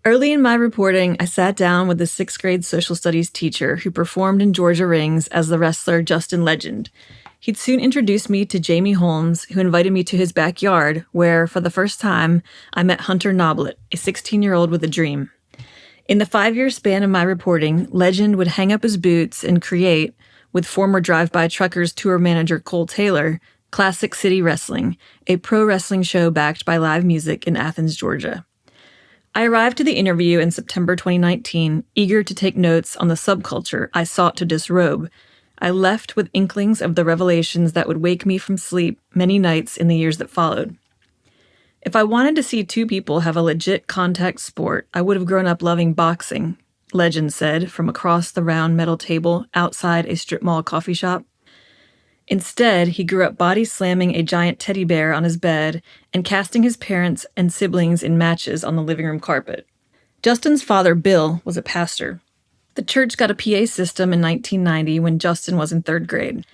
Early in my reporting, I sat down with a sixth grade social studies teacher who performed in Georgia rings as the wrestler Justin Legend. He'd soon introduced me to Jamie Holmes, who invited me to his backyard, where, for the first time, I met Hunter Noblet, a 16-year-old with a dream. In the 5-year span of my reporting, Legend would hang up his boots and create, with former Drive-By Truckers tour manager Cole Taylor, Classic City Wrestling, a pro wrestling show backed by live music in Athens, Georgia. I arrived to the interview in September 2019, eager to take notes on the subculture I sought to disrobe. I left with inklings of the revelations that would wake me from sleep many nights in the years that followed. If I wanted to see two people have a legit contact sport, I would have grown up loving boxing, Legend said from across the round metal table outside a strip mall coffee shop. Instead, he grew up body slamming a giant teddy bear on his bed and casting his parents and siblings in matches on the living room carpet. Justin's father, Bill, was a pastor. The church got a PA system in 1990 when Justin was in 3rd grade.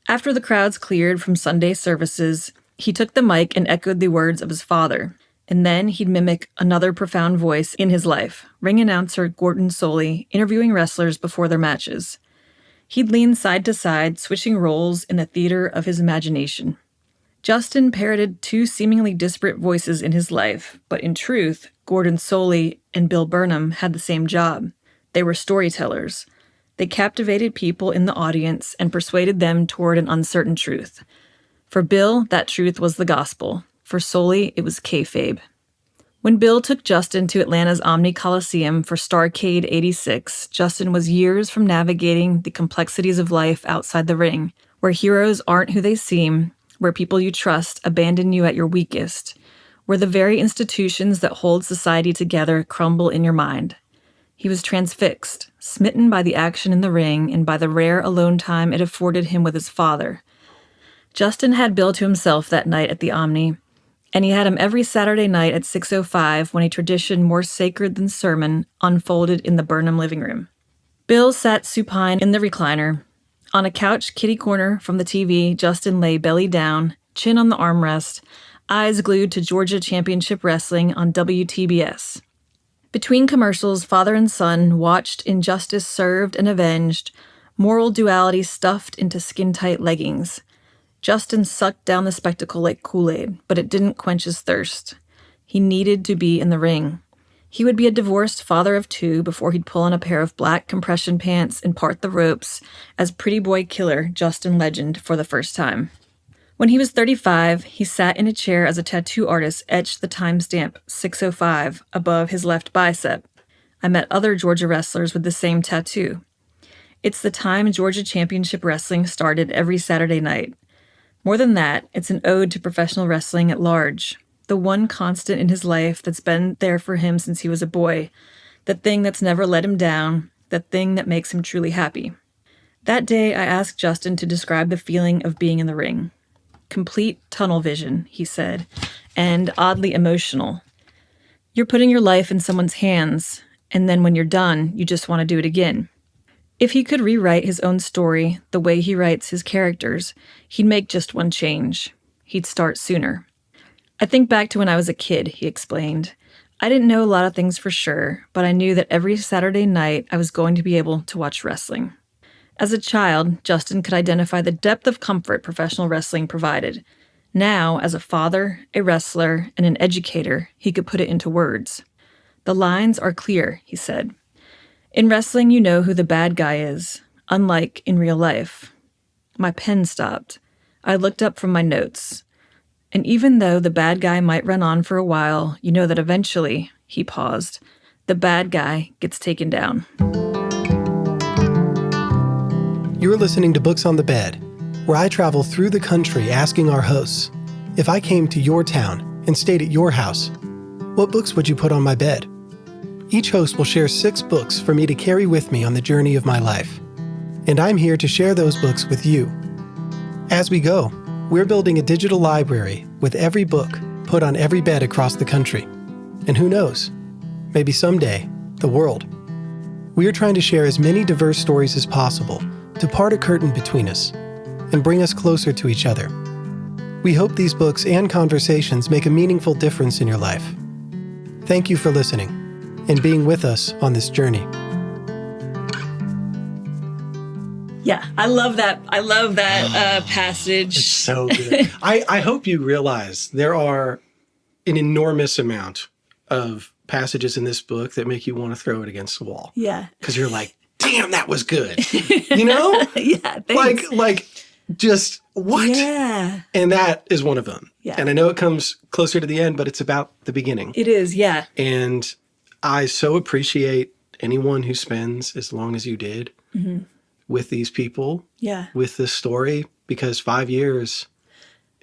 After the crowds cleared from Sunday services, he took the mic and echoed the words of his father. And then he'd mimic another profound voice in his life, ring announcer Gordon Soley, interviewing wrestlers before their matches. He'd lean side to side, switching roles in the theater of his imagination. Justin parroted two seemingly disparate voices in his life, but in truth, Gordon Soley and Bill Burnham had the same job. They were storytellers. They captivated people in the audience and persuaded them toward an uncertain truth. For Bill, that truth was the gospel. For Soley, it was kayfabe. When Bill took Justin to Atlanta's Omni Coliseum for Starrcade 86, Justin was years from navigating the complexities of life outside the ring, where heroes aren't who they seem, where people you trust abandon you at your weakest, where the very institutions that hold society together crumble in your mind. He was transfixed, smitten by the action in the ring and by the rare alone time it afforded him with his father. Justin had Bill to himself that night at the Omni, and he had him every Saturday night at 6:05 when a tradition more sacred than sermon unfolded in the Burnham living room. Bill sat supine in the recliner. On a couch kitty corner from the TV, Justin lay belly down, chin on the armrest, eyes glued to Georgia Championship Wrestling on WTBS. Between commercials, father and son watched injustice served and avenged, moral duality stuffed into skin-tight leggings. Justin sucked down the spectacle like Kool-Aid, but it didn't quench his thirst. He needed to be in the ring. He would be a divorced father of 2 before he'd pull on a pair of black compression pants and part the ropes as pretty boy killer Justin Legend for the first time. When he was 35, he sat in a chair as a tattoo artist etched the timestamp 6:05 above his left bicep. I met other Georgia wrestlers with the same tattoo. It's the time Georgia Championship Wrestling started every Saturday night. More than that, it's an ode to professional wrestling at large, the one constant in his life that's been there for him since he was a boy, the thing that's never let him down, the thing that makes him truly happy. That day, I asked Justin to describe the feeling of being in the ring. Complete tunnel vision, he said, and oddly emotional. You're putting your life in someone's hands, and then when you're done, you just want to do it again. If he could rewrite his own story the way he writes his characters, he'd make just one change. He'd start sooner. I think back to when I was a kid, he explained. I didn't know a lot of things for sure, but I knew that every Saturday night I was going to be able to watch wrestling. As a child, Justin could identify the depth of comfort professional wrestling provided. Now, as a father, a wrestler, and an educator, he could put it into words. The lines are clear, he said. In wrestling, you know who the bad guy is, unlike in real life. My pen stopped. I looked up from my notes. And even though the bad guy might run on for a while, you know that eventually, he paused, the bad guy gets taken down. You're listening to Books on the Bed, where I travel through the country asking our hosts, if I came to your town and stayed at your house, what books would you put on my bed? Each host will share 6 books for me to carry with me on the journey of my life. And I'm here to share those books with you. As we go, we're building a digital library with every book put on every bed across the country. And who knows, maybe someday, the world. We are trying to share as many diverse stories as possible to part a curtain between us and bring us closer to each other. We hope these books and conversations make a meaningful difference in your life. Thank you for listening. and being with us on this journey. Yeah, I love that. I love that passage. It's so good. I hope you realize there are an enormous amount of passages in this book that make you want to throw it against the wall. Yeah. Because you're like, damn, that was good. You know? Yeah, thanks. Like, just what? Yeah. And that is one of them. Yeah. And I know it comes closer to the end, but it's about the beginning. It is, yeah. And I so appreciate anyone who spends as long as you did with these people, with this story, because 5 years,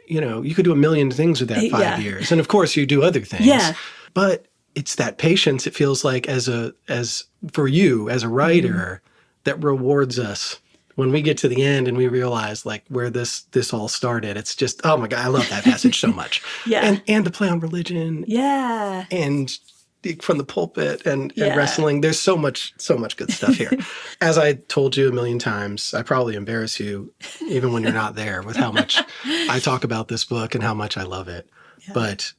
you could do a million things with that 5 years. And of course you do other things. Yeah. But it's that patience, it feels like, as for you as a writer, that rewards us when we get to the end and we realize like where this all started. It's just, oh my God, I love that passage so much. Yeah. And the play on religion. Yeah. And from the pulpit and wrestling. There's so much good stuff here. As I told you a million times, I probably embarrass you even when you're not there with how much I talk about this book and how much I love it. Yeah. But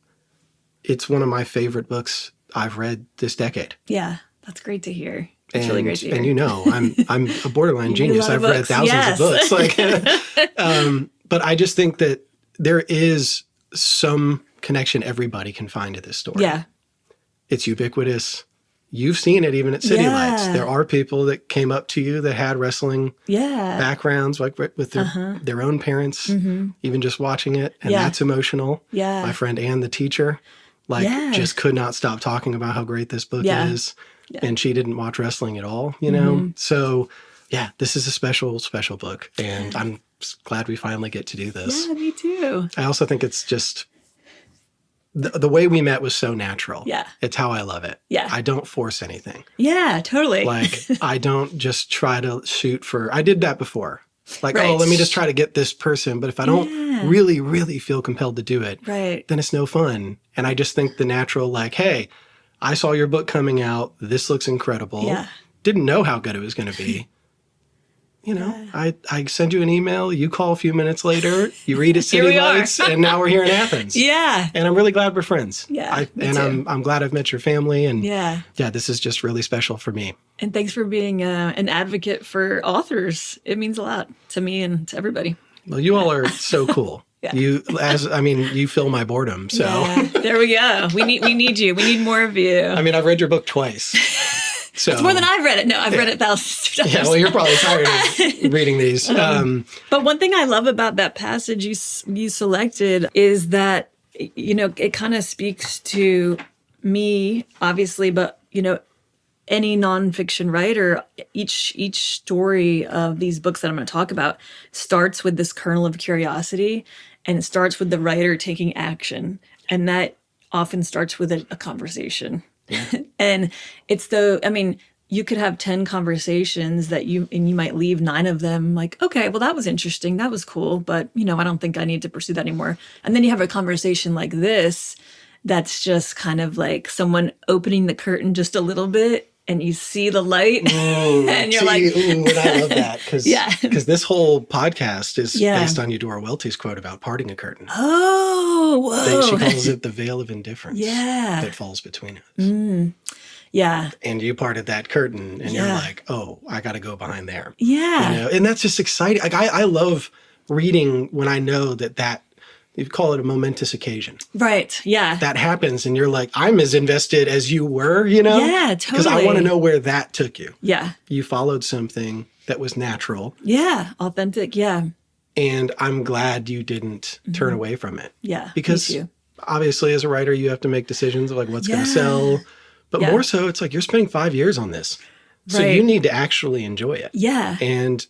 it's one of my favorite books I've read this decade. Yeah, that's great to hear. It's really great to hear. And I'm a borderline genius. I've read thousands of books. But I just think that there is some connection everybody can find to this story. Yeah. It's ubiquitous. You've seen it even at City Lights. There are people that came up to you that had wrestling backgrounds, like with their own parents, even just watching it. And that's emotional. Yeah. My friend Anne, the teacher, just could not stop talking about how great this book is. Yeah. And she didn't watch wrestling at all, So, this is a special, special book. And I'm glad we finally get to do this. Yeah, me too. I also think it's just... The way we met was so natural. Yeah. It's how I love it. Yeah. I don't force anything. Yeah, totally. I don't just try to shoot for... I did that before. Let me just try to get this person. But if I don't really, really feel compelled to do it, then it's no fun. And I just think the natural, hey, I saw your book coming out. This looks incredible. Yeah. Didn't know how good it was going to be. I send you an email, you call a few minutes later, you read at City Lights, and now we're here in Athens. Yeah. And I'm really glad we're friends. Yeah. I'm glad I've met your family, and this is just really special for me. And thanks for being an advocate for authors. It means a lot to me and to everybody. Well, you all are so cool. Yeah. You fill my boredom. So there we go. We need you. We need more of you. I've read your book twice. So, it's more than I've read it. No, I've read it thousands of times. Yeah, well, you're probably tired of reading these. But one thing I love about that passage you selected is that, it kind of speaks to me, obviously, but, any nonfiction writer, each story of these books that I'm going to talk about starts with this kernel of curiosity, and it starts with the writer taking action. And that often starts with a conversation. Yeah. And it's you could have 10 conversations that you might leave 9 of them like, okay, well, that was interesting. That was cool. But, I don't think I need to pursue that anymore. And then you have a conversation like this, that's just kind of like someone opening the curtain just a little bit and you see the light and you're like, and I love that because this whole podcast is based on Eudora Welty's quote about parting a curtain. Oh, whoa. She calls it the veil of indifference that falls between us. Mm. Yeah. And you parted that curtain and you're like, oh, I got to go behind there. Yeah. And that's just exciting. I love reading when I know that you call it a momentous occasion. Right. Yeah. That happens and you're like, I'm as invested as you were, Yeah, totally. Because I want to know where that took you. Yeah. You followed something that was natural. Yeah. Authentic. Yeah. And I'm glad you didn't turn away from it. Yeah. Because obviously as a writer, you have to make decisions of what's going to sell. But more so, it's like you're spending 5 years on this. So you need to actually enjoy it. Yeah. And,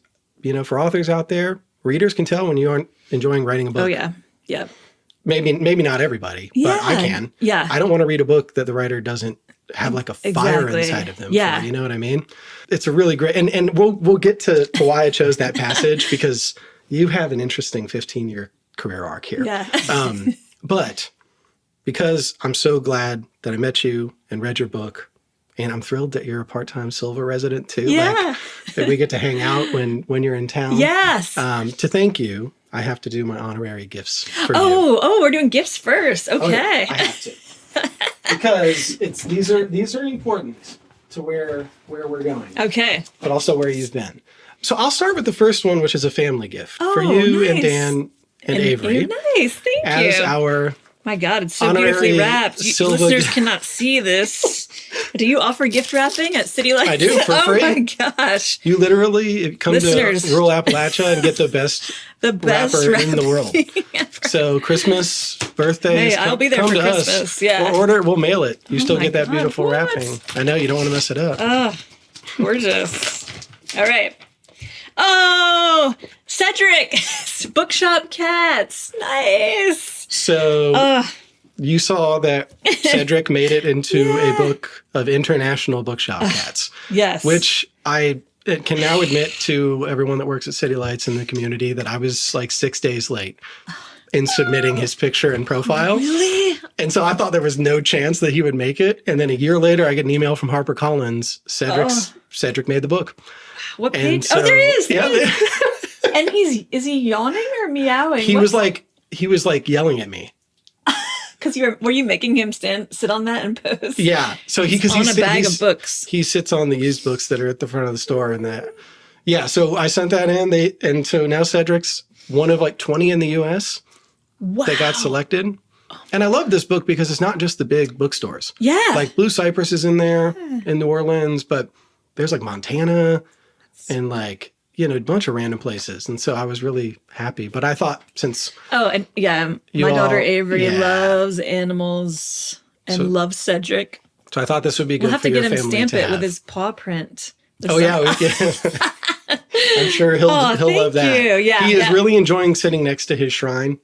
for authors out there, readers can tell when you aren't enjoying writing a book. Oh, yeah. Yeah. Maybe not everybody, but I can. Yeah. I don't want to read a book that the writer doesn't have a fire inside of them. Yeah. For, you know what I mean? It's a really great, and we'll get to why I chose that passage because you have an interesting 15-year career arc here. Yeah. But because I'm so glad that I met you and read your book, and I'm thrilled that you're a part-time Silva resident too. Yeah. That we get to hang out when you're in town. Yes. To thank you, I have to do my honorary gifts for you. Oh, we're doing gifts first. Okay. Oh, yeah, I have to. because these are important to where we're going. Okay. But also where you've been. So I'll start with the first one, which is a family gift for you nice. and Dan and Avery. Nice, thank you. As our My God, it's so honorary beautifully wrapped. Listeners Silva- cannot see this. Do you offer gift wrapping at City Lights? I do, for free. Oh my gosh. You literally come Listeners. to rural Appalachia and get the best wrapper in the world. So Christmas, birthdays, Hey, I'll be there come for to Christmas. us. Yeah. We'll mail it. You still my get that God, beautiful what? wrapping. I know, you don't want to mess it up. Oh, gorgeous. All right. Oh, Cedric, Bookshop Cats. Nice. So you saw that Cedric made it into a book of international bookshop cats. Yes. Which I can now admit to everyone that works at City Lights in the community that I was like 6 days late in submitting his picture and profile. Really? And so I thought there was no chance that he would make it. And then a year later, I get an email from HarperCollins. Cedric made the book. What And page? so, there he is. Yeah, And is he yawning or meowing? he was like yelling at me. Because were you making him sit on that and pose? Yeah. So because on a bag of books. He sits on the used books that are at the front of the store, and that. Yeah. So I sent that in. And so now Cedric's one of like 20 in the U.S. Wow. that got selected. And I love this book because it's not just the big bookstores. Yeah. Like Blue Cypress is in there in New Orleans, but there's like Montana and like, a bunch of random places. And so I was really happy. But I thought since... Oh, and yeah, my daughter Avery loves animals and loves Cedric. So I thought this would be good for your family to have. We'll have to get him stamp it with his paw print. Yeah, we can. I'm sure he'll love that. You. Yeah, he is really enjoying sitting next to his shrine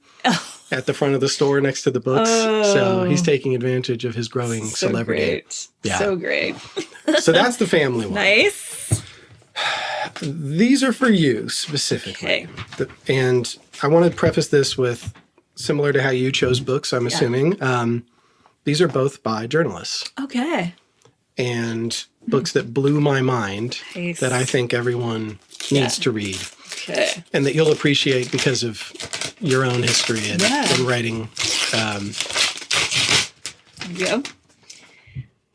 at the front of the store next to the books. So he's taking advantage of his growing celebrity. Great. Yeah. So great. So that's the family one. Nice. These are for you specifically. Okay. And I want to preface this with, similar to how you chose books, I'm assuming, these are both by journalists. Okay. And books that blew my mind that I think everyone needs to read. Okay. And that you'll appreciate because of your own history and writing. There you go.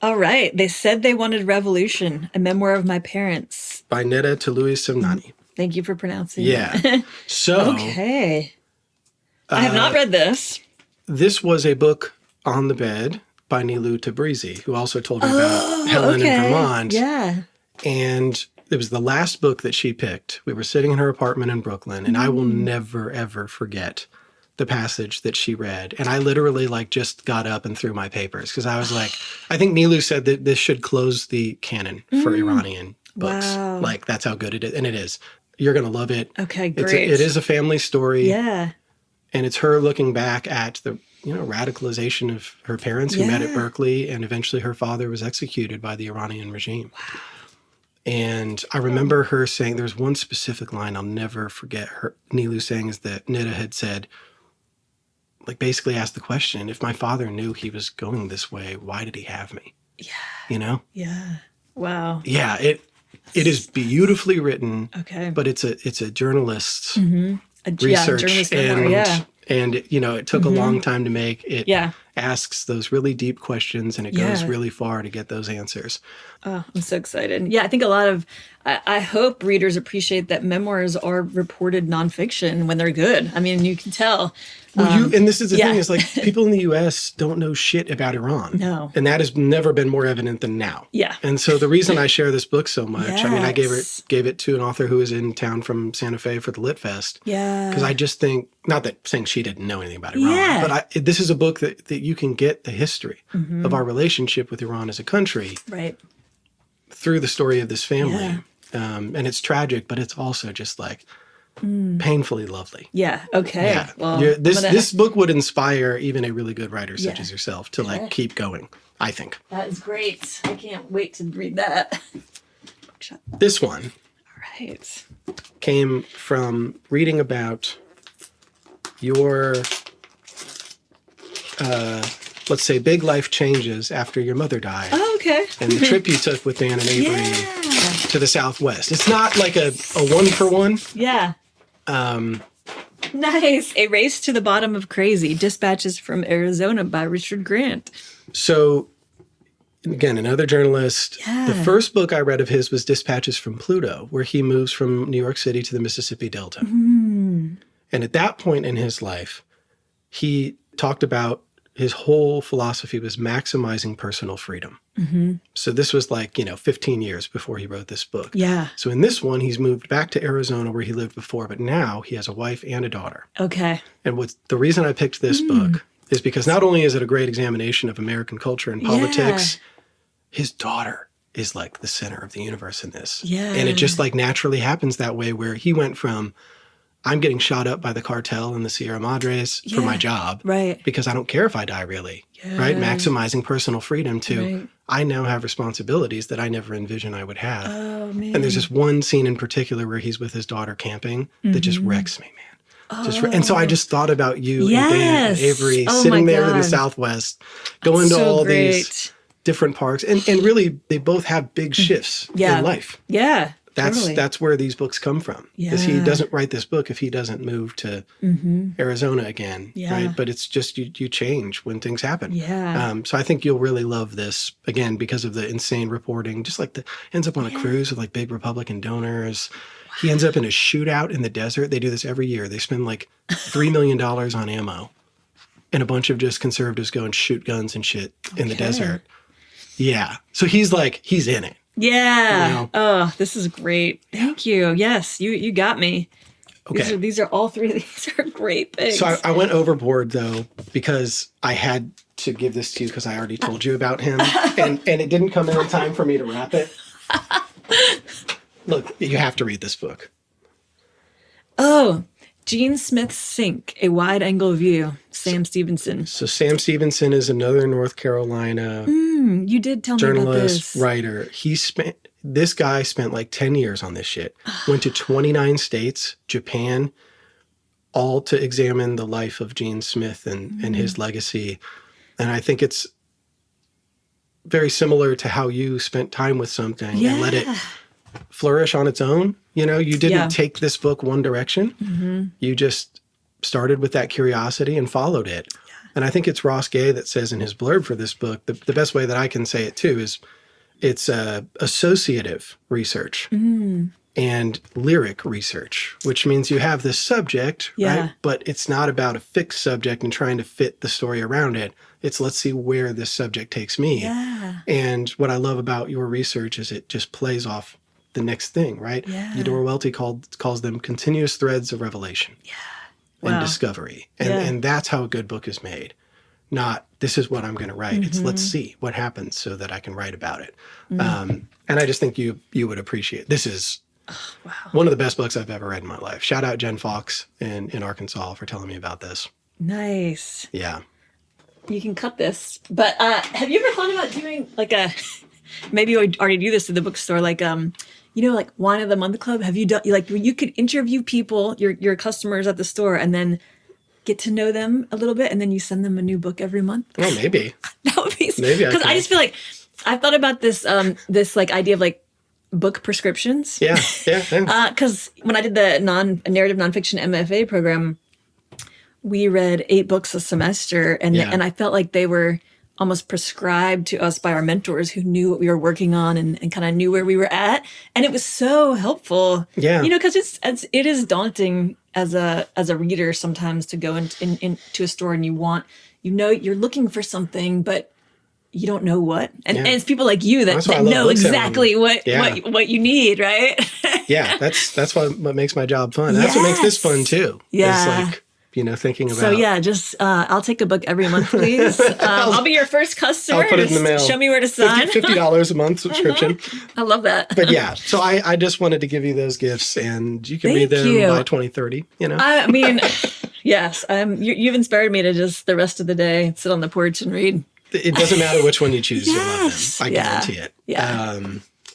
All right. They said they wanted Revolution, a memoir of my parents. By Neda Tuluyi-Simnani. Thank you for pronouncing it. So. Okay. I have not read this. This was a book on the bed by Nilu Tabrizi, who also told me about Helen in Vermont. Yeah. And it was the last book that she picked. We were sitting in her apartment in Brooklyn, and I will never, ever forget the passage that she read. And I literally just got up and threw my papers because I was like, I think Nilu said that this should close the canon for Iranian books. Wow. Like, that's how good it is. And it is. You're going to love it. Okay, great. It is a family story. Yeah. And it's her looking back at the radicalization of her parents who met at Berkeley, and eventually her father was executed by the Iranian regime. Wow. And I remember her saying, there's one specific line I'll never forget Nilu saying, is that Nida had said, basically asked the question, if my father knew he was going this way, why did he have me? Yeah. Yeah. Wow. Yeah, it is beautifully written. Okay. But it's a journalist's research and it took a long time to make. It asks those really deep questions, and it goes really far to get those answers. Oh, I'm so excited. Yeah, I think I hope readers appreciate that memoirs are reported nonfiction when they're good. I mean, you can tell. Well, and this is the thing, is people in the U.S. don't know shit about Iran. No. And that has never been more evident than now. Yeah. And so the reason I share this book so much, I mean, I gave it to an author who was in town from Santa Fe for the Lit Fest. Yeah. Because I just think, not that saying she didn't know anything about Iran, but this is a book that you can get the history of our relationship with Iran as a country. Right. Through the story of this family. Yeah. And it's tragic, but it's also just painfully lovely. Yeah. Okay. Yeah. Well, this book would inspire even a really good writer such as yourself to keep going, I think. That is great. I can't wait to read that. This one came from reading about your let's say big life changes after your mother died. Oh, okay. And the trip you took with Dan and Avery to the Southwest. It's not like a one-for-one. Yeah. Nice. A Race to the Bottom of Crazy. Dispatches from Arizona by Richard Grant. So, again, another journalist. Yeah. The first book I read of his was Dispatches from Pluto, where he moves from New York City to the Mississippi Delta. Mm. And at that point in his life, he talked about his whole philosophy was maximizing personal freedom. Mm-hmm. So this was 15 years before he wrote this book. Yeah. So in this one, he's moved back to Arizona where he lived before, but now he has a wife and a daughter. Okay. And the reason I picked this book is because not only is it a great examination of American culture and politics, his daughter is like the center of the universe in this. Yeah. And it just naturally happens that way, where he went from, I'm getting shot up by the cartel in the Sierra Madres for my job. Right. Because I don't care if I die, really. Yeah. Right? Maximizing personal freedom to, Right. I now have responsibilities that I never envisioned I would have. Oh, man. And there's this one scene in particular where he's with his daughter camping that just wrecks me, man. And so I just thought about you and Dan and Avery sitting there in the Southwest, going to all these different parks. And really, they both have big shifts in life. Yeah. That's where these books come from. Because he doesn't write this book if he doesn't move to Arizona again. Yeah. Right? But it's just you change when things happen. Yeah. So I think you'll really love this, again, because of the insane reporting. Just ends up on a cruise with big Republican donors. Wow. He ends up in a shootout in the desert. They do this every year. They spend $3 million on ammo. And a bunch of just conservatives go and shoot guns and shit in the desert. Yeah. So he's in it. Yeah. You know? Oh, this is great. Thank you. Yes, you got me. Okay. These are all three. These are great things. So I went overboard, though, because I had to give this to you because I already told you about him. and it didn't come in time for me to wrap it. Look, you have to read this book. Oh, Gene Smith's Sink, A Wide-Angle View, Sam Stevenson. So Sam Stevenson is another North Carolina You did tell me about journalist, this. writer. This guy spent 10 years on this shit. Went to 29 states, Japan, all to examine the life of Gene Smith and his legacy. And I think it's very similar to how you spent time with something and let it flourish on its own. You didn't take this book one direction. You just started with that curiosity and followed it. Yeah. And I think it's Ross Gay that says in his blurb for this book, the best way that I can say it too is it's associative research and lyric research, which means you have this subject, right? But it's not about a fixed subject and trying to fit the story around it. It's let's see where this subject takes me. Yeah. And what I love about your research is it just plays off the next thing, right? Yeah. Eudora Welty calls them continuous threads of revelation and discovery. And that's how a good book is made. Not, this is what I'm going to write. It's let's see what happens so that I can write about it. And I just think you would appreciate. This is one of the best books I've ever read in my life. Shout out Jen Fox in Arkansas for telling me about this. Nice. Yeah. You can cut this. But have you ever thought about doing maybe you already do this at the bookstore, Wine of the Month Club? Have you done, you could interview people, your customers at the store, and then get to know them a little bit, and then you send them a new book every month? Oh, maybe. That would be, maybe. Because I just feel I've thought about this idea of book prescriptions. Yeah. Because when I did the narrative nonfiction MFA program, we read 8 books a semester, and I felt like they were almost prescribed to us by our mentors who knew what we were working on and kind of knew where we were at. And it was so helpful. Yeah. Because it is daunting as a reader sometimes to go into a store and you're looking for something, but you don't know what. And it's people like you that know exactly what you need, right? Yeah, that's what makes my job fun. That's what makes this fun too. Yeah. Thinking about. So just I'll take a book every month, please. I'll be your first customer. I'll put it in the mail. Show me where to sign. $50 a month subscription. I love that. But so I just wanted to give you those gifts, and you can read them by 2030. I mean, yes, you've inspired me to just the rest of the day sit on the porch and read. It doesn't matter which one you choose. You'll love them. I guarantee it. Yeah.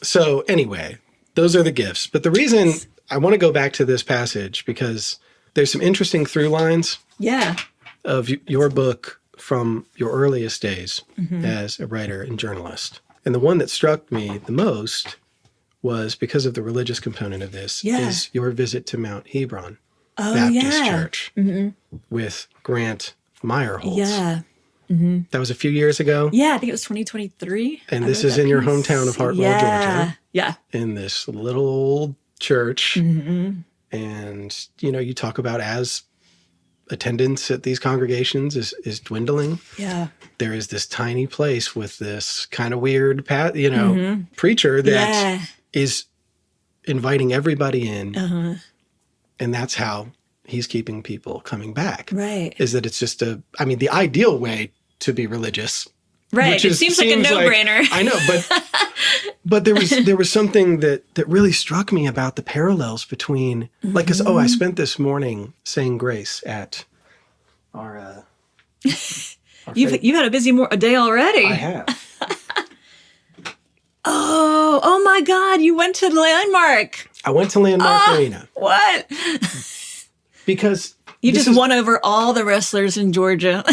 So anyway, those are the gifts. But the reason I want to go back to this passage because there's some interesting through lines of your book from your earliest days as a writer and journalist. And the one that struck me the most was because of the religious component of this is your visit to Mount Hebron Baptist Church with Grant Meyerholtz. Yeah. That was a few years ago. Yeah, I think it was 2023. And this is in your hometown of Hartwell, Georgia. Yeah. In this little old church. And, you talk about as attendance at these congregations is dwindling. Yeah. There is this tiny place with this kind of weird, preacher that is inviting everybody in. And that's how he's keeping people coming back. Right. Is that it's just the ideal way to be religious. Right. It seems like a no-brainer. I know, but there was something that really struck me about the parallels between, because I spent this morning saying grace at our You've had a busy day already. I have. Oh my God! You went to Landmark. I went to Landmark Arena. What? Because you just won over all the wrestlers in Georgia.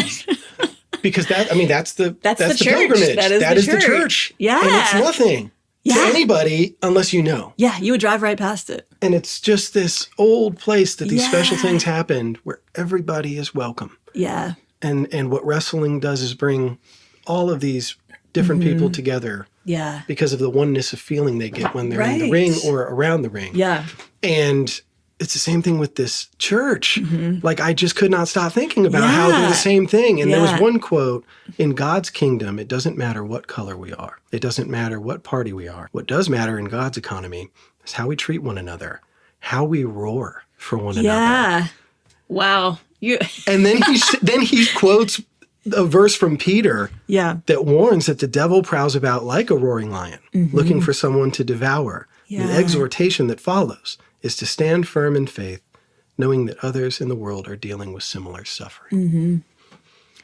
Because that's the church. pilgrimage. That is the church. Yeah. And it's nothing to anybody unless you know. Yeah, you would drive right past it. And it's just this old place that these special things happened where everybody is welcome. Yeah. And what wrestling does is bring all of these different people together. Yeah. Because of the oneness of feeling they get when they're in the ring or around the ring. Yeah. And it's the same thing with this church. Like, I just could not stop thinking about how they're the same thing. And there was one quote, in God's kingdom, it doesn't matter what color we are. It doesn't matter what party we are. What does matter in God's economy is how we treat one another, how we roar for one another. Yeah. Wow. And then he quotes a verse from Peter that warns that the devil prowls about like a roaring lion, looking for someone to devour. The exhortation that follows is to stand firm in faith, knowing that others in the world are dealing with similar suffering.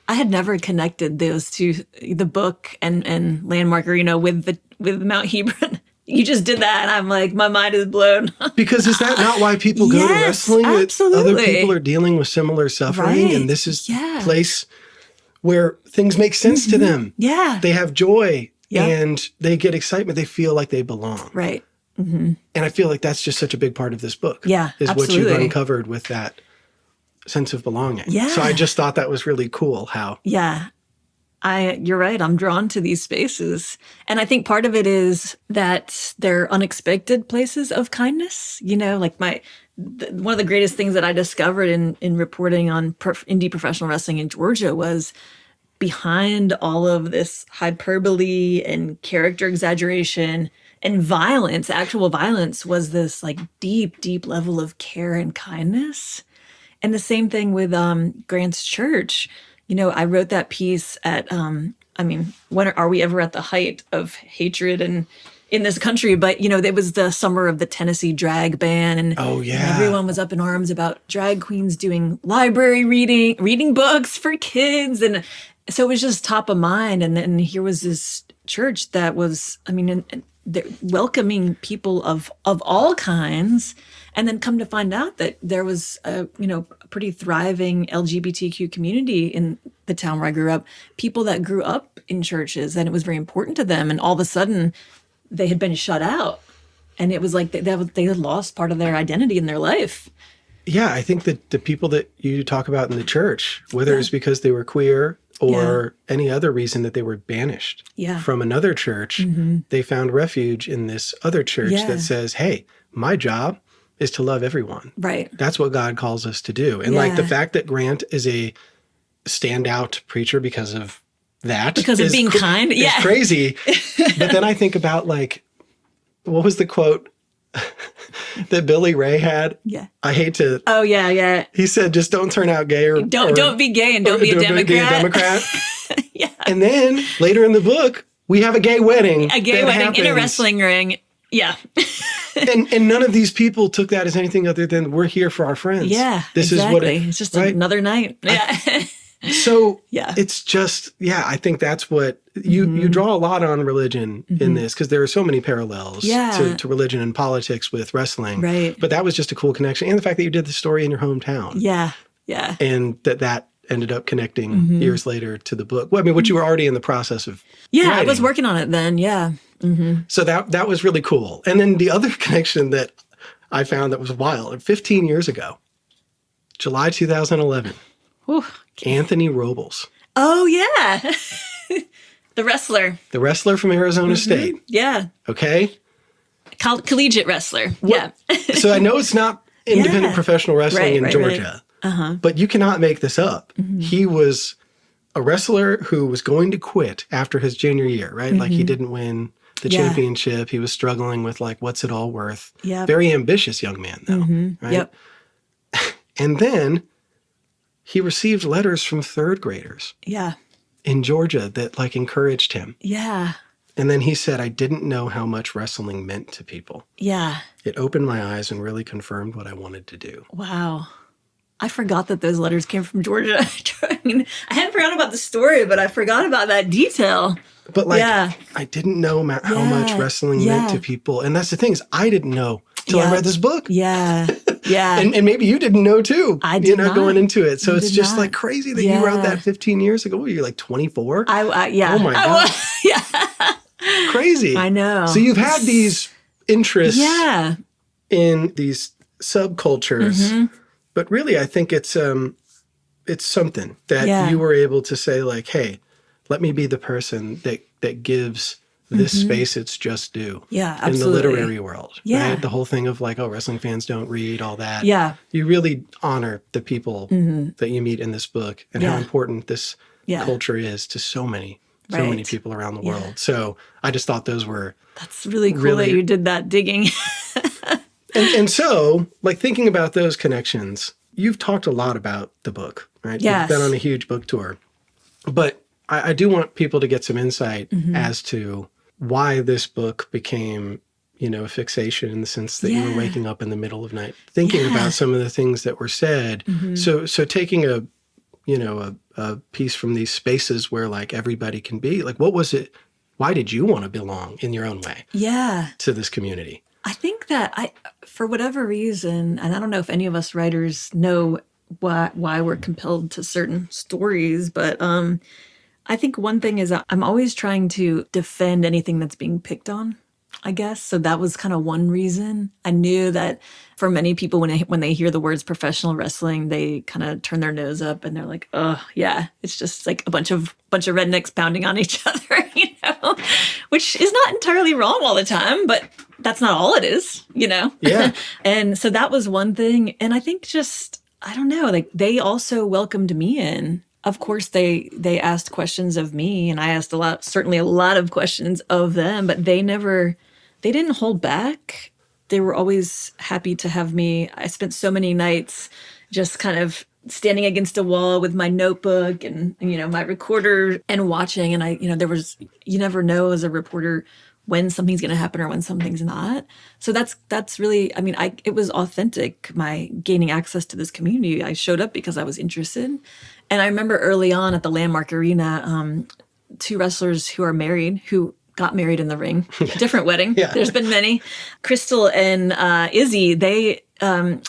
I had never connected those two, the book and Landmark Arena, with Mount Hebron. You just did that, and I'm like, my mind is blown. Because is that not why people go to wrestling? Absolutely. That other people are dealing with similar suffering, and this is a place where things make sense to them. Yeah. They have joy, and they get excitement. They feel like they belong. Right. And I feel like that's just such a big part of this book. Yeah, is absolutely. what you've uncovered with that sense of belonging. Yeah. So I just thought that was really cool how. Yeah. You're right. I'm drawn to these spaces. And I think part of it is that they're unexpected places of kindness. Like one of the greatest things that I discovered in reporting on indie professional wrestling in Georgia was behind all of this hyperbole and character exaggeration and violence, actual violence, was this like deep, deep level of care and kindness. And the same thing with Grant's church. I wrote that piece at, when are we ever at the height of hatred in this country? But, it was the summer of the Tennessee drag ban. And everyone was up in arms about drag queens doing library reading books for kids. And so it was just top of mind. And then here was this church that was, they're welcoming people of all kinds, and then come to find out that there was a pretty thriving LGBTQ community in the town where I grew up, people that grew up in churches, and it was very important to them, and all of a sudden they had been shut out, and it was like they had lost part of their identity in their life. Yeah, I think that the people that you talk about in the church, whether it's because they were queer or any other reason that they were banished from another church, they found refuge in this other church that says, hey, my job is to love everyone. Right. That's what God calls us to do. And like the fact that Grant is a standout preacher because of that. Because of being kind. Is crazy. But then I think about like, what was the quote that Billy Ray had? Yeah. I hate to. Oh, yeah, yeah. He said, just don't turn out gay or don't be gay and don't be a Democrat. Yeah. And then later in the book, we have a gay wedding. A gay wedding happens in a wrestling ring. Yeah. and none of these people took that as anything other than we're here for our friends. Yeah. This is what it's just another night. Yeah. So it's just, I think that's what you draw a lot on religion in this, because there are so many parallels to religion and politics with wrestling. Right. But that was just a cool connection. And the fact that you did the story in your hometown. Yeah. Yeah. And that ended up connecting years later to the book. Well, I mean, which you were already in the process of writing. I was working on it then. Yeah. So that was really cool. And then the other connection that I found that was wild, 15 years ago, July 2011. Whew. Anthony Robles. Oh, yeah. The wrestler. The wrestler from Arizona State. Yeah. Okay? Collegiate wrestler. Yeah. So I know it's not independent Yeah. professional wrestling in Right. Georgia, but you cannot make this up. He was a wrestler who was going to quit after his junior year, right? Like he didn't win the championship. He was struggling with like, what's it all worth? Yep. Very ambitious young man though, right? Yep. And then he received letters from third graders Yeah. in Georgia that like encouraged him. Yeah. And then he said, I didn't know how much wrestling meant to people. Yeah. It opened my eyes and really confirmed what I wanted to do. Wow. I forgot that those letters came from Georgia. I mean, I hadn't forgotten about the story, but I forgot about that detail. But like, I didn't know how much wrestling meant to people. And that's the thing is I didn't know till I read this book. Yeah. Yeah. And maybe you didn't know too. I did not. Going into it. So I it's did just not. like crazy that you wrote that 15 years ago. What, you're like 24? Yeah. Oh my God. Yeah. Crazy. I know. So you've had these interests Yeah. in these subcultures. But really, I think it's something that you were able to say like, hey, let me be the person that gives this space its just due. Yeah, absolutely. In the literary world. Yeah. Right? The whole thing of like, oh, wrestling fans don't read, all that. Yeah. You really honor the people that you meet in this book and how important this culture is to so many people around the world. So I just thought those were... That's really cool that you did that digging. And so, like thinking about those connections, you've talked a lot about the book, right? Yes. You've been on a huge book tour. But I do want people to get some insight as to why this book became, a fixation in the sense that you were waking up in the middle of night thinking about some of the things that were said. So taking a piece from these spaces where like everybody can be, like what was it? Why did you want to belong in your own way to this community? I think that for whatever reason, and I don't know if any of us writers know why we're compelled to certain stories, but I think one thing is I'm always trying to defend anything that's being picked on, I guess. So that was kind of one reason. I knew that for many people, when they hear the words professional wrestling, they kind of turn their nose up and they're like, oh, yeah, it's just like a bunch of rednecks pounding on each other, which is not entirely wrong all the time, but that's not all it is, Yeah. And so that was one thing. And I think I don't know, like they also welcomed me in. Of course, they asked questions of me and I asked certainly a lot of questions of them, but they didn't hold back. They were always happy to have me. I spent so many nights just kind of standing against a wall with my notebook and my recorder and watching. And you never know as a reporter when something's going to happen or when something's not. So that's really, it was authentic, my gaining access to this community. I showed up because I was interested. And I remember early on at the Landmark Arena, two wrestlers who are married, who got married in the ring, different wedding. Yeah. There's been many. Crystal and Izzy, I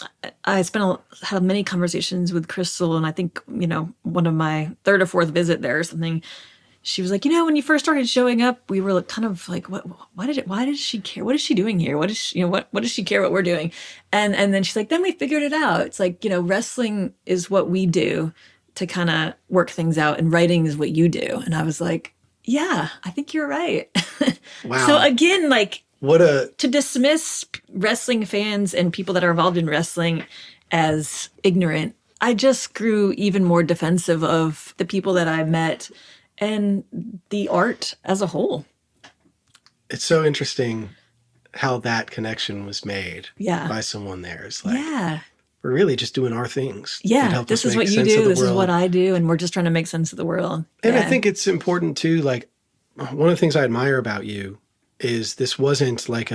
had many conversations with Crystal, and I think, one of my third or fourth visit there or something, she was like, when you first started showing up, we were kind of like, why does she care? What is she doing here? What does she care what we're doing? And then she's like, then we figured it out. It's like, wrestling is what we do to kind of work things out, and writing is what you do. And I was like, yeah, I think you're right. Wow. So again, like, to dismiss wrestling fans and people that are involved in wrestling as ignorant, I just grew even more defensive of the people that I met and the art as a whole. It's so interesting how that connection was made by someone there. It's like, we're really just doing our things. Yeah, this is what you do, this is what I do, and we're just trying to make sense of the world. And I think it's important too, like, one of the things I admire about you is this wasn't like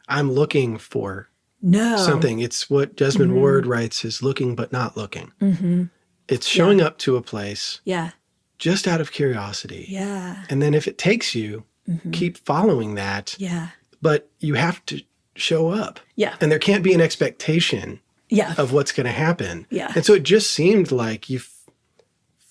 I'm looking for something. It's what Desmond Ward writes is looking but not looking. Mm-hmm. It's showing up to a place just out of curiosity. Yeah. And then if it takes you, keep following that. Yeah. But you have to show up. Yeah. And there can't be an expectation of what's going to happen. Yeah. And so it just seemed like you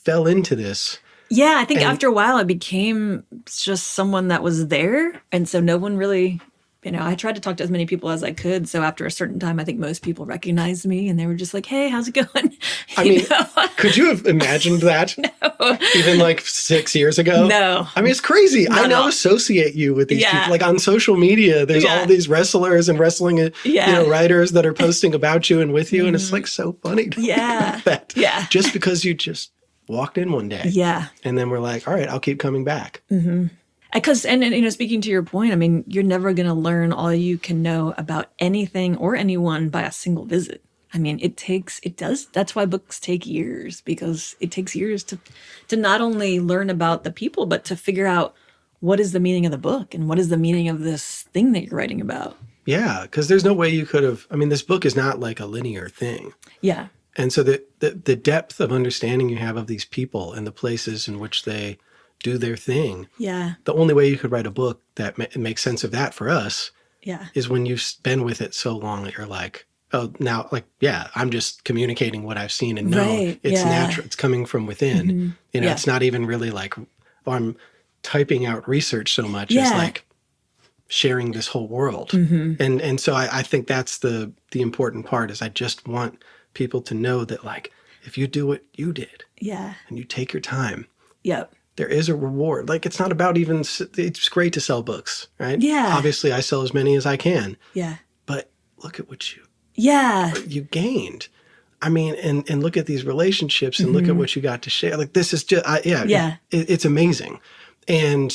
fell into this. Yeah, I think after a while I became just someone that was there. And so no one really I tried to talk to as many people as I could. So after a certain time, I think most people recognized me and they were just like, hey, how's it going? I mean, could you have imagined that? No. Even like 6 years ago? No. I mean, it's crazy. Not I at now all. associate you with these Yeah. people. Like on social media, there's Yeah. all these wrestlers and wrestling writers that are posting about you and with you. And it's like so funny to think about that. Yeah. Just because you just walked in one day. Yeah. And then we're like, all right, I'll keep coming back. Because, and speaking to your point, I mean, you're never going to learn all you can know about anything or anyone by a single visit. I mean, that's why books take years, because it takes years to not only learn about the people, but to figure out what is the meaning of the book and what is the meaning of this thing that you're writing about. Yeah, because there's no way you could have, I mean, this book is not like a linear thing. Yeah. And so the depth of understanding you have of these people and the places in which they do their thing. Yeah. The only way you could write a book that makes sense of that for us Yeah. is when you've been with it so long that you're like, oh, now, like, yeah, I'm just communicating what I've seen and know. Right, It's yeah. natural. It's coming from within. Yeah. It's not even really like, oh, I'm typing out research so much. Yeah. It's like sharing this whole world. And so I think that's the important part is I just want people to know that, like, if you do what you did Yeah. and you take your time, Yep. there is a reward. Like, it's not about it's great to sell books, right? Yeah. Obviously, I sell as many as I can, Yeah. but look at what Yeah. you gained. I mean, and look at these relationships and look at what you got to share. Like, this is just, Yeah. it's amazing. And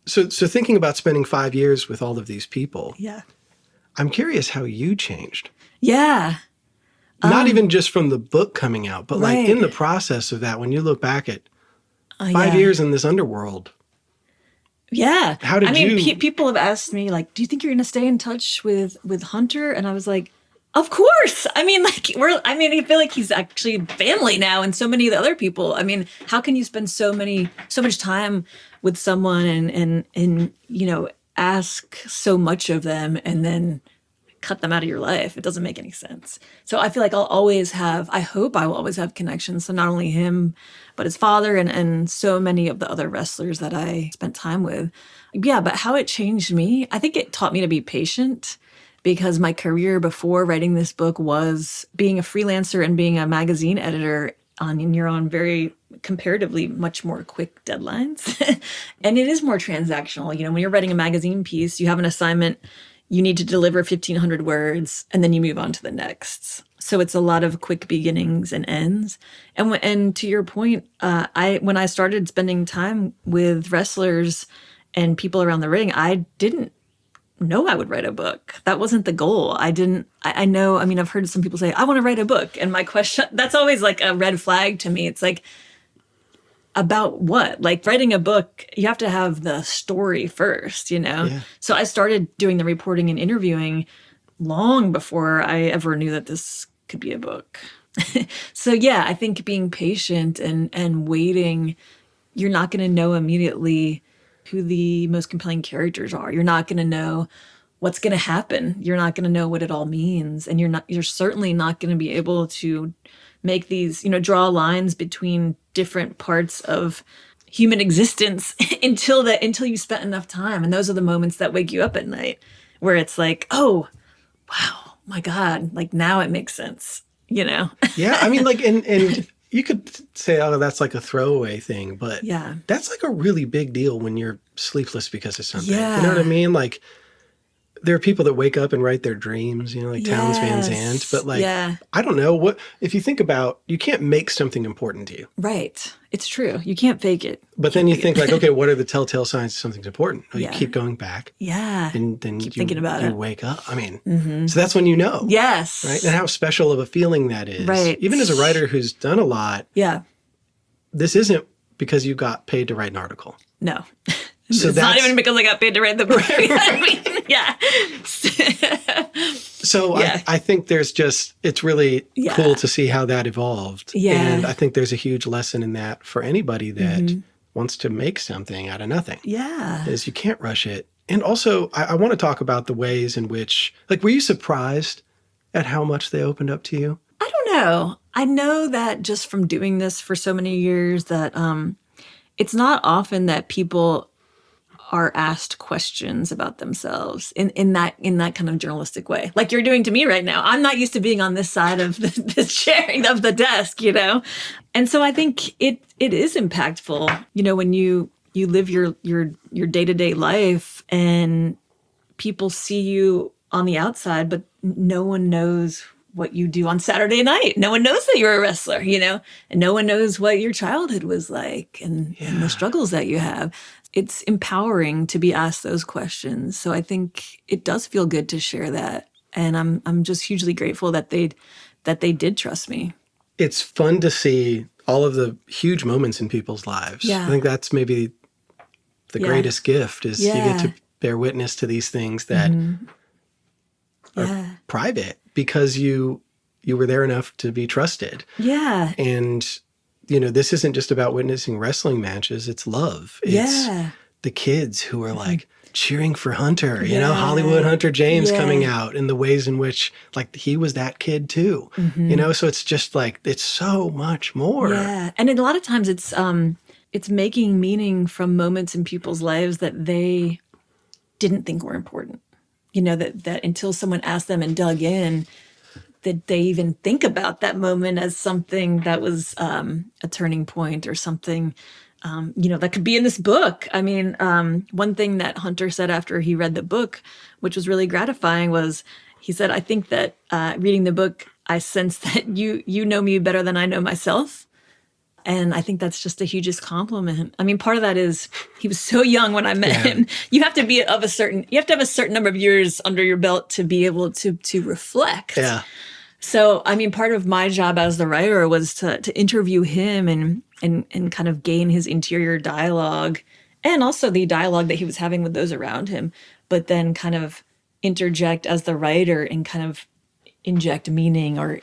so thinking about spending 5 years with all of these people, Yeah. I'm curious how you changed. Yeah. Not even just from the book coming out, but like Right. in the process of that, when you look back at 5 Yeah. years in this underworld, Yeah. How did I mean, you- people have asked me, like, do you think you're going to stay in touch with Hunter? And I was like, of course. I mean, like, I feel like he's actually family now, and so many of the other people. I mean, how can you spend so much time with someone and ask so much of them and then cut them out of your life? It doesn't make any sense. So I feel like I hope I will always have connections. So not only him, but his father and so many of the other wrestlers that I spent time with. Yeah, but how it changed me, I think it taught me to be patient, because my career before writing this book was being a freelancer and being a magazine editor and you're on very comparatively much more quick deadlines. And it is more transactional. When you're writing a magazine piece, you have an assignment, you need to deliver 1,500 words, and then you move on to the next. So it's a lot of quick beginnings and ends. And to your point, when I started spending time with wrestlers and people around the ring, I didn't know I would write a book. That wasn't the goal. I know, I mean, I've heard some people say, I want to write a book. And my question, that's always like a red flag to me. It's like, about what? Like, writing a book, you have to have the story first, Yeah. So I started doing the reporting and interviewing long before I ever knew that this could be a book. So yeah, I think being patient and waiting, you're not going to know immediately who the most compelling characters are. You're not going to know what's going to happen. You're not going to know what it all means. And you're certainly not going to be able to make these, draw lines between different parts of human existence until you spent enough time. And those are the moments that wake you up at night, where it's like, oh, wow, my God, like now it makes sense, Yeah, I mean, like, and you could say, oh, that's like a throwaway thing, but Yeah. that's like a really big deal when you're sleepless because of something. Yeah. You know what I mean? Like, there are people that wake up and write their dreams, like Townes Van Zandt, but like, Yeah. I don't know what, if you think about, you can't make something important to you, Right. It's true. You can't fake it. but then you think like, okay, what are the telltale signs something's important? Oh, Yeah. you keep going back Yeah. and then Keep thinking about you it. wake up. I mean, so that's when you know. Yes. Right. And how special of a feeling that is. Right. Even as a writer who's done a lot, Yeah. this isn't because you got paid to write an article. No. So It's not that's- even because I got paid to write the book. I mean, yeah. So Yeah. I think it's really Yeah. cool to see how that evolved. Yeah. And I think there's a huge lesson in that for anybody that wants to make something out of nothing. Yeah. Is you can't rush it. And also, I want to talk about the ways in which, like, were you surprised at how much they opened up to you? I don't know. I know that just from doing this for so many years that it's not often that people are asked questions about themselves in that kind of journalistic way, like you're doing to me right now. I'm not used to being on this side of the chair of the desk, and so I think it is impactful, when you live your day-to-day life and people see you on the outside, but no one knows what you do on Saturday night. No one knows that you're a wrestler, and no one knows what your childhood was like and the struggles that you have. It's empowering to be asked those questions. So I think it does feel good to share that. And I'm just hugely grateful that they did trust me. It's fun to see all of the huge moments in people's lives. Yeah. I think that's maybe the greatest gift is you get to bear witness to these things that are private because you were there enough to be trusted. Yeah. And this isn't just about witnessing wrestling matches. It's love. It's the kids who are like cheering for Hunter, Hollywood Hunter James coming out in the ways in which like he was that kid too, so it's just like, it's so much more. Yeah. And a lot of times it's making meaning from moments in people's lives that they didn't think were important, that until someone asked them and dug in, that they even think about that moment as something that was a turning point or something, that could be in this book. I mean, one thing that Hunter said after he read the book, which was really gratifying, was he said, I think that reading the book, I sense that you know me better than I know myself. And I think that's just the hugest compliment. I mean, part of that is he was so young when I met him. You have to have a certain number of years under your belt to be able to reflect. Yeah. So, I mean, part of my job as the writer was to interview him and kind of gain his interior dialogue and also the dialogue that he was having with those around him, but then kind of interject as the writer and kind of inject meaning or,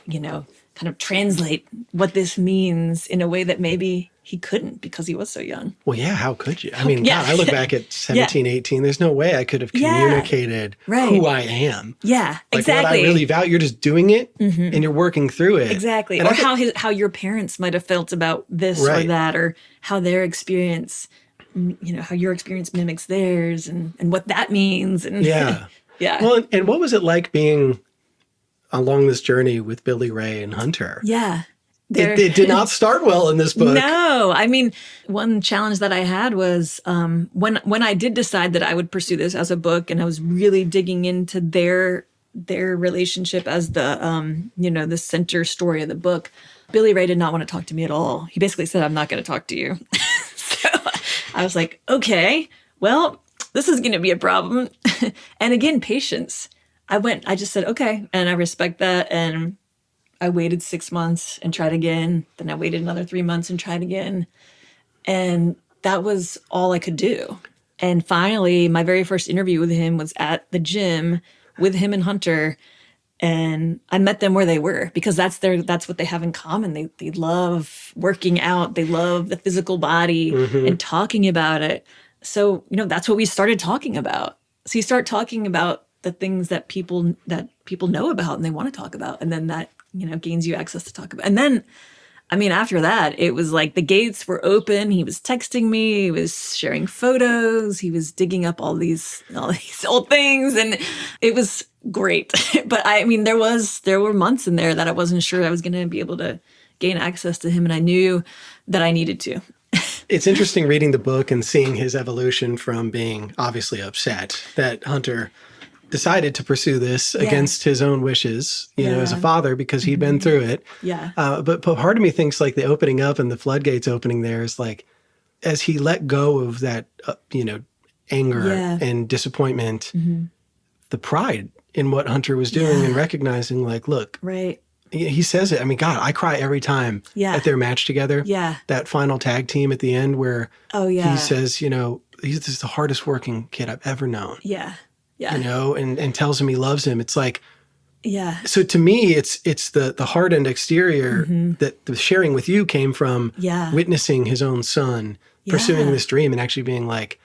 kind of translate what this means in a way that maybe he couldn't because he was so young. Well, yeah, how could you? I mean, God, I look back at 17, 18, there's no way I could have communicated who I am. Yeah, like exactly. What I really value, you're just doing it and you're working through it. Exactly. And or how your parents might have felt about this or that, or how their experience, how your experience mimics theirs and what that means. And yeah. Well, and what was it like being along this journey with Billy Ray and Hunter? Yeah. It did not start well in this book. No. I mean, one challenge that I had was when I did decide that I would pursue this as a book and I was really digging into their relationship as the, the center story of the book, Billy Ray did not want to talk to me at all. He basically said, I'm not going to talk to you. So I was like, okay, well, this is going to be a problem. And again, patience. I just said, okay. And I respect that. And I waited 6 months and tried again. Then I waited another 3 months and tried again. And that was all I could do. And finally, my very first interview with him was at the gym with him and Hunter. And I met them where they were because that's what they have in common. They love working out. They love the physical body and talking about it. So, that's what we started talking about. So you start talking about the things that people know about and they want to talk about. And then that, gains you access to talk about. And then, I mean, after that, it was like the gates were open. He was texting me. He was sharing photos. He was digging up all these old things. And it was great. But I mean, there were months in there that I wasn't sure I was going to be able to gain access to him. And I knew that I needed to. It's interesting reading the book and seeing his evolution from being obviously upset that Hunter decided to pursue this against his own wishes, as a father, because he'd been through it. Yeah. But part of me thinks like the opening up and the floodgates opening there is like, as he let go of that, anger and disappointment, the pride in what Hunter was doing and recognizing like, look, he says it. I mean, God, I cry every time at their match together. Yeah. That final tag team at the end where he says, this is the hardest working kid I've ever known. Yeah. Yeah. And tells him he loves him. It's like, so to me, it's the hardened exterior that the sharing with you came from witnessing his own son pursuing this dream and actually being like,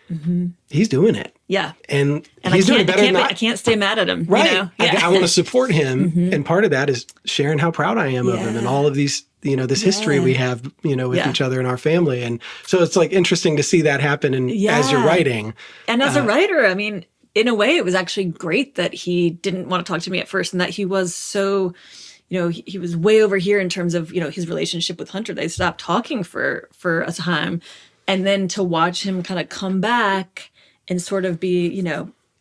he's doing it. Yeah. And he's doing it better than I can't stay mad at him. Right. I want to support him. And part of that is sharing how proud I am of him and all of these this history we have, with each other and our family. And so it's like interesting to see that happen as you're writing. And as a writer, I mean, in a way, it was actually great that he didn't want to talk to me at first and that he was so, he was way over here in terms of, his relationship with Hunter. They stopped talking for a time. And then to watch him kind of come back and sort of be,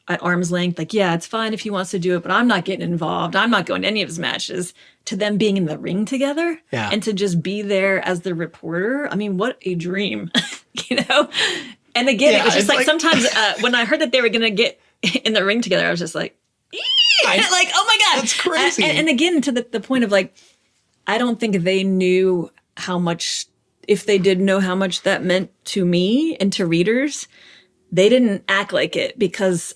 at arm's length, like, yeah, it's fine if he wants to do it, but I'm not getting involved. I'm not going to any of his matches. To them being in the ring together and to just be there as the reporter. I mean, what a dream, And again, it was just like sometimes when I heard that they were going to get in the ring together, I was just like, like, oh my God. That's crazy. And again, to the point of like, I don't think they knew how much, if they did know how much that meant to me and to readers, they didn't act like it because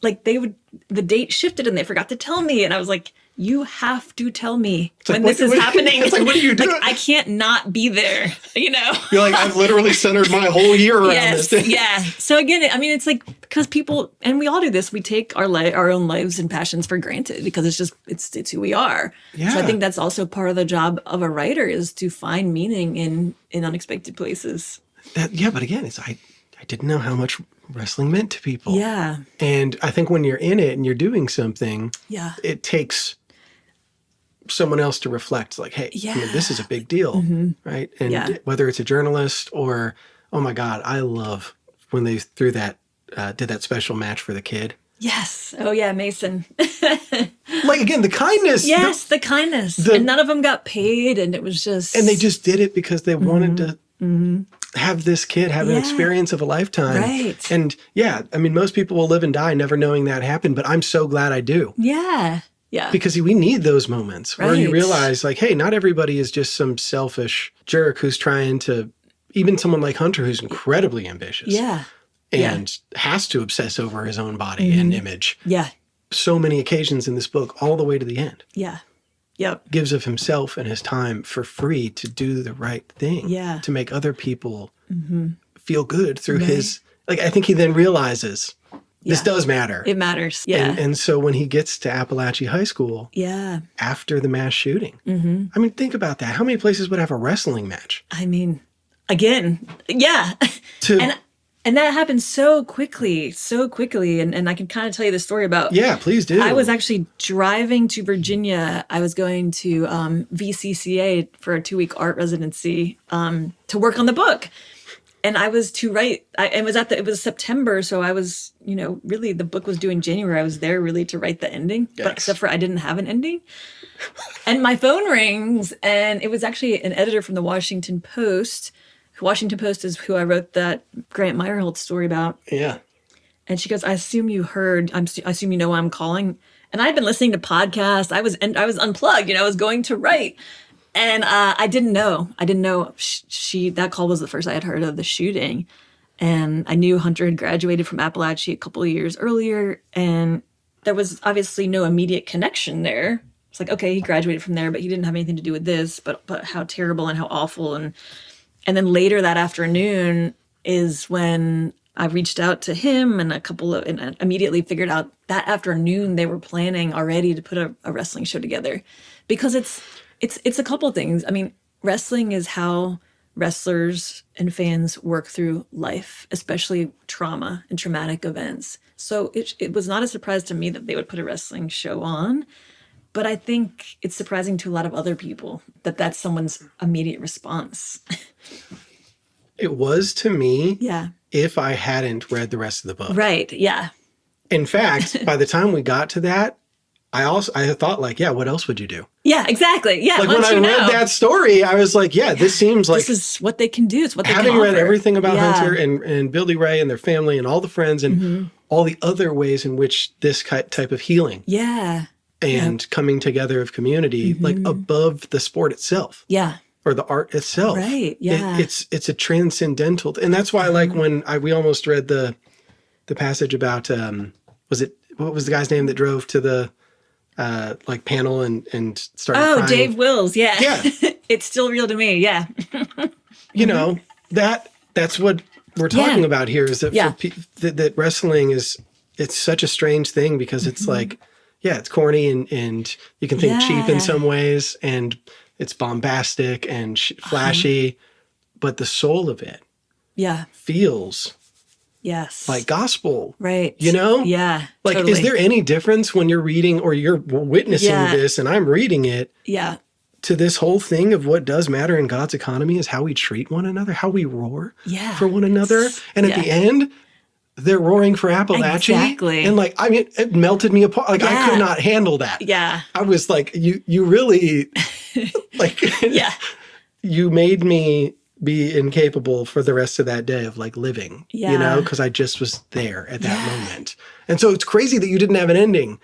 the date shifted and they forgot to tell me. And I was like, you have to tell me when this is happening. It's like, what are you doing? Like, I can't not be there, You're like, I've literally centered my whole year around this thing. Yeah. So again, I mean, it's like, because people, and we all do this, we take our own lives and passions for granted because it's who we are. Yeah. So I think that's also part of the job of a writer is to find meaning in unexpected places. But again, I didn't know how much wrestling meant to people. Yeah. And I think when you're in it and you're doing something, it takes someone else to reflect like, hey, this is a big deal, right? And whether it's a journalist or, oh my God, I love when they did that special match for the kid. Yes. Oh yeah, Mason. Like again, the kindness. Yes, the kindness. And none of them got paid and it was just. And they just did it because they wanted to have this kid have an experience of a lifetime. Right. And I mean, most people will live and die never knowing that happened, but I'm so glad I do. Yeah. Yeah. Because we need those moments where you realize like, hey, not everybody is just some selfish jerk who's trying to, even someone like Hunter who's incredibly ambitious. Yeah. And has to obsess over his own body and image. Yeah. So many occasions in this book, all the way to the end. Yeah. Yep. Gives of himself and his time for free to do the right thing. Yeah. To make other people feel good through his, like, I think he then realizes this does matter. It matters. Yeah. And so when he gets to Appalachia High School. Yeah. After the mass shooting. I mean, think about that. How many places would have a wrestling match? I mean, again, yeah. And that happened so quickly. And I can kind of tell you the story about. Yeah, please do. I was actually driving to Virginia. I was going to VCCA for a 2-week art residency to work on the book. And I was to write, it was September. So I was, really the book was due in January. I was there really to write the ending, but except for I didn't have an ending. And my phone rings and it was actually an editor from the Washington Post. Washington Post is who I wrote that Grant Meyerhold story about. Yeah. And she goes, I assume you heard, I assume you know why I'm calling. And I'd been listening to podcasts. I was unplugged, I was going to write. And I didn't know. That call was the first I had heard of the shooting. And I knew Hunter had graduated from Appalachia a couple of years earlier. And there was obviously no immediate connection there. It's like, okay, he graduated from there, but he didn't have anything to do with this. But how terrible and how awful. And then later that afternoon is when I reached out to him and and immediately figured out that afternoon they were planning already to put a wrestling show together. Because it's a couple of things. I mean, wrestling is how wrestlers and fans work through life, especially trauma and traumatic events. So it was not a surprise to me that they would put a wrestling show on, but I think it's surprising to a lot of other people that that's someone's immediate response. It was to me. Yeah. If I hadn't read the rest of the book. Right. Yeah. In fact, by the time we got to that, I thought like, yeah, what else would you do? Yeah, exactly. Yeah. Like when I read that story, I was like, yeah, this seems like this is what they can do. It's what they can having read offer. everything about Hunter and Billy Ray and their family and all the friends and all the other ways in which this type of healing. Yeah. And coming together of community, like above the sport itself. Yeah. Or the art itself. Right. Yeah. It's a transcendental, and that's why I like when we almost read the passage about what was the guy's name that drove to the panel and started crying? Dave Wills. Yeah. Yeah. It's still real to me. Yeah. That's what we're talking about here is that that wrestling it's such a strange thing because it's like, yeah, it's corny and you can think cheap in some ways and it's bombastic and flashy, but the soul of it feels like gospel. Right. You know? Yeah. Like, totally. is there any difference when you're reading or you're witnessing this and I'm reading it? Yeah. To this whole thing of what does matter in God's economy is how we treat one another, how we roar for one another. And at the end, they're roaring for Appalachia. Exactly. And like, I mean, it melted me apart. Like, I could not handle that. Yeah. I was like, you really, like, you made me be incapable for the rest of that day of like living, you know, because I just was there at that moment. And so it's crazy that you didn't have an ending.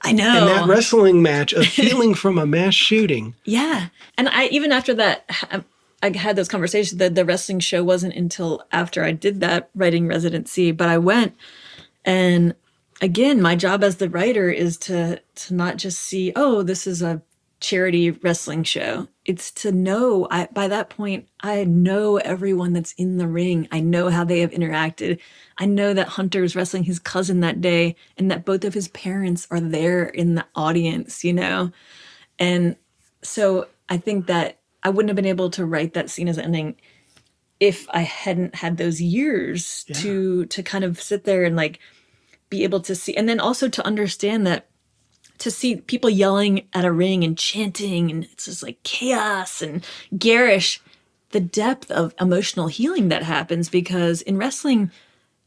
I know. And that wrestling match of healing from a mass shooting. Yeah. And even after that, I had those conversations. The wrestling show wasn't until after I did that writing residency, but I went. And again, my job as the writer is to not just see, oh, this is a charity wrestling show. It's to know, by that point, I know everyone that's in the ring. I know how they have interacted. I know that Hunter was wrestling his cousin that day and that both of his parents are there in the audience, you know? And so I think that I wouldn't have been able to write that scene as an ending if I hadn't had those years to kind of sit there and like be able to see, and then also to understand that, to see people yelling at a ring and chanting and it's just like chaos and garish, the depth of emotional healing that happens, because in wrestling,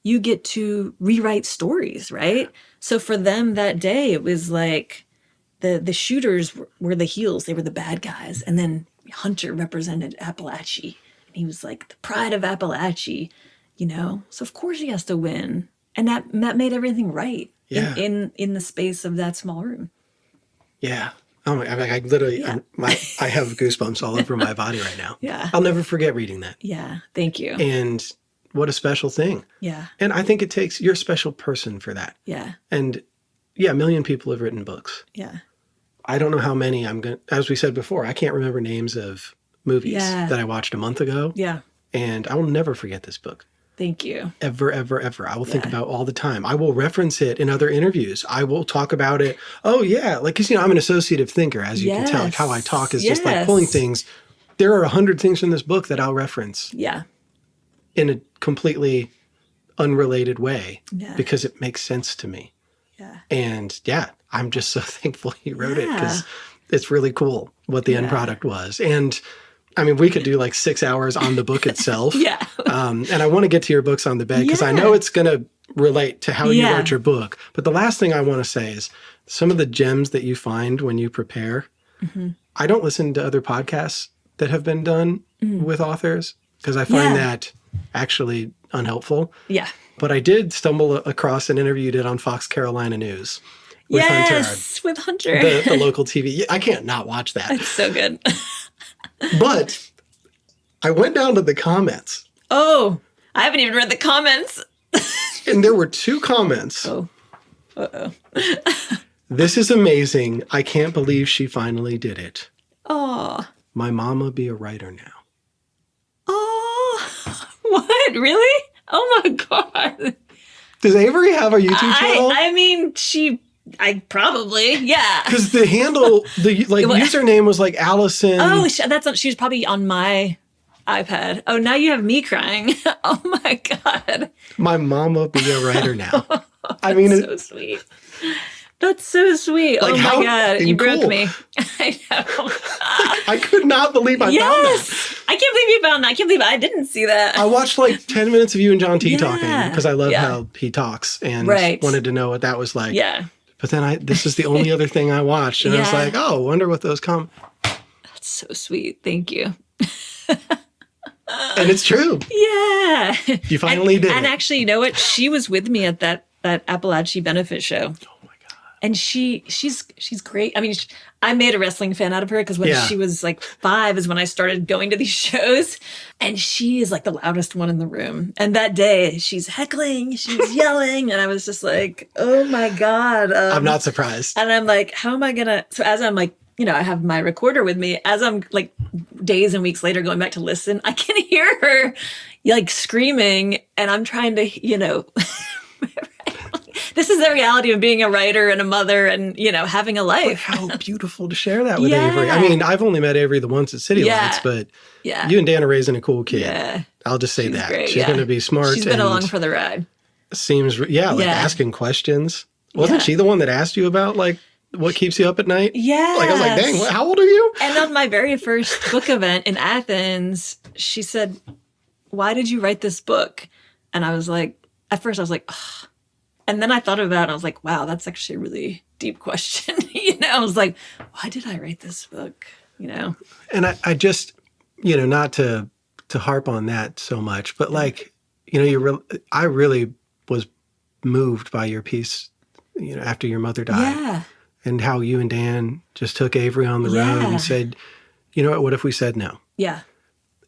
you get to rewrite stories, right? So for them that day, it was like the shooters were the heels. They were the bad guys. And then Hunter represented Appalachia. And he was like the pride of Appalachia, you know? So of course he has to win. And that made everything right in the space of that small room. Yeah. Oh my! I literally, I have goosebumps all over my body right now. Yeah. I'll never forget reading that. Yeah. Thank you. And what a special thing. Yeah. And I think you're a special person for that. Yeah. And a million people have written books. Yeah. I don't know how many as we said before, I can't remember names of movies that I watched a month ago. Yeah. And I will never forget this book. Thank you. Ever, ever, ever. I will think about all the time. I will reference it in other interviews. I will talk about it. Oh, yeah. Like, because, I'm an associative thinker, as you can tell. Like, how I talk is just like pulling things. There are 100 things from this book that I'll reference. Yeah. In a completely unrelated way. Yeah. Because it makes sense to me. Yeah. And, I'm just so thankful you wrote it, because it's really cool what the end product was. And I mean, we could do like 6 hours on the book itself. And I want to get to your books on the bed, because I know it's going to relate to how you wrote your book. But the last thing I want to say is some of the gems that you find when you prepare. Mm-hmm. I don't listen to other podcasts that have been done with authors, because I find that actually unhelpful. Yeah. But I did stumble across an interview you did on Fox Carolina News. With Hunter. The local TV. I can't not watch that. It's so good. But I went down to the comments. Oh, I haven't even read the comments. And there were 2 comments. Oh. Uh-oh. This is amazing. I can't believe she finally did it. Oh. My mama be a writer now. Oh. What? Really? Oh my God. Does Avery have a YouTube channel? I mean, I probably, yeah. Because the handle, username was like Alison. Oh, she's probably on my iPad. Oh, now you have me crying. Oh my God. My mama be a writer now. I mean, so sweet. That's so sweet. Like, oh my God, you broke me. I know. I could not believe I found that. I can't believe you found that. I can't believe I didn't see that. I watched like 10 minutes of you and John T talking, because I love how he talks, and wanted to know what that was like. Yeah. But then this is the only other thing I watched. And I was like, oh, wonder what those come. That's so sweet. Thank you. And it's true. Yeah. You finally did. And actually, you know what? She was with me at that Appalachia benefit show. Oh my God. And she's great. I mean, I made a wrestling fan out of her, because when she was like 5 is when I started going to these shows. And she is like the loudest one in the room. And that day she's heckling, she's yelling. And I was just like, oh my God. I'm not surprised. And I'm like, how am I going to, so as I'm like, I have my recorder with me, as I'm like days and weeks later going back to listen, I can hear her like screaming, and I'm trying to, This is the reality of being a writer and a mother and, having a But life. how beautiful to share that with Yeah. Avery. I mean, I've only met Avery the once at City Yeah. Lights, but Yeah. you and Dan are raising a cool kid. Yeah. I'll just say She's that. great, She's going to be smart. She's been and along for the ride. seems, like asking questions. Wasn't she the one that asked you about, like, what keeps you up at night? Yeah. Like, I was like, dang, how old are you? And on my very first book event in Athens, she said, "Why did you write this book?" And I was like, at first I was like, ugh. And then I thought about it and I was like, wow, that's actually a really deep question. I was like, why did I write this book? And I just, not to harp on that so much, but like, I really was moved by your piece, after your mother died. Yeah. And how you and Dan just took Avery on the road and said, you know what if we said no? Yeah.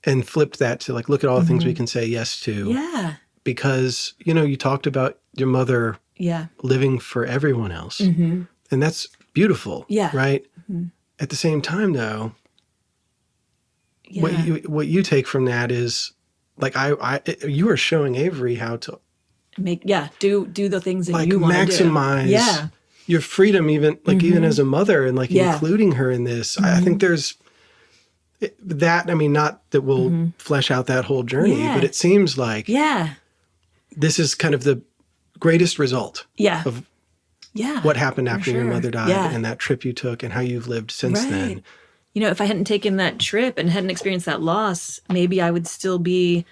And flipped that to like, look at all the things we can say yes to. Yeah. Because, you talked about your mother living for everyone else. Mm-hmm. And that's beautiful. Yeah. Right? Mm-hmm. At the same time, though, what you take from that is like, you are showing Avery how to do the things that like you want to do. maximize your freedom, even as a mother, and like including her in this. Mm-hmm. I think there's that. I mean, not that we'll flesh out that whole journey, but it seems like this is kind of the greatest result of what happened after your mother died and that trip you took and how you've lived since then. If I hadn't taken that trip and hadn't experienced that loss, maybe I would still be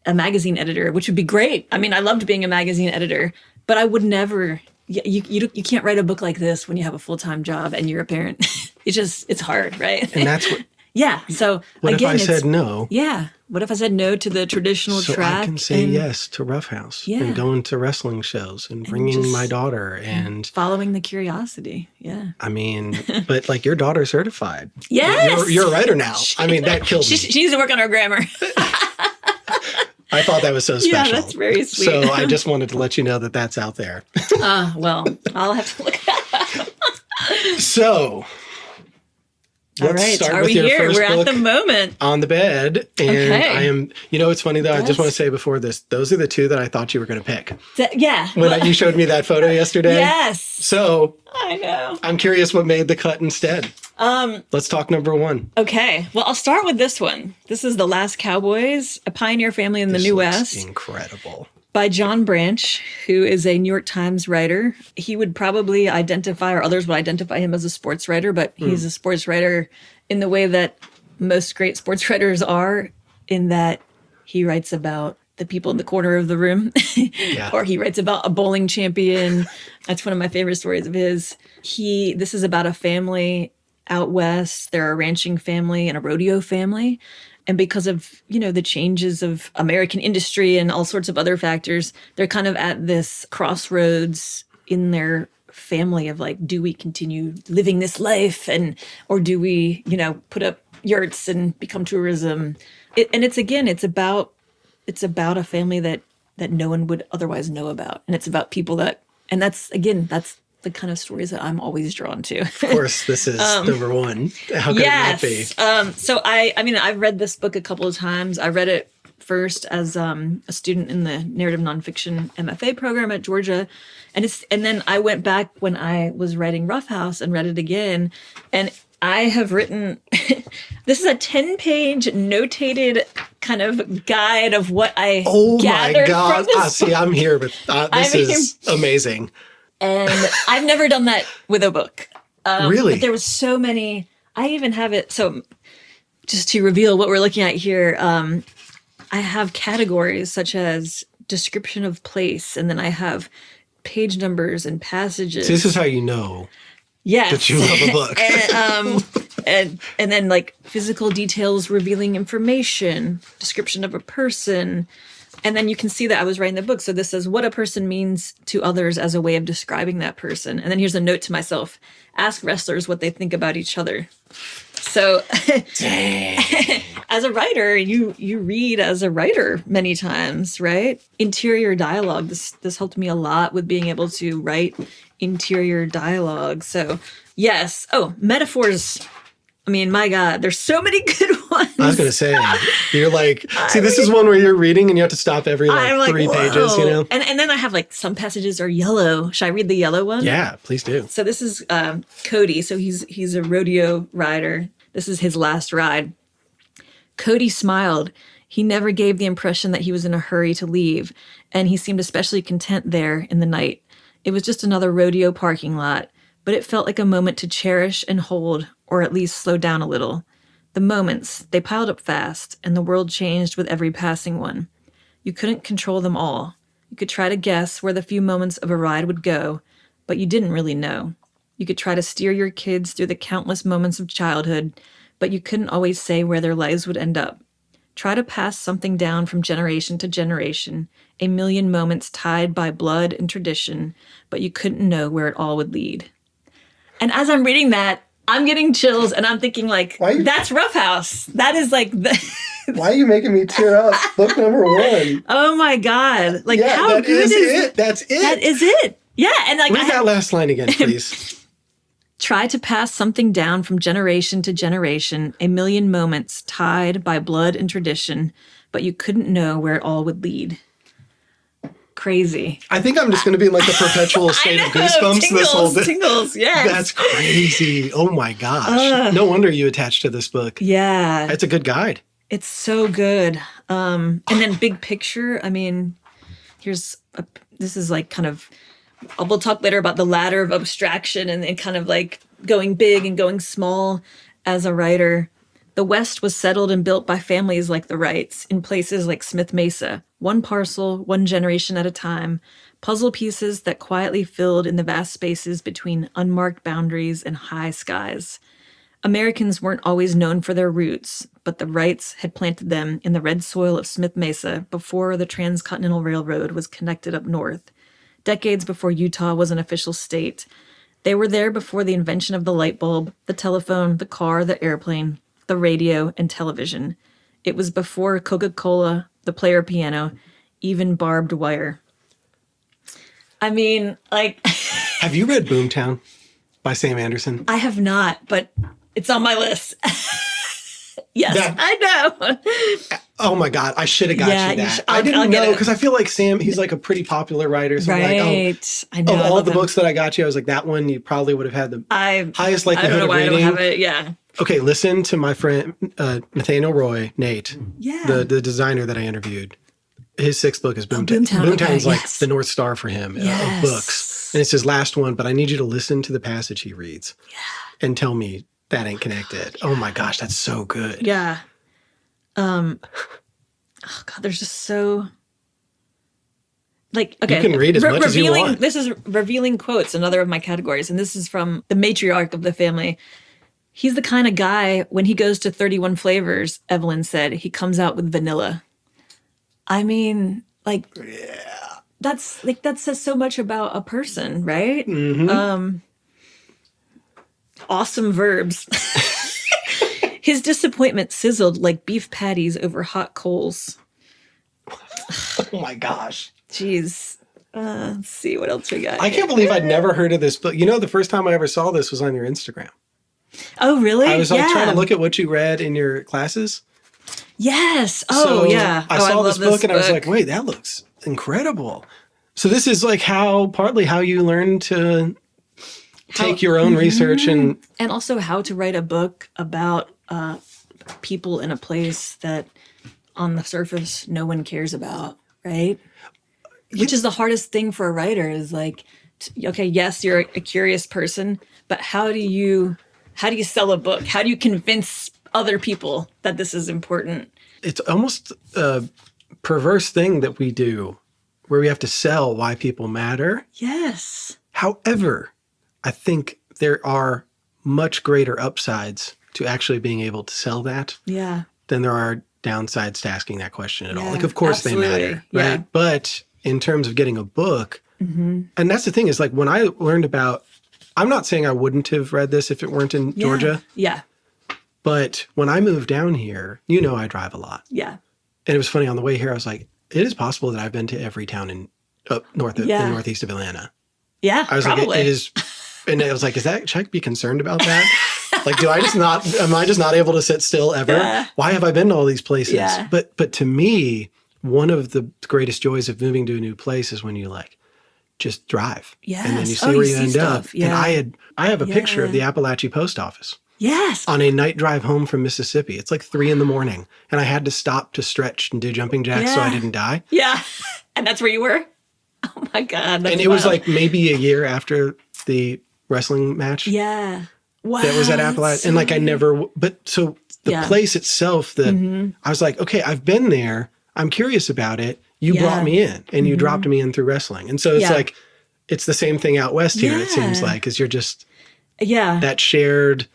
a magazine editor, which would be great. I mean, I loved being a magazine editor, but I would never. You can't write a book like this when you have a full-time job and you're a parent. It's hard, right? And that's what. Yeah. So what again, if I said no? Yeah. What if I said no to the traditional so track? I can say yes to Rough House and going to wrestling shows and bringing my daughter and following the curiosity. Yeah. I mean, but like your daughter's certified. Yes. You're a writer now. I mean, that killed me. She needs to work on her grammar. I thought that was so special. Yeah, that's very sweet. So I just wanted to let you know that that's out there. Well, I'll have to look that up. So, all right, start are with we your here? first We're book, at the moment. On the Bed. And I am, it's funny though, I just want to say before this, those are the two that I thought you were going to pick. When you showed me that photo yesterday. Yes. So, I know. I'm curious what made the cut instead. Let's talk number one. Okay. Well, I'll start with this one. This is The Last Cowboys, a pioneer family in the New West. Incredible. By John Branch, who is a New York Times writer. He would probably identify, or others would identify him as a sports writer, but he's a sports writer in the way that most great sports writers are, in that he writes about the people in the corner of the room, or he writes about a bowling champion. That's one of my favorite stories of his. This is about a family out west. They're a ranching family and a rodeo family. And because of, the changes of American industry and all sorts of other factors, they're kind of at this crossroads in their family of like, do we continue living this life or do we, put up yurts and become tourism? It's about a family that no one would otherwise know about. And it's about people that's the kind of stories that I'm always drawn to. Of course, this is number one. How could it not be? So I've read this book a couple of times. I read it first as a student in the narrative nonfiction MFA program at Georgia. And then I went back when I was writing Rough House and read it again. And I have written, this is a 10-page notated kind of guide of what I gathered from this book. See, I'm here, but this is amazing. And I've never done that with a book. Really? But there was so many. I even have it. So just to reveal what we're looking at here, I have categories such as description of place, and then I have page numbers and passages. So this is how you know yes. that you love a book. and then like physical details revealing information, description of a person. And then you can see that I was writing the book. So this says what a person means to others as a way of describing that person. And then here's a note to myself. Ask wrestlers what they think about each other. So as a writer, you read as a writer many times, right? Interior dialogue. This helped me a lot with being able to write interior dialogue. So yes. Oh, metaphors I mean, my God, there's so many good ones. I was going to say, you're like, this is one where you're reading and you have to stop every like 3 pages, you know? And then I have like some passages are yellow. Should I read the yellow one? Yeah, please do. So this is Cody. So he's a rodeo rider. This is his last ride. Cody smiled. He never gave the impression that he was in a hurry to leave, and he seemed especially content there in the night. It was just another rodeo parking lot, but it felt like a moment to cherish and hold, or at least slow down a little. The moments, they piled up fast, and the world changed with every passing one. You couldn't control them all. You could try to guess where the few moments of a ride would go, but you didn't really know. You could try to steer your kids through the countless moments of childhood, but you couldn't always say where their lives would end up. Try to pass something down from generation to generation, a million moments tied by blood and tradition, but you couldn't know where it all would lead. And as I'm reading that, I'm getting chills and I'm thinking like, that's Rough House. That is like the... Why are you making me tear up? Book number 1. Oh my God. Like yeah, how good is it? That's it. That is it. Yeah. And like read that last line again, please. Try to pass something down from generation to generation, a million moments tied by blood and tradition, but you couldn't know where it all would lead. Crazy. I think I'm just going to be in like a perpetual state of goosebumps tingles, this whole bit. Tingles, yes. That's crazy. Oh my gosh. No wonder you attached to this book. Yeah. It's a good guide. It's so good. And then big picture, I mean, this is like kind of, we'll talk later about the ladder of abstraction and kind of like going big and going small as a writer. The West was settled and built by families like the Wrights in places like Smith Mesa, one parcel, one generation at a time, puzzle pieces that quietly filled in the vast spaces between unmarked boundaries and high skies. Americans weren't always known for their roots, but the Wrights had planted them in the red soil of Smith Mesa before the Transcontinental Railroad was connected up north. Decades before Utah was an official state. They were there before the invention of the light bulb, the telephone, the car, the airplane, the radio, and television. It was before Coca-Cola, the player piano, even barbed wire. I mean, like... Have you read Boomtown by Sam Anderson? I have not, but it's on my list. Yes, I know. Oh my God, I should have got you that. I didn't know because I feel like Sam, he's like a pretty popular writer. So right. I'm like, I know. Of all the books that I got you, I was like, that one you probably would have had the highest likelihood of reading. I don't know why I don't have it, yeah. Okay, listen to my friend Nathaniel Roy, Nate, the designer that I interviewed. His 6th book is Boomtown. Boomtown's like the North Star for him of books. And it's his last one, but I need you to listen to the passage he reads and tell me that ain't connected. Oh my gosh, that's so good. Yeah. Oh God, there's just so... Like, okay. You can read as much as you want. This is revealing quotes, another of my categories. And this is from the matriarch of the family. He's the kind of guy, when he goes to 31 flavors, Evelyn said, he comes out with vanilla. I mean, like, that says so much about a person, right? Mm-hmm. Awesome verbs. His disappointment sizzled like beef patties over hot coals. Oh my gosh. Jeez. Let's see what else we got. I can't believe I'd never heard of this book. You know, the first time I ever saw this was on your Instagram. Oh, really? I was like trying to look at what you read in your classes. Yes. Oh, yeah. I saw this book and I was like, wait, that looks incredible. So this is like partly how you learn to take your own research and also how to write a book about people in a place that on the surface no one cares about, right? Which is the hardest thing for a writer is like, okay, yes, you're a curious person, but how do you sell a book? How do you convince other people that this is important? It's almost a perverse thing that we do where we have to sell why people matter. Yes. However, I think there are much greater upsides to actually being able to sell that than there are downsides to asking that question at all. Like, of course they matter, right? But in terms of getting a book, and that's the thing is like when I learned about, I'm not saying I wouldn't have read this if it weren't in Georgia. Yeah. But when I moved down here, you know I drive a lot. Yeah. And it was funny on the way here, I was like, it is possible that I've been to every town in northeast of Atlanta. Yeah, I was probably. like, it is. And I was like, should I be concerned about that? Like, am I just not able to sit still ever? Yeah. Why have I been to all these places? Yeah. But to me, one of the greatest joys of moving to a new place is when you like just drive. Yes. And then you see where you end up. Yeah. And I have a picture of the Appalachia Post Office. Yes. On a night drive home from Mississippi. It's like 3 a.m. and I had to stop to stretch and do jumping jacks so I didn't die. Yeah. And that's where you were? Oh my God. And it was like maybe a year after the wrestling match. Yeah. Wow. That was at Appalachia. And like I never, but so the place itself that I was like, okay, I've been there. I'm curious about it. You brought me in and you dropped me in through wrestling. And so it's like, it's the same thing out west here, it seems like, because you're just that shared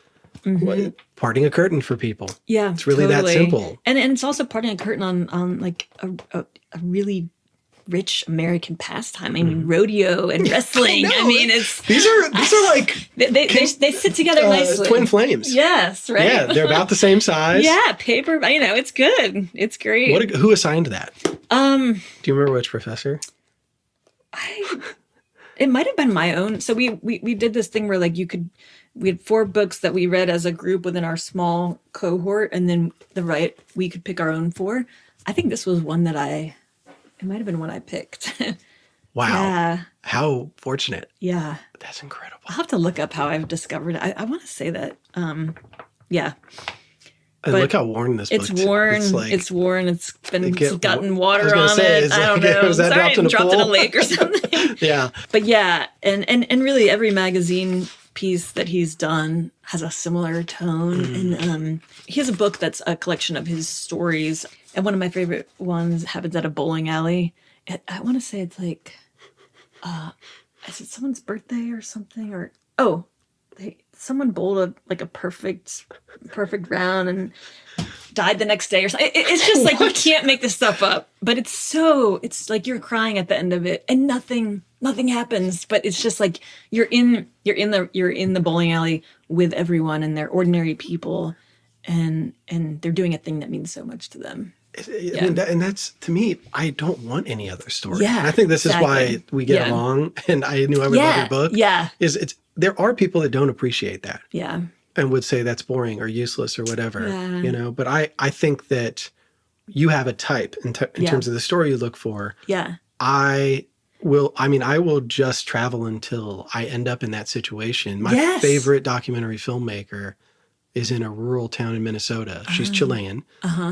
parting a curtain for people. Yeah. It's really that simple. And it's also parting a curtain on like a really rich American pastime. I mean, rodeo and wrestling. I mean, it's these are like they sit together nicely. Twin flames. Yes, right. Yeah, they're about the same size. Yeah, paper. It's good. It's great. Who assigned that? Do you remember which professor? It might have been my own. So we did this thing where like we had 4 books that we read as a group within our small cohort, and then we could pick our own 4. I think this was one that it might have been one I picked. Wow. Yeah. How fortunate. Yeah. That's incredible. I'll have to look up how I've discovered it. I want to say that. Yeah. And look how worn this book is. It's worn. It's worn. It's gotten water on it. I don't know. Was that dropped in a lake or something. Yeah. But yeah, and really every magazine piece that he's done has a similar tone. And he has a book that's a collection of his stories. And one of my favorite ones happens at a bowling alley. I want to say it's like, is it someone's birthday or something? Or someone bowled a perfect round and died the next day or something. It's just like you can't make this stuff up. But it's like you're crying at the end of it, and nothing happens. But it's just like you're in the bowling alley with everyone, and they're ordinary people, and they're doing a thing that means so much to them. I mean, and that's, to me, I don't want any other story. Yeah, and I think this is why we get along, and I knew I would love your book. Yeah. There are people that don't appreciate that. Yeah. And would say that's boring or useless or whatever, but I think that you have a type in terms of the story you look for. Yeah. I will just travel until I end up in that situation. My favorite documentary filmmaker is in a rural town in Minnesota. She's Chilean.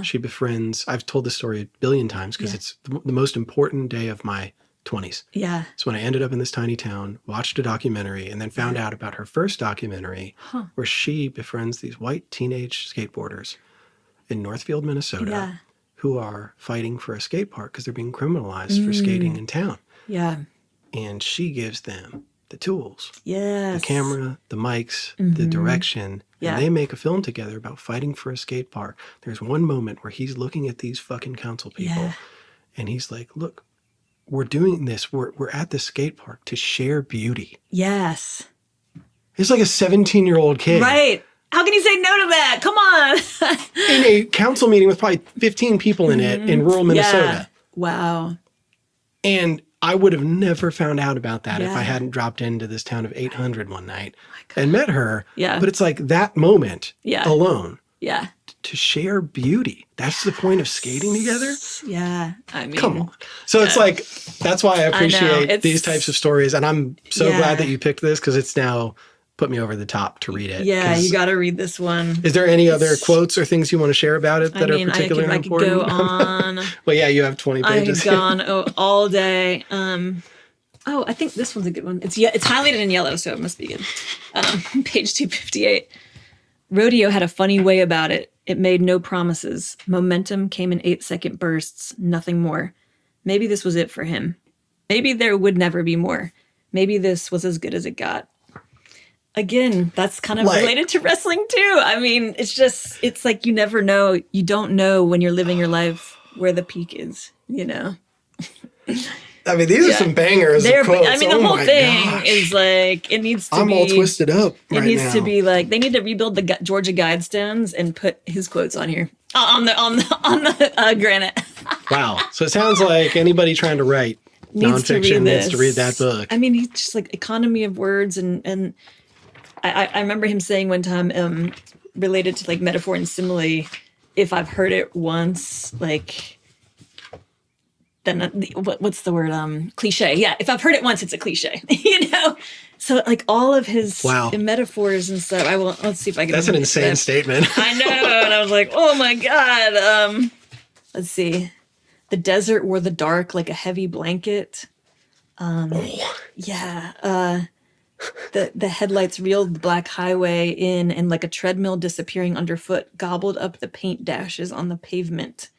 She befriends, I've told this story a billion times because it's the most important day of my 20s. Yeah. So when I ended up in this tiny town, watched a documentary, and then found out about her first documentary where she befriends these white teenage skateboarders in Northfield, Minnesota, who are fighting for a skate park because they're being criminalized for skating in town. Yeah. And she gives them the tools, the camera, the mics, the direction. And they make a film together about fighting for a skate park. There's one moment where he's looking at these fucking council people and he's like, look, we're doing this. We're at the skate park to share beauty. Yes. He's like a 17-year-old kid. Right. How can you say no to that? Come on. In a council meeting with probably 15 people in it in rural Minnesota. Yeah. Wow. And I would have never found out about that if I hadn't dropped into this town of 800 one night and met her. Yeah. But it's like that moment alone. Yeah. To share beauty. That's the point of skating together? Yeah. I mean. Come on. So it's like, that's why I appreciate these types of stories. And I'm so glad that you picked this because it's now put me over the top to read it. Yeah, you got to read this one. Is there any other quotes or things you want to share about it that are particularly important? I could go on. Well, yeah, you have 20 pages. I could go on all day. I think this one's a good one. It's highlighted in yellow, so it must be good. Page 258. Rodeo had a funny way about it. It made no promises. Momentum came in 8-second bursts, nothing more. Maybe this was it for him. Maybe there would never be more. Maybe this was as good as it got. Again, that's kind of related to wrestling too. I mean, it's like you never know. You don't know when you're living your life where the peak is, you know? I mean, these are some bangers of quotes. I mean, the whole thing is like, it needs to be... I'm all twisted up It needs to be like, they need to rebuild the Georgia Guidestones and put his quotes on here. On the granite. Wow. So it sounds like anybody trying to write nonfiction needs to read that book. I mean, he's just like economy of words and I remember him saying one time, related to like metaphor and simile, if I've heard it once, like, then what's the word? Cliche. Yeah, if I've heard it once, it's a cliche. So like all of his metaphors and stuff. Let's see if I can. That's an insane statement. I know, and I was like, oh my god. Let's see. The desert wore the dark like a heavy blanket. Yeah. The headlights reeled the black highway in, and like a treadmill disappearing underfoot gobbled up the paint dashes on the pavement.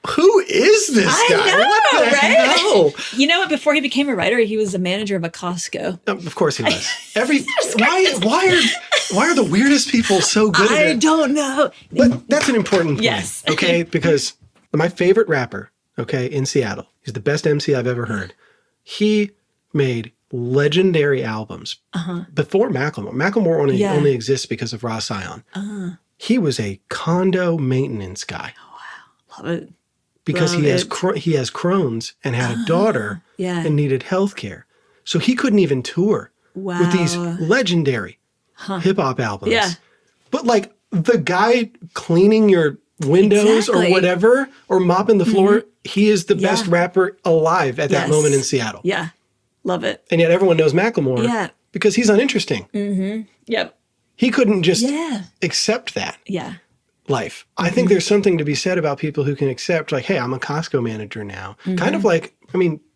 Who is this guy? I know, what the hell? You know what? Before he became a writer, he was a manager of a Costco. Of course he was. Why are the weirdest people so good at it? I don't know. But that's an important point. Yes. Okay, because my favorite rapper, in Seattle, he's the best MC I've ever heard. He made legendary albums before Macklemore. Macklemore only exists because of Raw Sion. He was a condo maintenance guy. Oh, wow. Love it. Because he has Crohn's and had a daughter and needed health care. So he couldn't even tour with these legendary hip-hop albums. Yeah. But like the guy cleaning your windows or whatever, or mopping the floor, he is the best rapper alive at that moment in Seattle. Yeah. Love it. And yet everyone knows Macklemore because he's uninteresting. Mm-hmm. Yep. He couldn't just accept that. Yeah. Life. I think there's something to be said about people who can accept, like, hey, I'm a Costco manager now. Kind of like,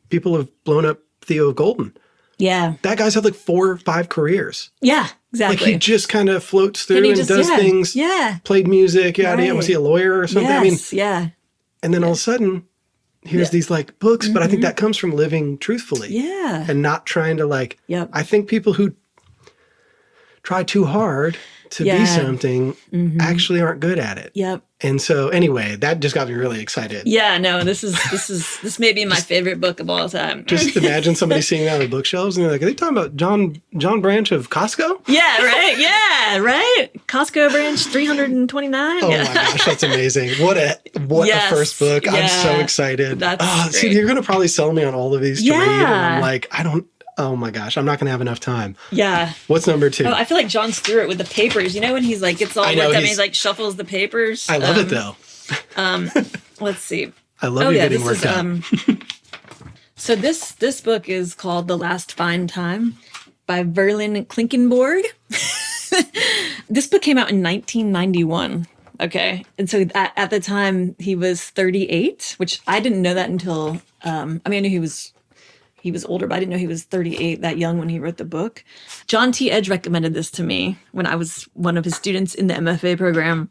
people have blown up Theo Golden. Yeah. That guy's had like 4 or 5 careers. Yeah, exactly. Like he just kind of floats through and does things. Yeah. Played music. Yeah. Was he a lawyer or something? Yes, And then all of a sudden, here's these like books. But I think that comes from living truthfully. Yeah. And not trying to like, I think people who try too hard to be something actually aren't good at it. Yep. And so anyway, that just got me really excited. Yeah, no, this may be my favorite book of all time. Just imagine somebody seeing that on the bookshelves and they're like, are they talking about John Branch of Costco? Yeah, right. Yeah, right. Costco Branch 329. Oh my gosh, that's amazing. What a first book. Yeah. I'm so excited. See, you're gonna probably sell me on all of these to read. And I'm like, oh my gosh, I'm not going to have enough time. Yeah. What's number 2? Oh, I feel like Jon Stewart with the papers. You know when he's like, gets all worked up and he like shuffles the papers? I love it though. Let's see. I love you getting worked up. So this book is called The Last Fine Time by Verlin Klinkenborg. This book came out in 1991. Okay. And so at the time he was 38, which I didn't know that until, I knew he was older, but I didn't know he was 38, that young when he wrote the book. John T. Edge recommended this to me when I was one of his students in the MFA program.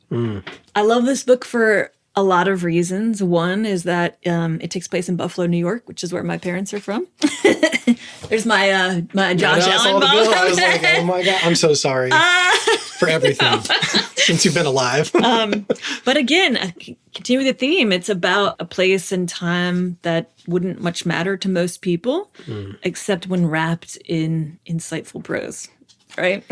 I love this book for a lot of reasons. One is that it takes place in Buffalo, New York, which is where my parents are from. There's my Josh Allen ball. I was like, oh my God, I'm so sorry for everything since you've been alive. But again, continue the theme. It's about a place and time that wouldn't much matter to most people, except when wrapped in insightful prose. Right?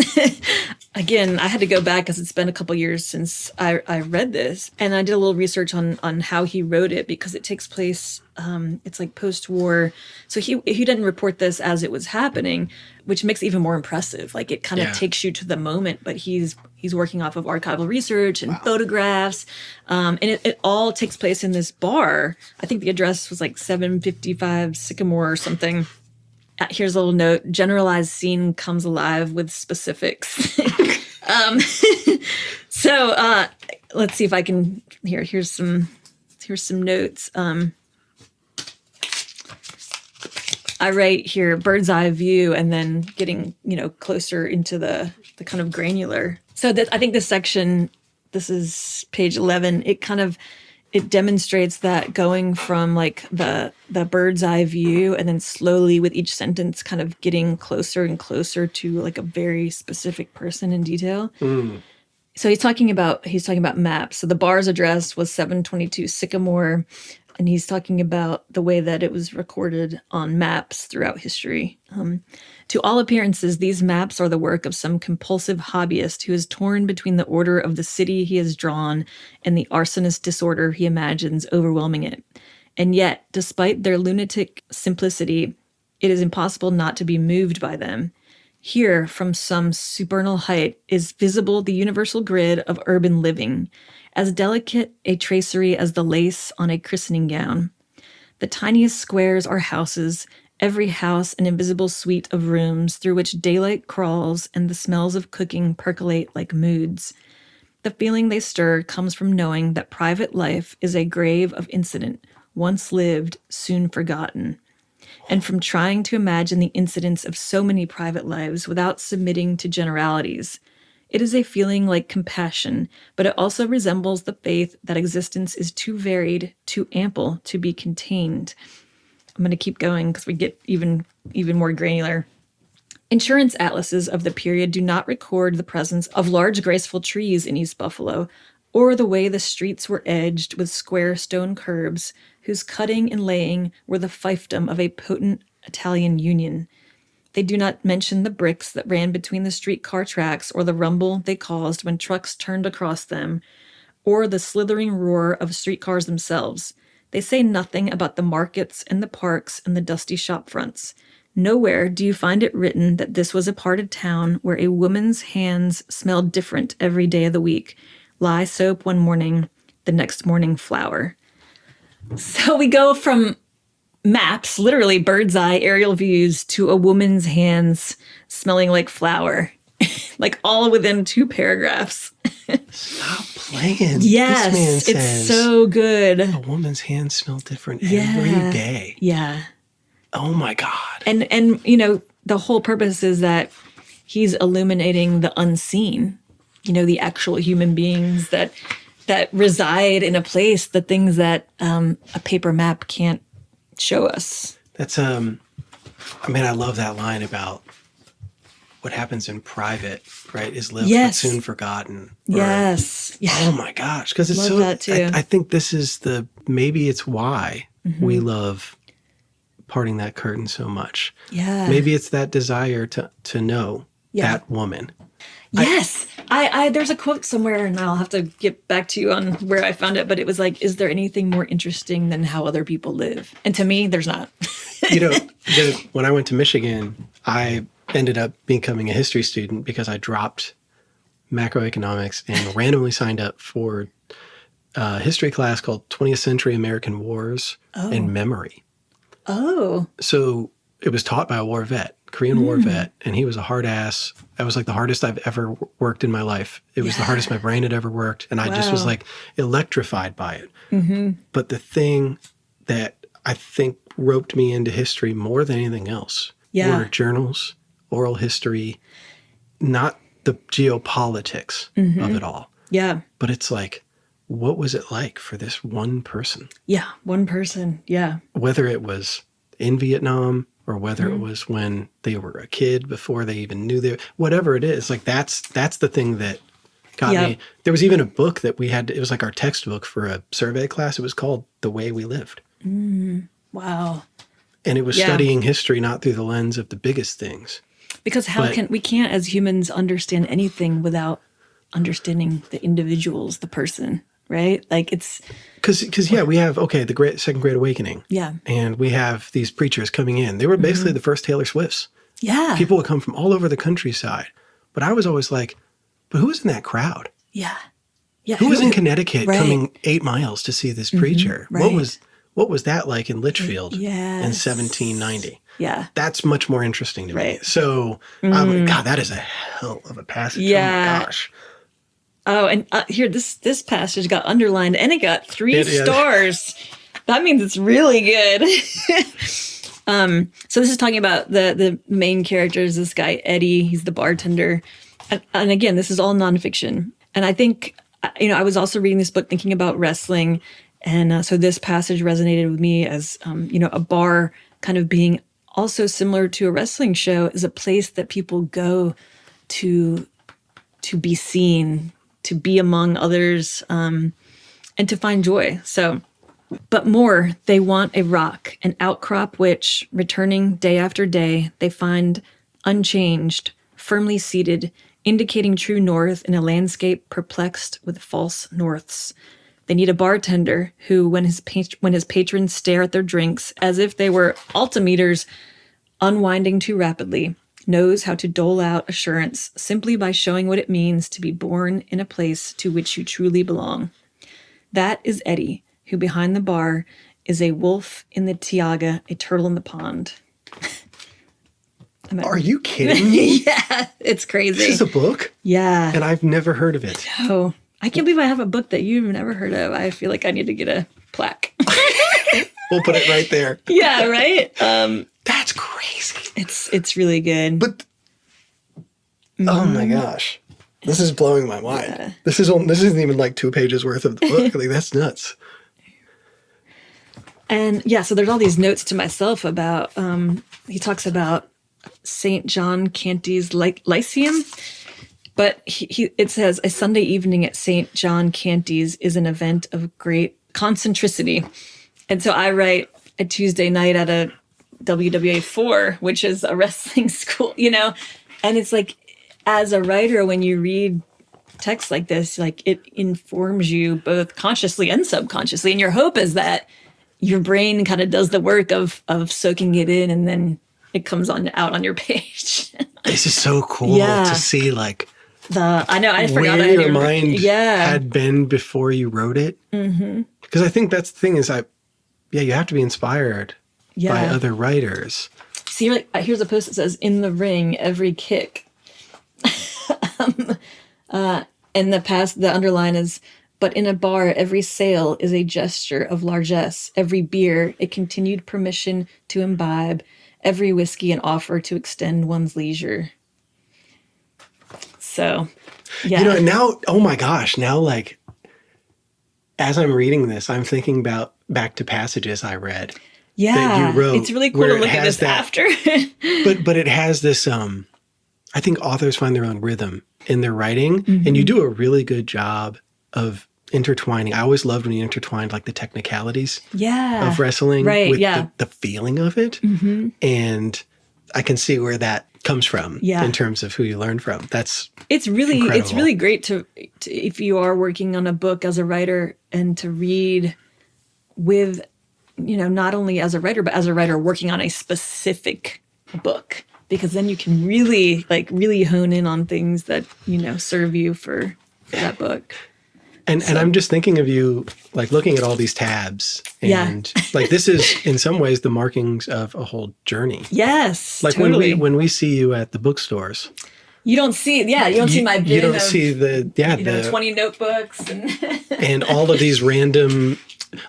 Again, I had to go back because it's been a couple years since I read this. And I did a little research on how he wrote it because it takes place, it's like post-war. So he didn't report this as it was happening, which makes it even more impressive. Like it kind of takes you to the moment, but he's working off of archival research and photographs. And it all takes place in this bar. I think the address was like 755 Sycamore or something. Here's a little note. Generalized scene comes alive with specifics. So let's see if I can. Here's some notes. I write here bird's eye view, and then getting closer into the kind of granular. So I think this section. This is page 11. It demonstrates that going from like the bird's eye view and then slowly with each sentence kind of getting closer and closer to like a very specific person in detail. So he's talking about maps. So the bar's address was 722 Sycamore, and he's talking about the way that it was recorded on maps throughout history. To all appearances, these maps are the work of some compulsive hobbyist who is torn between the order of the city he has drawn and the arsonist disorder he imagines overwhelming it. And yet, despite their lunatic simplicity, it is impossible not to be moved by them. Here, from some supernal height, is visible the universal grid of urban living, as delicate a tracery as the lace on a christening gown. The tiniest squares are houses, every house an invisible suite of rooms through which daylight crawls and the smells of cooking percolate like moods. The feeling they stir comes from knowing that private life is a grave of incident, once lived, soon forgotten, and from trying to imagine the incidents of so many private lives without submitting to generalities. It is a feeling like compassion, but it also resembles the faith that existence is too varied, too ample to be contained. I'm going to keep going because we get even more granular. Insurance atlases of the period do not record the presence of large graceful trees in East Buffalo, or the way the streets were edged with square stone curbs, whose cutting and laying were the fiefdom of a potent Italian union. They do not mention the bricks that ran between the streetcar tracks or the rumble they caused when trucks turned across them, or the slithering roar of streetcars themselves. They say nothing about the markets and the parks and the dusty shop fronts. Nowhere do you find it written that this was a part of town where a woman's hands smelled different every day of the week. Lye soap one morning, the next morning flour. So we go from maps, literally bird's eye aerial views, to a woman's hands smelling like flour, like all within 2 paragraphs. Stop playing. Yes, this man it's says so good. a woman's hands smell different every day. Yeah. Oh my God. And the whole purpose is that he's illuminating the unseen, the actual human beings that reside in a place, the things that a paper map can't show us. That's I love that line about what happens in private, right, is lived but soon forgotten. Yes. Yeah. Oh my gosh, because it's love that too. I think this is maybe it's why we love parting that curtain so much. Yeah. Maybe it's that desire to know that woman. Yes. I there's a quote somewhere, and I'll have to get back to you on where I found it, but it was like, is there anything more interesting than how other people live? And to me, there's not. When I went to Michigan, I ended up becoming a history student because I dropped macroeconomics and randomly signed up for a history class called 20th Century American Wars and Memory. Oh. So it was taught by a war vet, Korean War vet, and he was a hard ass. That was like the hardest I've ever worked in my life. It was the hardest my brain had ever worked, and I just was like electrified by it. Mm-hmm. But the thing that I think roped me into history more than anything else were journals, oral history, not the geopolitics of it all. Yeah. But it's like, what was it like for this one person? Yeah, one person. Yeah. Whether it was in Vietnam or whether it was when they were a kid before they even knew whatever it is, like that's the thing that got me. There was even a book that we had, it was like our textbook for a survey class. It was called The Way We Lived. Wow. And it was studying history, not through the lens of the biggest things. Because we can't as humans understand anything without understanding the individuals, the person, right? Like it's... Because we have, the Second Great Awakening. Yeah. And we have these preachers coming in. They were basically the first Taylor Swifts. Yeah. People would come from all over the countryside. But I was always like, but who was in that crowd? Yeah. Yeah. Who was in Connecticut coming 8 miles to see this preacher? Right. What was that like in Litchfield in Yes. 1790? Yeah. That's much more interesting to me. So, God, that is a hell of a passage. Yeah. Oh my gosh. Oh, and here, this passage got underlined and it got 3 stars. That means it's really good. So this is talking about the main characters, this guy, Eddie, he's the bartender. And again, this is all nonfiction. And I think, I was also reading this book thinking about wrestling. And so this passage resonated with me as, a bar kind of being also similar to a wrestling show is a place that people go to be seen, to be among others, and to find joy. So, but more, they want a rock, an outcrop which, returning day after day, they find unchanged, firmly seated, indicating true north in a landscape perplexed with false norths. They need a bartender who, when his patrons stare at their drinks as if they were altimeters unwinding too rapidly, knows how to dole out assurance simply by showing what it means to be born in a place to which you truly belong. That is Eddie, who behind the bar is a wolf in the tiaga, a turtle in the pond. Are you kidding me? Yeah, it's crazy. This is a book? Yeah. And I've never heard of it. Oh, I can't believe I have a book that you've never heard of. I feel like I need to get a plaque. We'll put it right there. Yeah, right? That's crazy. It's really good. But, oh my gosh. This is blowing my mind. Yeah. This isn't even like 2 pages worth of the book. Like, that's nuts. And yeah, so there's all these notes to myself about, he talks about St. John Canty's Lyceum, but it says a Sunday evening at St. John Canty's is an event of great concentricity. And so I write a Tuesday night at a WWA 4, which is a wrestling school, and it's like, as a writer, when you read text like this, like it informs you both consciously and subconsciously. And your hope is that your brain kind of does the work of soaking it in, and then it comes out on your page. This is so cool to see, like, I know, I forgot where your mind had been before you wrote it. Mm-hmm. Because I think that's the thing is, you have to be inspired by other writers. See, here's a post that says, "In the ring, every kick." And the underline is, "But in a bar, every sale is a gesture of largesse, every beer a continued permission to imbibe, every whiskey an offer to extend one's leisure." So, yeah. Now, oh my gosh, now, like, as I'm reading this, I'm thinking about back to passages I read. Yeah, that you wrote, it's really cool to look at this after. but it has this, I think authors find their own rhythm in their writing, and you do a really good job of intertwining. I always loved when you intertwined, like, the technicalities of wrestling with the feeling of it. Mm-hmm. And I can see where that comes from in terms of who you learn from. It's really great to if you are working on a book as a writer, and to read with, not only as a writer, but as a writer working on a specific book, because then you can really hone in on things that, serve you for that book. And I'm just thinking of you, like, looking at all these tabs, and like, this is in some ways the markings of a whole journey. Yes, like, totally. when we see you at the bookstores, you don't see my bin. You don't see the 20 notebooks and all of these random,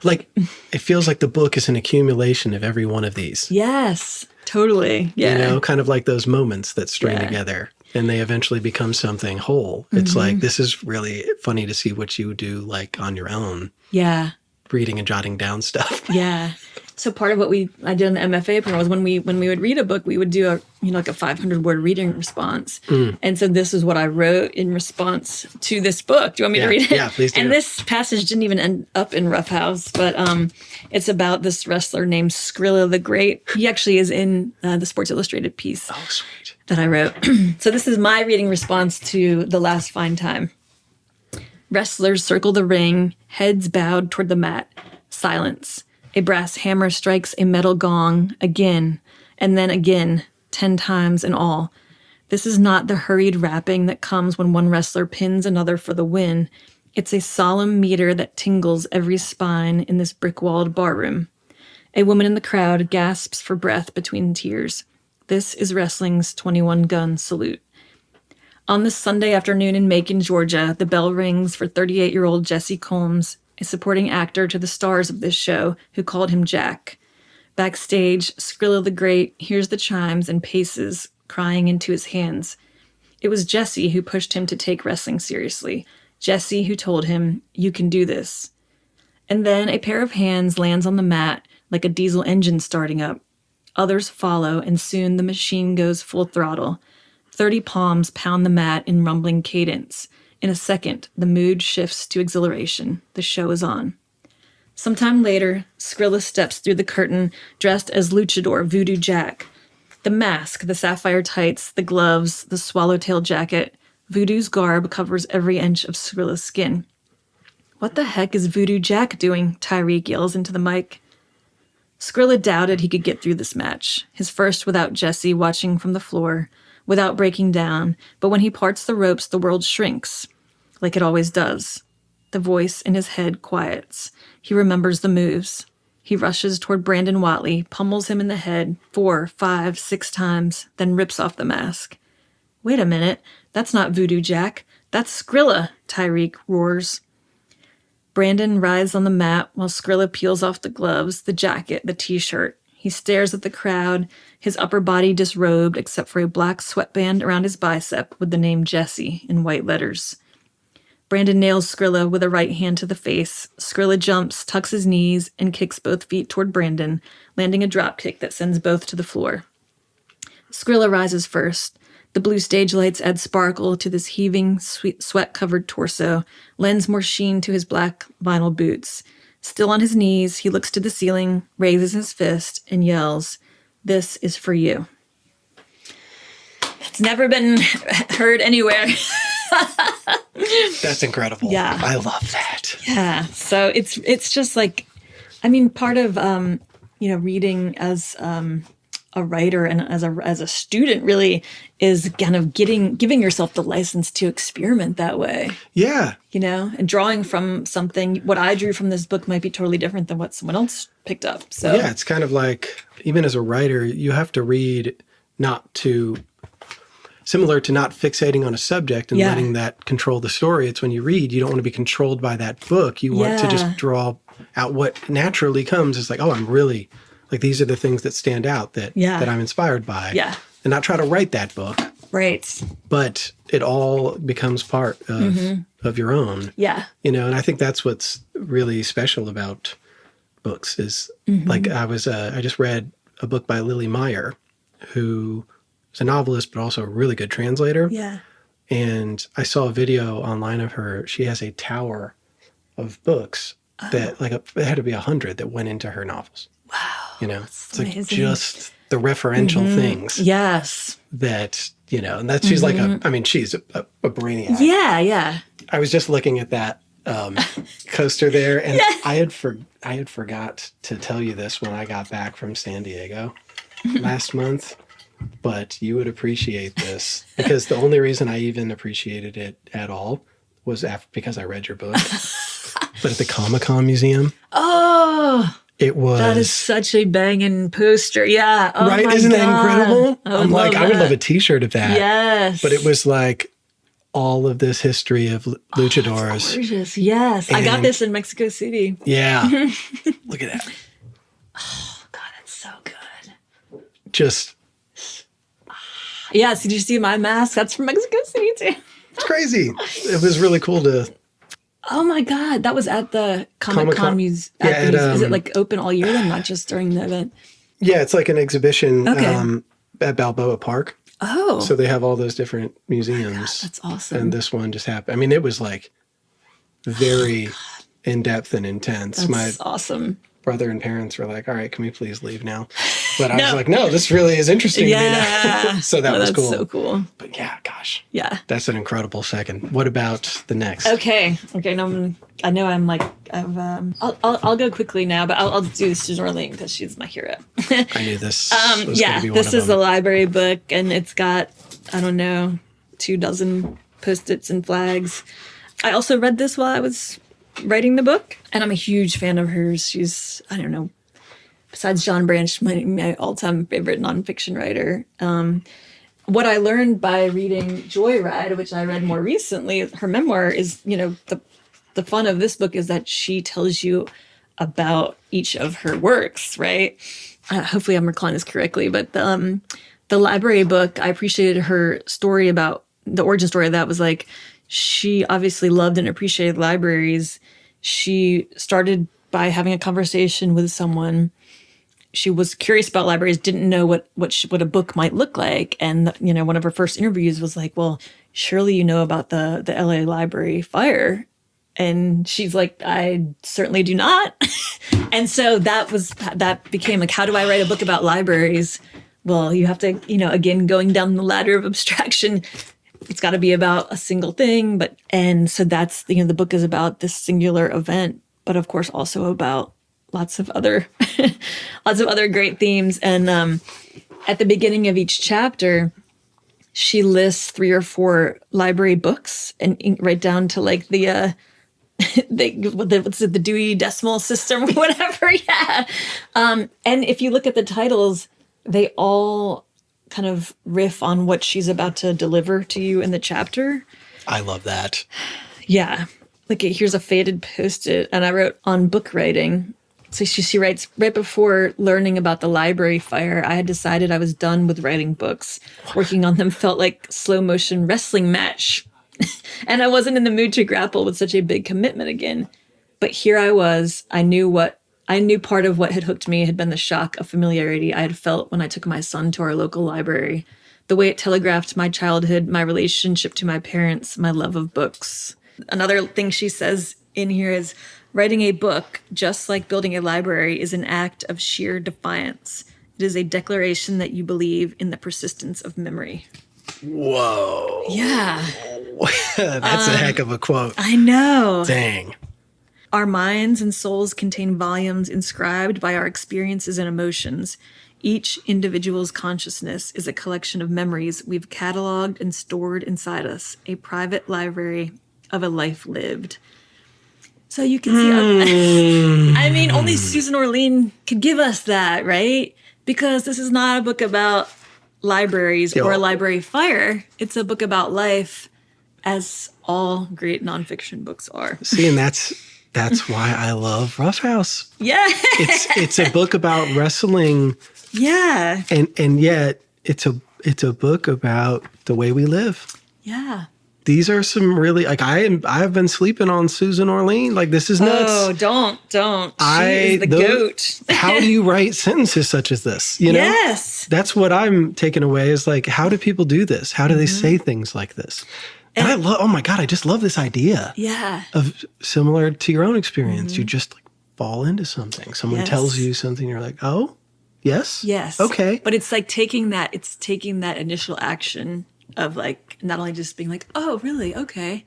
like, it feels like the book is an accumulation of every one of these. Yes, totally. Yeah, kind of like those moments that string together. And they eventually become something whole. It's like, this is really funny to see what you do, like, on your own. Yeah. Reading and jotting down stuff. Yeah. So part of what I did in the MFA program was when we would read a book, we would do like a 500-word reading response. And so this is what I wrote in response to this book. Do you want me to read it? Yeah, please do. And this passage didn't even end up in Rough House, but it's about this wrestler named Skrilla the Great. He actually is in the Sports Illustrated piece. Oh, sweet. That I wrote. So this is my reading response to The Last Fine Time. Wrestlers circle the ring, heads bowed toward the mat. Silence. A brass hammer strikes a metal gong again, and then again, 10 times in all. This is not the hurried rapping that comes when one wrestler pins another for the win. It's a solemn meter that tingles every spine in this brick-walled barroom. A woman in the crowd gasps for breath between tears. This is wrestling's 21-gun salute. On this Sunday afternoon in Macon, Georgia, the bell rings for 38-year-old Jesse Combs, a supporting actor to the stars of this show, who called him Jack. Backstage, Skrilla the Great hears the chimes and paces, crying into his hands. It was Jesse who pushed him to take wrestling seriously. Jesse who told him, "You can do this." And then a pair of hands lands on the mat like a diesel engine starting up. Others follow, and soon the machine goes full throttle. 30 palms pound the mat in rumbling cadence. In a second, the mood shifts to exhilaration. The show is on. Sometime later, Skrilla steps through the curtain, dressed as Luchador Voodoo Jack. The mask, the sapphire tights, the gloves, the swallowtail jacket. Voodoo's garb covers every inch of Skrilla's skin. "What the heck is Voodoo Jack doing?" Tyreek yells into the mic. Skrilla doubted he could get through this match, his first without Jesse watching from the floor. without breaking down, but when he parts the ropes, the world shrinks, like it always does. The voice in his head quiets. He remembers the moves. He rushes toward Brandon Watley, pummels him in the head 4, 5, 6 times, then rips off the mask. Wait a minute, that's not Voodoo Jack. That's Skrilla, Tyreek roars. Brandon writhes on the mat while Skrilla peels off the gloves, the jacket, the t-shirt. He stares at the crowd, his upper body disrobed except for a black sweatband around his bicep with the name Jesse in white letters. Brandon nails Skrilla with a right hand to the face. Skrilla jumps, tucks his knees, and kicks both feet toward Brandon, landing a drop kick that sends both to the floor. Skrilla rises first. The blue stage lights add sparkle to this heaving, sweat-covered torso, lends more sheen to his black vinyl boots. Still on his knees, he looks to the ceiling, raises his fist, and yells, "This is for you." That's never been heard anywhere. That's incredible. Yeah. I love that. Yeah. So it's just like, I mean, part of, reading as a writer and as a student really is kind of giving yourself the license to experiment that way. Yeah. And drawing from something, what I drew from this book might be totally different than what someone else picked up. So yeah, it's kind of like, even as a writer, you have to read similar to not fixating on a subject and letting that control the story. It's when you read, you don't want to be controlled by that book. You want to just draw out what naturally comes. It's like, oh, I'm really, like, these are the things that stand out that I'm inspired by. Yeah. And not try to write that book. Right. But it all becomes part of your own. Yeah. And I think that's what's really special about books is, like, I just read a book by Lily Meyer, who is a novelist, but also a really good translator. Yeah. And I saw a video online of her. She has a tower of books that, like, it had to be 100 that went into her novels. Wow. It's like just the referential things. Yes. That, and that she's like she's a brainiac. Yeah, yeah. I was just looking at that coaster there, and I had forgot to tell you this when I got back from San Diego last month. But you would appreciate this, because the only reason I even appreciated it at all was because I read your book. But at the Comic-Con Museum. Oh, it was. That is such a banging poster. Yeah. Oh, right? My Isn't God. that incredible? I'm like, I would love a t-shirt of that. Yes. But it was like all of this history of luchadors. That's gorgeous. Yes. I got this in Mexico City. Yeah. Look at that. Oh, God, it's so good. Just. Yes. Did you see my mask? That's from Mexico City, too. It's crazy. It was really cool to. Oh my God, that was at the Comic-Con Museum. Yeah, is it like open all year then, not just during the event? Yeah, it's like an exhibition at Balboa Park. Oh. So they have all those different museums. Oh my God, that's awesome. And this one just happened. I mean, it was like very in-depth and intense. That's awesome. Brother and parents were like, all right, can we please leave now? But I was like, no, this really is interesting to me now. So that was cool. That's so cool. But yeah, gosh. Yeah. That's an incredible second. What about the next? Okay. No, I know I'm like, I'll go quickly now, but I'll do this to Norling because she's my hero. I knew this was going to be one this of is them. a library book, and it's got, 24 Post-its and flags. I also read this while I was writing the book, and I'm a huge fan of hers. She's, besides John Branch, my all-time favorite nonfiction writer. What I learned by reading Joyride, which I read more recently, her memoir, is, the fun of this book is that she tells you about each of her works, right? Hopefully I'm recalling this correctly, but the library book, I appreciated her story about, the origin story of that was like, she obviously loved and appreciated libraries. She started by having a conversation with someone. She was curious about libraries, didn't know what a book might look like. And, one of her first interviews was like, well, surely you know about the LA library fire. And she's like, I certainly do not. And so that became like, how do I write a book about libraries? Well, you have to, again, going down the ladder of abstraction, it's got to be about a single thing. And so that's, the book is about this singular event, but of course also about lots of other great themes. And at the beginning of each chapter, she lists 3 or 4 library books and right down to like the what's it, the Dewey Decimal System or whatever. Yeah. And if you look at the titles, they all kind of riff on what she's about to deliver to you in the chapter. I love that. Yeah. Like here's a faded Post-it, and I wrote on book writing. So she writes, right before learning about the library fire, I had decided I was done with writing books. Working on them felt like slow motion wrestling match. And I wasn't in the mood to grapple with such a big commitment again. But here I was. I knew part of what had hooked me had been the shock of familiarity I had felt when I took my son to our local library. The way it telegraphed my childhood, my relationship to my parents, my love of books. Another thing she says in here is, writing a book, just like building a library, is an act of sheer defiance. It is a declaration that you believe in the persistence of memory. Whoa. Yeah. That's a heck of a quote. I know. Dang. Our minds and souls contain volumes inscribed by our experiences and emotions. Each individual's consciousness is a collection of memories we've cataloged and stored inside us, a private library of a life lived. So you can see, I mean, only Susan Orlean could give us that, right? Because this is not a book about libraries or a library fire. It's a book about life, as all great nonfiction books are. See, and that's why I love Rough House. Yeah. It's a book about wrestling. Yeah. And yet it's a book about the way we live. Yeah. These are some really, like, I've been sleeping on Susan Orlean. Like, this is nuts. Oh, don't. She is the goat. How do you write sentences such as this? You know? Yes. That's what I'm taking away is like, how do people do this? How do they say things like this? And I love, oh my God, I just love this idea. Yeah. Of similar to your own experience. You just like fall into something. Someone tells you something, you're like, oh, yes? Yes. Okay. But it's like taking that initial action of like, not only just being like, oh, really? Okay.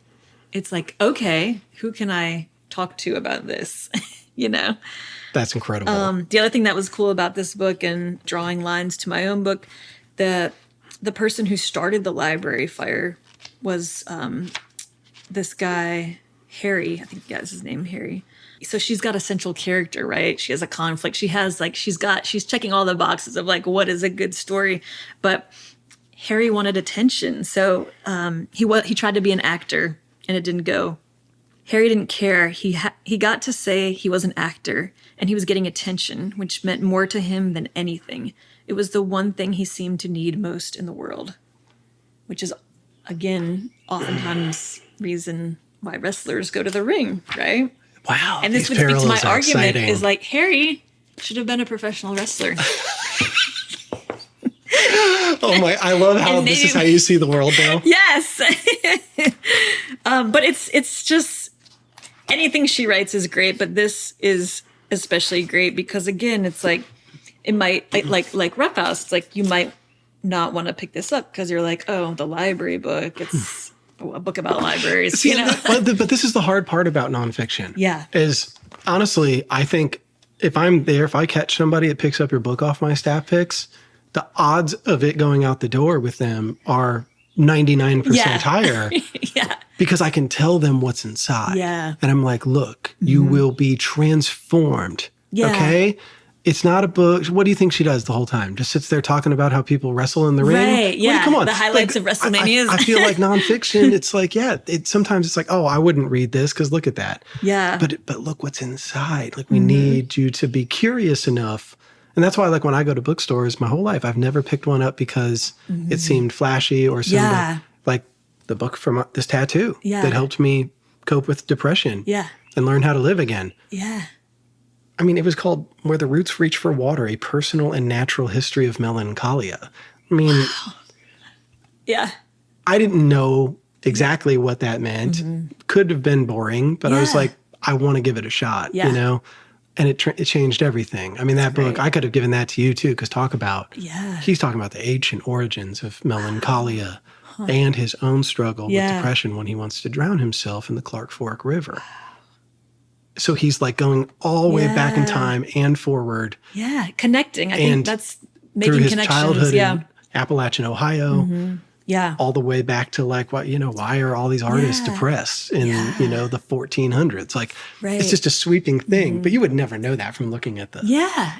It's like, okay, who can I talk to about this? You know? That's incredible. The other thing that was cool about this book, and drawing lines to my own book, the person who started the library fire was this guy, Harry. I think that's his name, Harry. So she's got a central character, right? She has a conflict. She has like, she's checking all the boxes of like, what is a good story? But Harry wanted attention. So he tried to be an actor and it didn't go. Harry didn't care. He got to say he was an actor and he was getting attention, which meant more to him than anything. It was the one thing he seemed to need most in the world, which is, again, oftentimes reason why wrestlers go to the ring, right? Wow. And this would speak to my argument is like, Harry should have been a professional wrestler. Oh my, I love how this is how you see the world now. Yes. But it's just, anything she writes is great, but this is especially great because, again, it's like, it might, like Rough House, it's like you might not want to pick this up because you're like, oh, the library book, it's a book about libraries. See, you know? but this is the hard part about nonfiction. Yeah. Is honestly, I think if I'm there, if I catch somebody that picks up your book off my staff picks, the odds of it going out the door with them are 99% higher. Yeah. Because I can tell them what's inside. Yeah. And I'm like, look, you will be transformed. Yeah. Okay? It's not a book. What do you think she does the whole time? Just sits there talking about how people wrestle in the ring? Right, yeah. Come on. The highlights of WrestleManias. I feel like nonfiction, it's like, sometimes it's like, oh, I wouldn't read this because look at that. Yeah. But look what's inside. Like, we need you to be curious enough. And that's why, like, when I go to bookstores, my whole life, I've never picked one up because it seemed flashy or something. Like the book from this tattoo that helped me cope with depression and learn how to live again. Yeah. I mean, it was called Where the Roots Reach for Water, A Personal and Natural History of Melancholia. I mean, yeah. I didn't know exactly what that meant. Could have been boring, but I was like, I want to give it a shot, you know? And it changed everything. I mean, that book, I could have given that to you too, because he's talking about the ancient origins of melancholia and his own struggle with depression when he wants to drown himself in the Clark Fork River. So he's like going all the way back in time and forward. Yeah, connecting. I think that's making through his connections. Childhood in Appalachian, Ohio. Yeah. all the way back to like, what, why are all these artists depressed in, the 1400s? Like, it's just a sweeping thing, but you would never know that from looking at the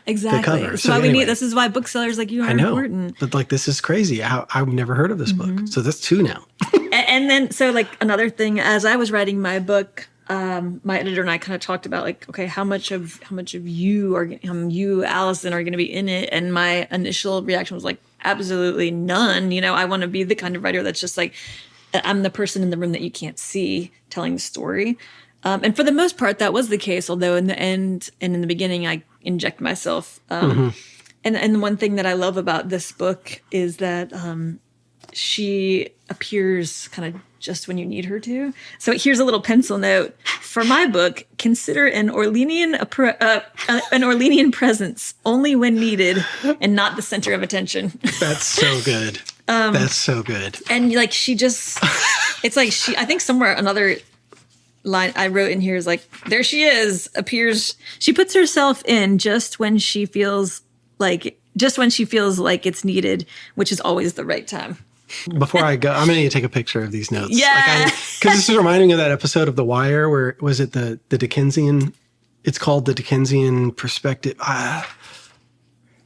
exactly. the cover. So anyway, this is why booksellers like you are important. But like, this is crazy. I've never heard of this book. So that's 2 now. And then, so like another thing, as I was writing my book, my editor and I kind of talked about like, okay, how much of you, Alison, are going to be in it? And my initial reaction was like, absolutely none. I want to be the kind of writer that's just like, I'm the person in the room that you can't see telling the story. And for the most part, that was the case. Although in the end and in the beginning, I inject myself. And the one thing that I love about this book is that she appears kind of just when you need her to. So here's a little pencil note for my book: consider an Orleanian presence only when needed and not the center of attention. That's so good. That's so good. And like it's like I think somewhere another line I wrote in here is like, there she is, appears. She puts herself in just when she feels like it's needed, which is always the right time. Before I go, I'm going to need to take a picture of these notes. Yeah. Because this is reminding me of that episode of The Wire where, was it the Dickensian? It's called The Dickensian Perspective.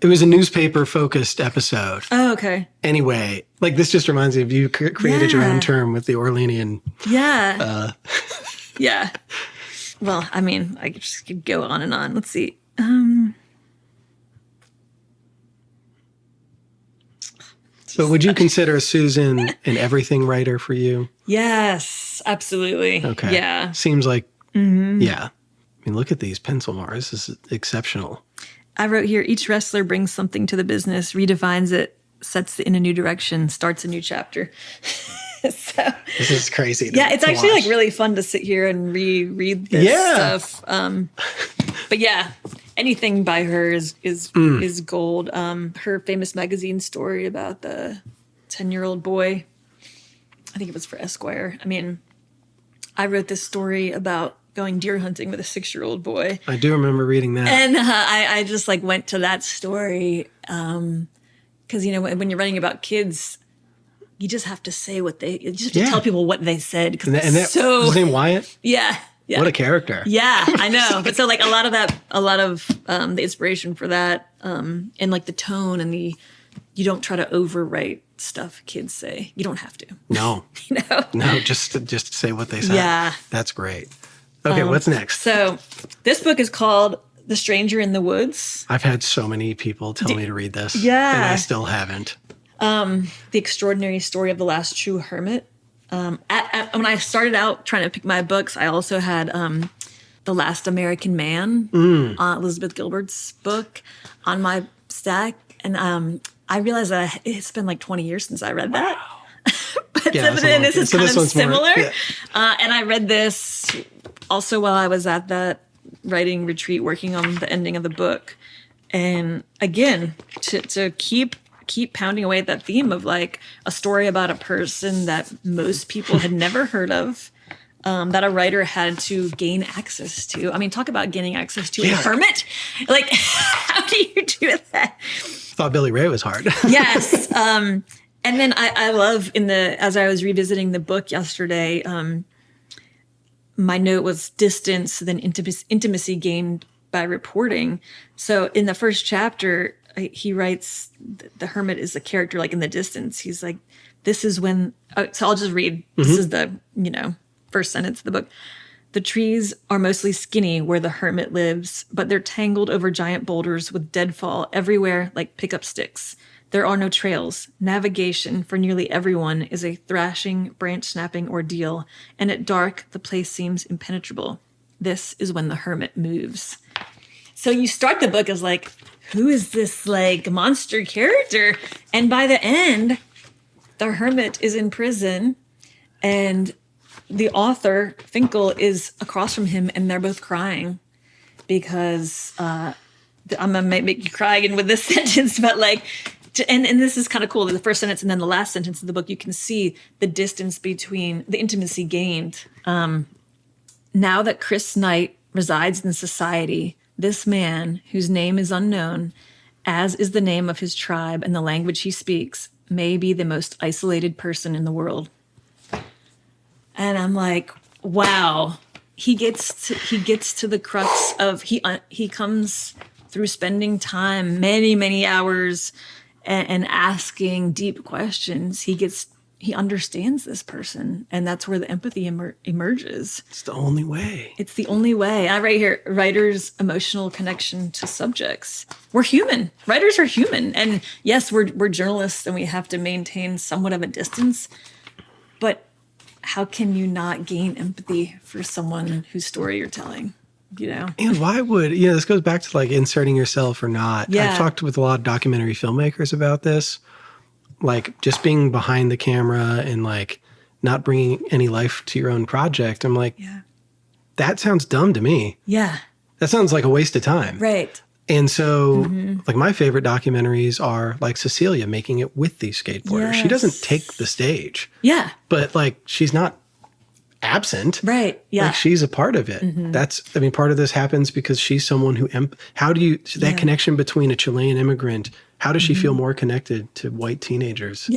It was a newspaper-focused episode. Oh, okay. Anyway, like this just reminds me of you created your own term with the Orleanian. Yeah. Yeah. Well, I mean, I just could go on and on. Let's see. But would you consider Susan an everything writer for you? Yes, absolutely. Okay. Yeah. Seems like, yeah. I mean, look at these pencil marks. This is exceptional. I wrote here, each wrestler brings something to the business, redefines it, sets it in a new direction, starts a new chapter. So this is crazy. It's actually watch. like really fun to sit here and reread this stuff. But yeah, anything by her is gold. Her famous magazine story about the 10-year-old boy, I think it was for Esquire. I mean, I wrote this story about going deer hunting with a 6-year-old boy. I do remember reading that. And I just like went to that story because, when you're writing about kids, you just have to say you just have to tell people what they said. And his name Wyatt? Yeah. Yeah. What a character. Yeah, I know. But so like a lot of the inspiration for that and like the tone and you don't try to overwrite stuff kids say. You don't have to. No. No, just say what they say. Yeah. That's great. Okay, what's next? So this book is called The Stranger in the Woods. I've had so many people tell me to read this. Yeah. And I still haven't. The Extraordinary Story of the Last True Hermit. When I started out trying to pick my books, I also had The Last American Man, Elizabeth Gilbert's book, on my stack. And I realized that it's been like 20 years since I read that. But this is kind of similar. And I read this also while I was at that writing retreat working on the ending of the book. And again, to keep pounding away at that theme of like a story about a person that most people had never heard of, that a writer had to gain access to. I mean, talk about gaining access to a hermit. Like, how do you do that? I thought Billy Ray was hard. Yes. And then I love as I was revisiting the book yesterday, my note was distance, then intimacy gained by reporting. So in the first chapter, he writes the hermit is a character like in the distance. He's like, this is when, so I'll just read. This is the, first sentence of the book. The trees are mostly skinny where the hermit lives, but they're tangled over giant boulders with deadfall everywhere like pickup sticks. There are no trails. Navigation for nearly everyone is a thrashing, branch-snapping ordeal, and at dark, the place seems impenetrable. This is when the hermit moves. So you start the book as like, who is this like monster character? And by the end, the hermit is in prison, and the author, Finkel, is across from him, and they're both crying because I'm going to make you cry again with this sentence, but like, and this is kind of cool. The first sentence and then the last sentence of the book, you can see the distance between the intimacy gained. Now that Chris Knight resides in society, this man, whose name is unknown, as is the name of his tribe and the language he speaks, may be the most isolated person in the world. And I'm like, wow. He gets to the crux of he comes through spending time, many, many hours, and asking deep questions. He understands this person, and that's where the empathy emerges. It's the only way. It's the only way. I write here, writers' emotional connection to subjects. We're human. Writers are human, and yes, we're journalists, and we have to maintain somewhat of a distance. But how can you not gain empathy for someone whose story you're telling? You know? And why would, this goes back to like inserting yourself or not. Yeah. I've talked with a lot of documentary filmmakers about this, like just being behind the camera and like not bringing any life to your own project. I'm like, Yeah. that sounds dumb to me. Yeah. That sounds like a waste of time. Right. And so like my favorite documentaries are like Cecilia making it with these skateboarders. She doesn't take the stage. Yeah. But like she's not absent. Right. Yeah. Like she's a part of it. Part of this happens because she's someone who, that connection between a Chilean immigrant, how does she feel more connected to white teenagers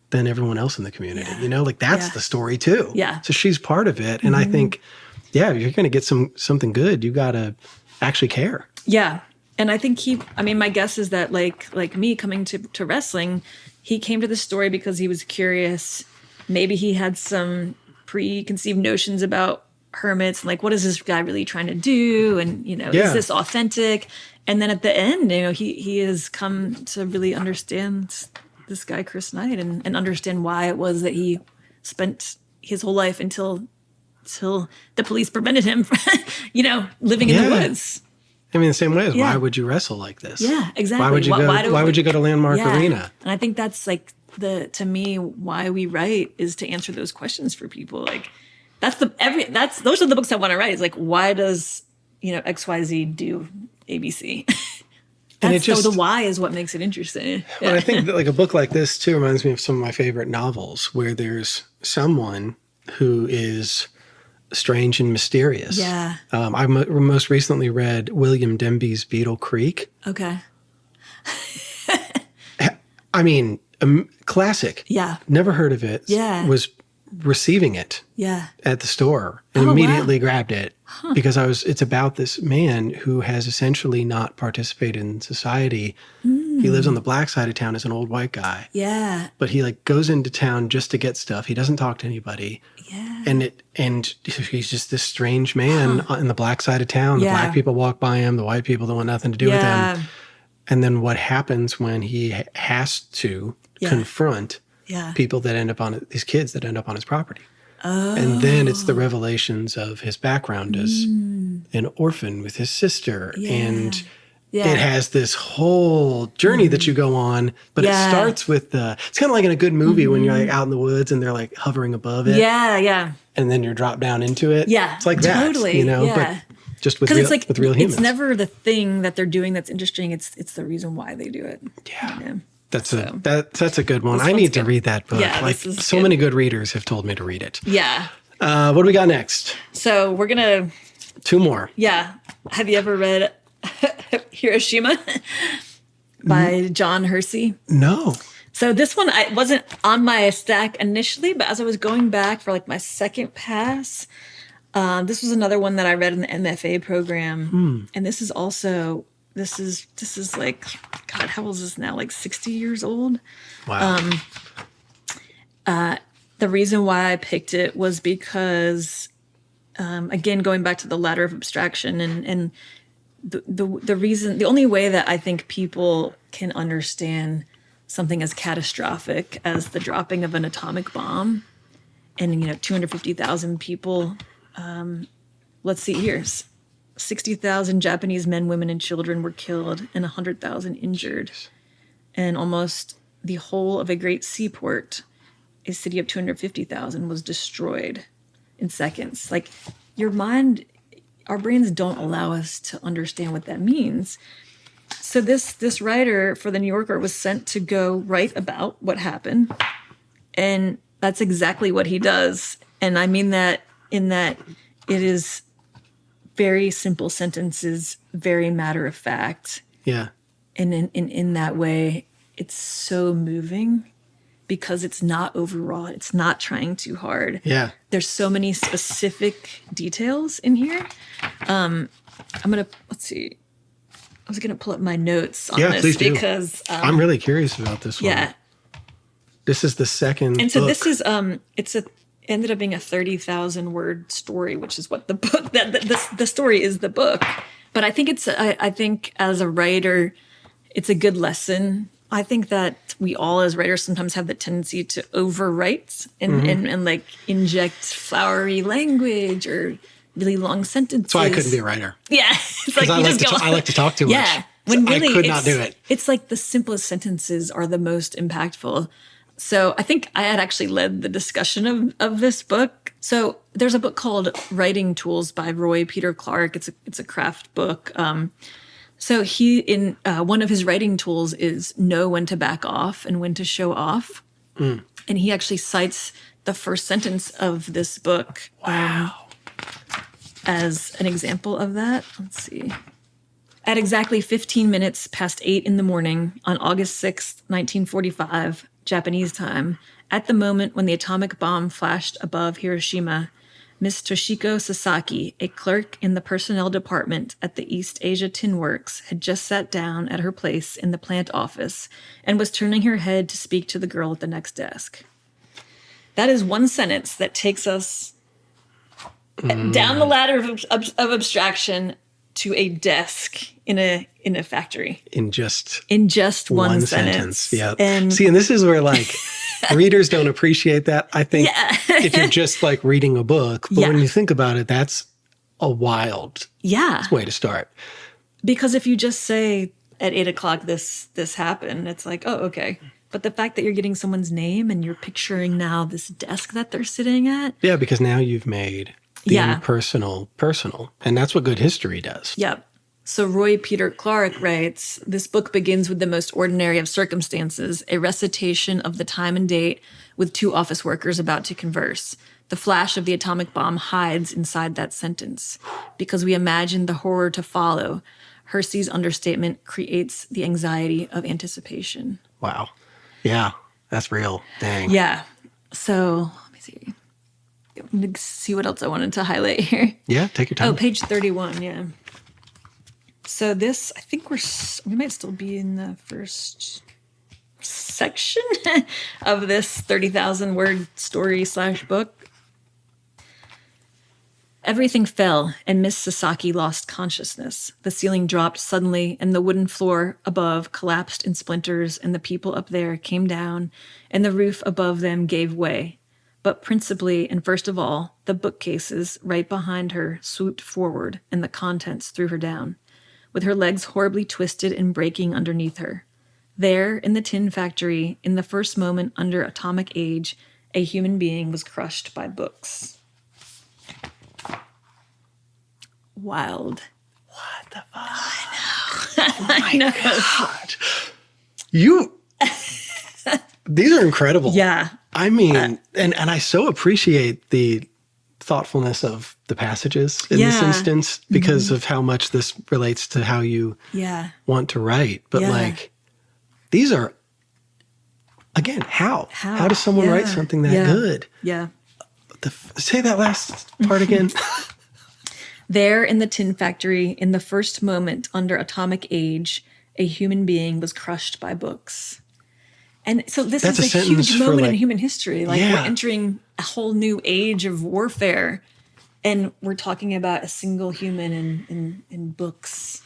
than everyone else in the community? Like that's the story too. Yeah. So she's part of it. And I think, if you're going to get something good, you got to actually care. Yeah. And I think my guess is that like me coming to wrestling, he came to the story because he was curious. Maybe he had some preconceived notions about hermits and like, what is this guy really trying to do? And, is this authentic? And then at the end, he has come to really understand this guy, Chris Knight, and understand why it was that he spent his whole life until the police prevented him from, living in the woods. The same way as why would you wrestle like this? Yeah, exactly. Why would you go to Landmark Arena? And I think that's like to me, why we write is to answer those questions for people. Like those are the books I want to write. It's like, why does, XYZ do ABC? The why is what makes it interesting. Yeah. Well, I think that like a book like this too reminds me of some of my favorite novels where there's someone who is strange and mysterious. Yeah. I most recently read William Denby's Beetle Creek. Okay. Classic. Yeah. Never heard of it. Yeah. Was receiving it. Yeah. At the store and immediately grabbed it because it's about this man who has essentially not participated in society. He lives on the black side of town as an old white guy. Yeah. But he like goes into town just to get stuff. He doesn't talk to anybody. Yeah. And he's just this strange man in the black side of town. The black people walk by him. The white people don't want nothing to do with him. And then what happens when he has to confront people that end up on these kids that end up on his property. Oh. And then it's the revelations of his background as an orphan with his sister. Yeah. And it has this whole journey that you go on, but it starts with it's kind of like in a good movie when you're like out in the woods and they're like hovering above it. Yeah, yeah. And then you're dropped down into it. Yeah, it's like totally, but just with real humans. It's never the thing that they're doing that's interesting. It's the reason why they do it. Yeah. That's a good one. I need to read that book. Yeah, like so many good readers have told me to read it. Yeah. What do we got next? So we're going to... 2 more. Yeah. Have you ever read Hiroshima by John Hersey? No. So this one wasn't on my stack initially, but as I was going back for like my second pass, this was another one that I read in the MFA program. And this is also... This is like, God, how old is this now? Like 60 years old. Wow. The reason why I picked it was because, again, going back to the ladder of abstraction and the reason, the only way that I think people can understand something as catastrophic as the dropping of an atomic bomb and, 250,000 people, let's see here. 60,000 Japanese men, women, and children were killed and 100,000 injured. And almost the whole of a great seaport, a city of 250,000, was destroyed in seconds. Like our brains don't allow us to understand what that means. So this writer for the New Yorker was sent to go write about what happened. And that's exactly what he does. And I mean that in that it is very simple sentences, very matter of fact. Yeah. And in that way, it's so moving. because it's not overwrought. It's not trying too hard. Yeah. There's so many specific details in here. Let's see. I was going to pull up my notes on this please do. because I'm really curious about this one. yeah. This is the second And so book. this is ended up being a 30,000 word story, which is what the book the story is the book. But I think I think as a writer, it's a good lesson. I think that we all as writers sometimes have the tendency to overwrite and like inject flowery language or really long sentences. That's why I couldn't be a writer. Yeah. It's like I like to talk too much. Yeah. When really I could not do it. It's like the simplest sentences are the most impactful. So I think I had actually led the discussion of this book. So there's a book called Writing Tools by Roy Peter Clark. It's a craft book. So he in one of his writing tools is know when to back off and when to show off. And he actually cites the first sentence of this book as an example of that. Let's see. At exactly 15 minutes past 8 in the morning on August 6th, 1945, Japanese time, at the moment when the atomic bomb flashed above Hiroshima, Miss Toshiko Sasaki, a clerk in the personnel department at the East Asia Tin Works, had just sat down at her place in the plant office and was turning her head to speak to the girl at the next desk. That is one sentence that takes us down the ladder of abstraction to a desk in a factory. In just one sentence. Yeah. And this is where like readers don't appreciate that. I think if you're just like reading a book, but when you think about it, that's a wild way to start. Because if you just say at 8 o'clock this happened, it's like, oh, okay. But the fact that you're getting someone's name and you're picturing now this desk that they're sitting at. Yeah, because now you've made the impersonal personal. And that's what good history does. Yep. So Roy Peter Clark writes, this book begins with the most ordinary of circumstances, a recitation of the time and date with two office workers about to converse. The flash of the atomic bomb hides inside that sentence. Because we imagine the horror to follow, Hersey's understatement creates the anxiety of anticipation. Wow. Yeah, that's real. Dang. Yeah. So let me see. Let me see what else I wanted to highlight here. Yeah, take your time. Oh, page 31, yeah. So this, I think we might still be in the first section of this 30,000 word story / book. Everything fell, and Miss Sasaki lost consciousness. The ceiling dropped suddenly, and the wooden floor above collapsed in splinters, and the people up there came down, and the roof above them gave way. But principally, and first of all, the bookcases right behind her swooped forward, and the contents threw her down, with her legs horribly twisted and breaking underneath her. There, in the tin factory, in the first moment under atomic age, a human being was crushed by books. Wild. What the fuck? I know. God. These are incredible. Yeah. I mean, and I so appreciate the thoughtfulness of the passages in this instance because of how much this relates to how you want to write. But like, these are, again, how? How does someone write something that good? Yeah. Say that last part again. There in the tin factory, in the first moment under atomic age, a human being was crushed by books. And so this is a huge moment in human history. Like we're entering a whole new age of warfare. And we're talking about a single human in books.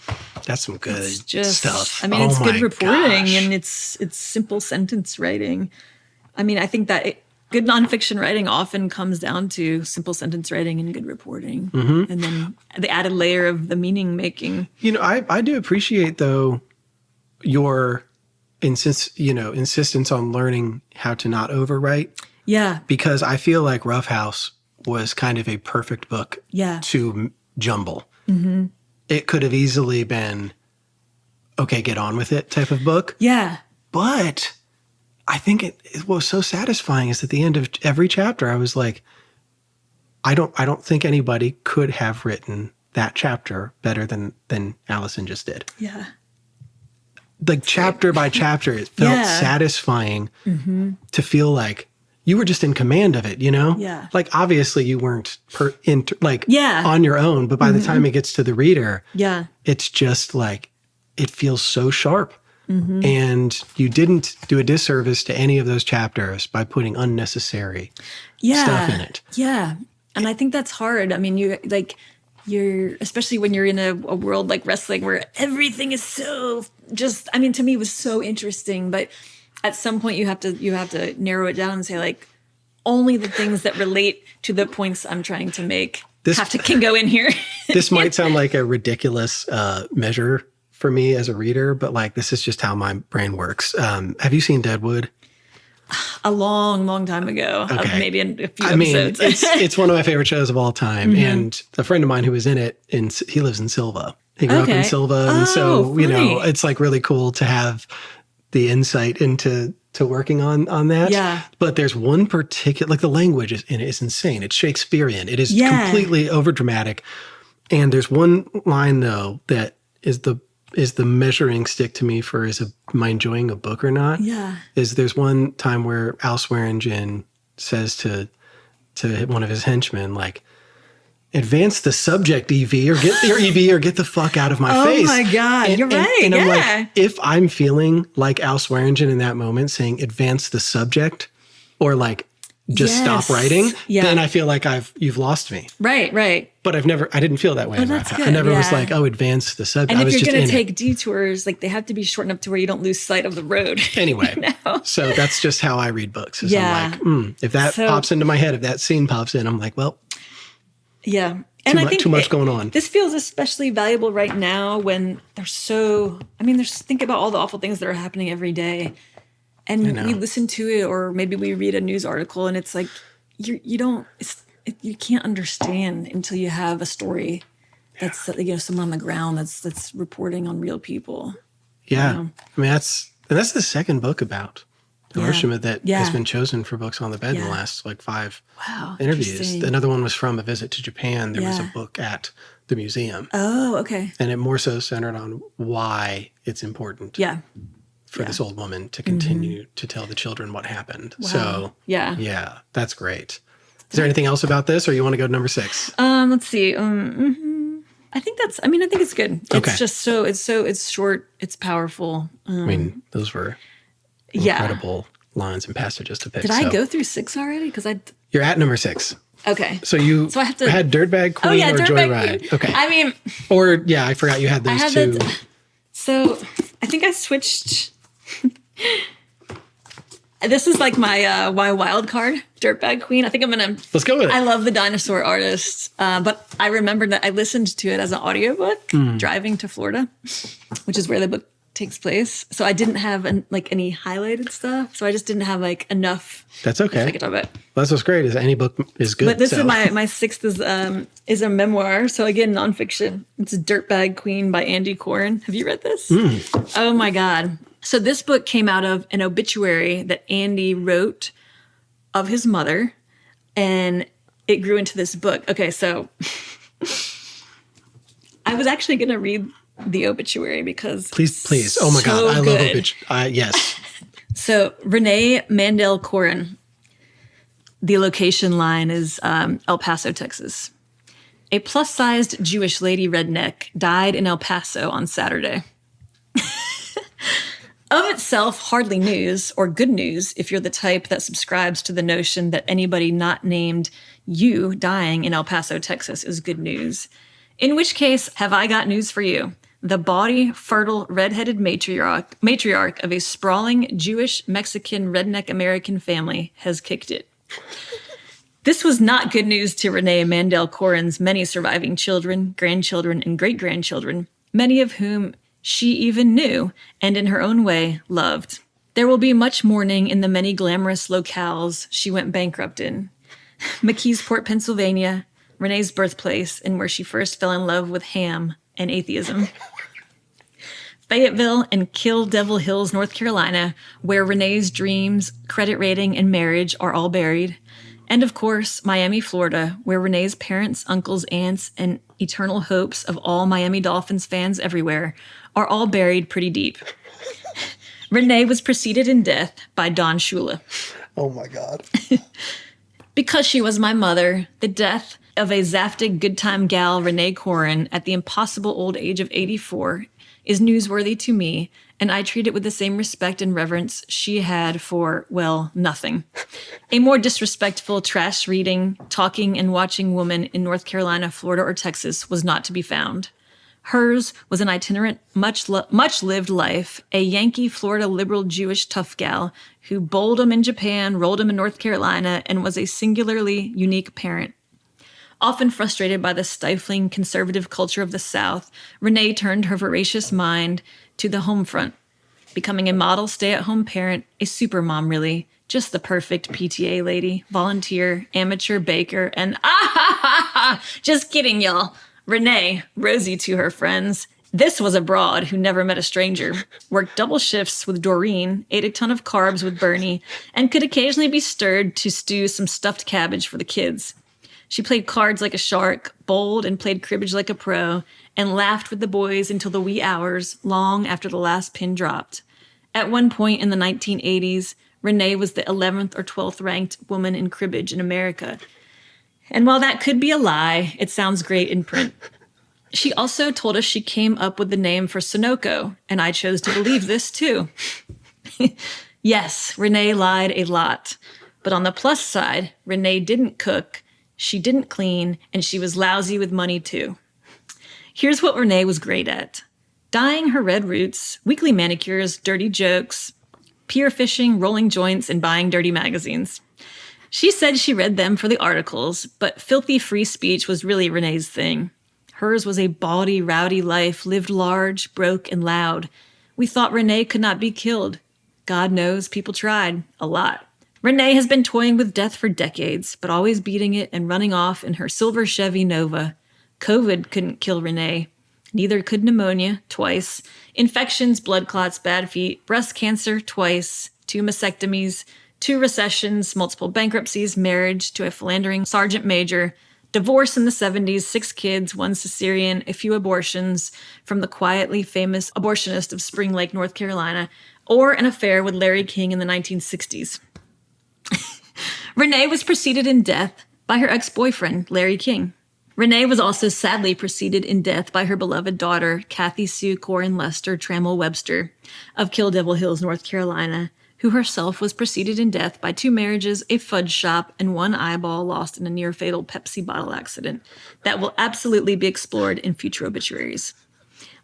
That's some good stuff. I mean, it's good reporting and it's simple sentence writing. I mean, I think that good nonfiction writing often comes down to simple sentence writing and good reporting. Mm-hmm. And then the added layer of the meaning making. You know, I do appreciate, though, your insistence on learning how to not overwrite. Yeah. Because I feel like Rough House was kind of a perfect book to jumble. Mm-hmm. It could have easily been, okay, get on with it type of book. Yeah. But I think it was so satisfying is at the end of every chapter, I was like, I don't think anybody could have written that chapter better than Alison just did. Yeah. like chapter by chapter, it felt satisfying to feel like you were just in command of it, you know? Yeah. Like, obviously you weren't on your own, but by the time it gets to the reader, it's just like, it feels so sharp. And you didn't do a disservice to any of those chapters by putting unnecessary stuff in it. Yeah. And I think that's hard. I mean, you're especially when you're in a world like wrestling where everything is so just, I mean, to me it was so interesting, but at some point you have to narrow it down and say, like, only the things that relate to the points I'm trying to make can go in here. This might sound like a ridiculous measure for me as a reader, but like, this is just how my brain works. Have you seen Deadwood? A long, long time ago. Okay. Maybe in a few episodes. It's one of my favorite shows of all time. And a friend of mine who was in it, he lives in Silva. He grew up in Silva. And so, you know, it's like really cool to have the insight into working on that. Yeah. But there's one particular, like, the language in it is insane. It's Shakespearean. It is completely overdramatic. And there's one line, though, that is the measuring stick to me for am I enjoying a book or not? Yeah. There's one time where Al Swearingen says to one of his henchmen, like, advance the subject, EV, or get the fuck out of my face. Oh my God, you're right. And I'm like, if I'm feeling like Al Swearingen in that moment saying advance the subject, or like just stop writing, then I feel like you've lost me. Right. But I didn't feel that way. I never was like, advance the subject. And I was if you're going to just take detours, like, they have to be short enough to where you don't lose sight of the road. Anyway, so that's just how I read books. I'm like, if that pops into my head, if that scene pops in, I'm like, well, yeah. And I think too much going on. This feels especially valuable right now when think about all the awful things that are happening every day. And we listen to it, or maybe we read a news article, and it's like, you can't understand until you have a story that's, someone on the ground that's reporting on real people. Yeah. You know? I mean, that's the second book about Hiroshima that has been chosen for Books on the Bed in the last 5 interviews. Another one was from a visit to Japan. There was a book at the museum. Oh, okay. And it more so centered on why it's important. Yeah. For this old woman to continue to tell the children what happened. Wow. So yeah, that's great. Is there anything else about this, or you want to go to number 6? Let's see. I think it's good. Okay. It's just it's short, it's powerful. Those were incredible lines and passages to pick. Did I go through 6 already? You're at number 6. Okay. So I have to had Dirtbag Queen or Joyride. Queen. Okay. I mean, I forgot you had those two. So I think I switched. This is like my wild card, Dirtbag Queen. I think I'm gonna. Let's go with it. I love the dinosaur artist, but I remembered that I listened to it as an audiobook driving to Florida, which is where the book takes place. So I didn't have any highlighted stuff. So I just didn't have enough. That's okay. To of it. That's what's great. Is any book is good. But this is my 6th is a memoir. So again, nonfiction. It's Dirtbag Queen by Andy Coren. Have you read this? Oh my God. So this book came out of an obituary that Andy wrote of his mother, and it grew into this book. Okay, so I was actually going to read the obituary because please. Oh my God, I love obituary. Yes. So Renee Mandel Coren. The location line is El Paso, Texas. A plus-sized Jewish lady redneck died in El Paso on Saturday. Of itself, hardly news, or good news if you're the type that subscribes to the notion that anybody not named you dying in El Paso, Texas is good news. In which case, have I got news for you. The bawdy, fertile, redheaded matriarch of a sprawling Jewish, Mexican, redneck American family has kicked it. This was not good news to Renee Mandel Coren's many surviving children, grandchildren, and great-grandchildren, many of whom she even knew, and in her own way, loved. There will be much mourning in the many glamorous locales she went bankrupt in. McKeesport, Pennsylvania, Renee's birthplace, and where she first fell in love with ham and atheism. Fayetteville and Kill Devil Hills, North Carolina, where Renee's dreams, credit rating, and marriage are all buried. And of course, Miami, Florida, where Renee's parents, uncles, aunts, and eternal hopes of all Miami Dolphins fans everywhere are all buried pretty deep. Renee was preceded in death by Don Shula. Oh my God. Because she was my mother, the death of a zaftig good time gal, Renee Corin, at the impossible old age of 84 is newsworthy to me, and I treat it with the same respect and reverence she had for, well, nothing. A more disrespectful, trash-reading, talking, and watching woman in North Carolina, Florida, or Texas was not to be found. Hers was an itinerant, much-lived life, a Yankee, Florida, liberal, Jewish tough gal who bowled 'em in Japan, rolled 'em in North Carolina, and was a singularly unique parent. Often frustrated by the stifling conservative culture of the South, Renee turned her voracious mind to the home front, becoming a model stay-at-home parent, a supermom really, just the perfect PTA lady, volunteer, amateur baker, and just kidding, y'all. Renee, Rosie to her friends, this was a broad who never met a stranger, worked double shifts with Doreen, ate a ton of carbs with Bernie, and could occasionally be stirred to stew some stuffed cabbage for the kids. She played cards like a shark, bowled and played cribbage like a pro, and laughed with the boys until the wee hours, long after the last pin dropped. At one point in the 1980s, Renee was the 11th or 12th ranked woman in cribbage in America. And while that could be a lie, it sounds great in print. She also told us she came up with the name for Sunoco, and I chose to believe this too. Yes, Renee lied a lot. But on the plus side, Renee didn't cook, she didn't clean, and she was lousy with money too. Here's what Renee was great at. Dyeing her red roots, weekly manicures, dirty jokes, pier fishing, rolling joints, and buying dirty magazines. She said she read them for the articles, but filthy free speech was really Renee's thing. Hers was a bawdy, rowdy life, lived large, broke, and loud. We thought Renee could not be killed. God knows people tried, a lot. Renee has been toying with death for decades, but always beating it and running off in her silver Chevy Nova. COVID couldn't kill Renee. Neither could pneumonia, twice, infections, blood clots, bad feet, breast cancer, twice, 2 mastectomies, 2 recessions, multiple bankruptcies, marriage to a philandering sergeant major, divorce in the 70s, 6 kids, 1 cesarean, a few abortions from the quietly famous abortionist of Spring Lake, North Carolina, or an affair with Larry King in the 1960s. Renee was preceded in death by her ex-boyfriend, Larry King. Renee was also sadly preceded in death by her beloved daughter, Kathy Sue Corin Lester Trammell Webster of Kill Devil Hills, North Carolina, who herself was preceded in death by 2 marriages, a fudge shop, and 1 eyeball lost in a near-fatal Pepsi bottle accident that will absolutely be explored in future obituaries.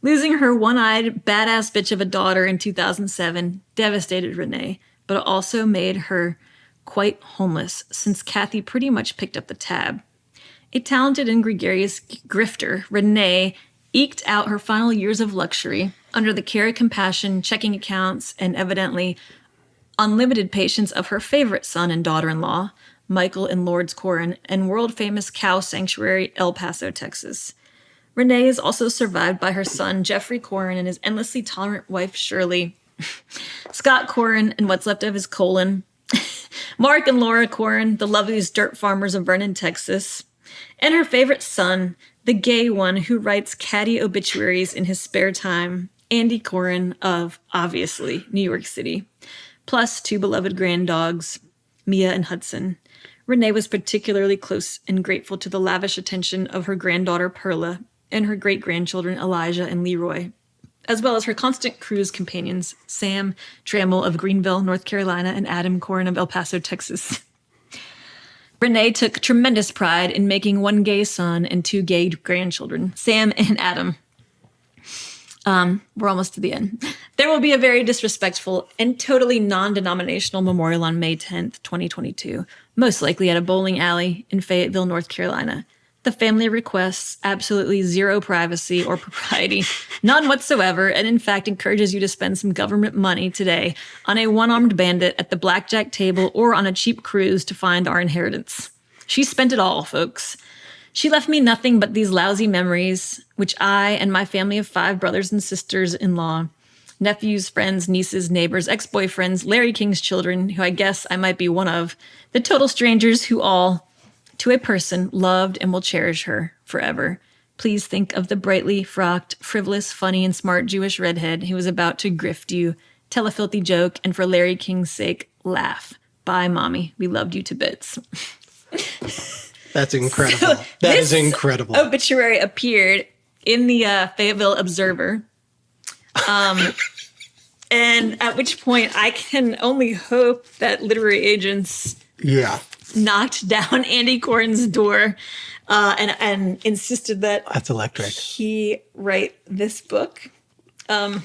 Losing her one-eyed, badass bitch of a daughter in 2007 devastated Renee, but it also made her quite homeless, since Kathy pretty much picked up the tab. A talented and gregarious grifter, Renee eked out her final years of luxury under the care and compassion, checking accounts, and evidently unlimited patience of her favorite son and daughter-in-law, Michael and Lourdes Corin, and world-famous cow sanctuary, El Paso, Texas. Renee is also survived by her son, Jeffrey Corin, and his endlessly tolerant wife, Shirley, Scott Corin, and what's left of his colon, Mark and Laura Corin, the loveliest dirt farmers of Vernon, Texas, and her favorite son, the gay one who writes catty obituaries in his spare time, Andy Corin of, obviously, New York City, plus 2 beloved grand dogs, Mia and Hudson. Renee was particularly close and grateful to the lavish attention of her granddaughter Perla and her great-grandchildren Elijah and Leroy, as well as her constant cruise companions, Sam Trammell of Greenville, North Carolina, and Adam Corin of El Paso, Texas. Renee took tremendous pride in making 1 gay son and 2 gay grandchildren, Sam and Adam. We're almost to the end. There will be a very disrespectful and totally non-denominational memorial on May 10th, 2022, most likely at a bowling alley in Fayetteville, North Carolina. The family requests absolutely zero privacy or propriety, none whatsoever, and in fact encourages you to spend some government money today on a one-armed bandit at the blackjack table or on a cheap cruise to find our inheritance. She spent it all, folks. She left me nothing but these lousy memories, which I and my family of 5 brothers and sisters-in-law, nephews, friends, nieces, neighbors, ex-boyfriends, Larry King's children, who I guess I might be one of, the total strangers who all, to a person, loved and will cherish her forever. Please think of the brightly frocked, frivolous, funny, and smart Jewish redhead who was about to grift you, tell a filthy joke, and for Larry King's sake, laugh. Bye, Mommy. We loved you to bits. That's incredible. That is incredible. Obituary appeared in the Fayetteville Observer. And at which point I can only hope that literary agents knocked down Andy Coren's door and insisted that that's electric. He write this book. And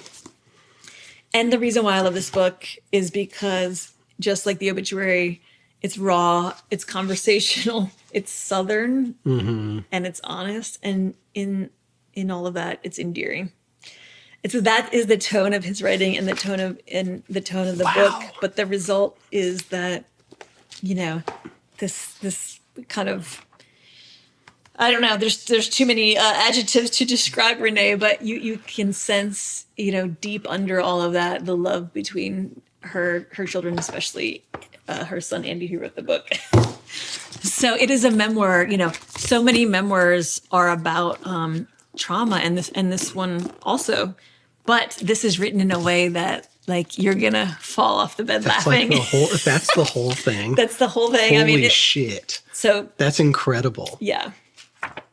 the reason why I love this book is because just like the obituary, it's raw, it's conversational, it's Southern, and it's honest. And in all of that, it's endearing. That is the tone of his writing and the tone of the book. But the result is that, this kind of, I don't know, there's too many adjectives to describe Renee, but you can sense, deep under all of that, the love between her children, especially her son, Andy, who wrote the book. So it is a memoir, so many memoirs are about trauma, and this one also, but this is written in a way that like you're gonna fall off the bed laughing. That's the whole thing. That's the whole thing. Holy shit! So that's incredible. Yeah,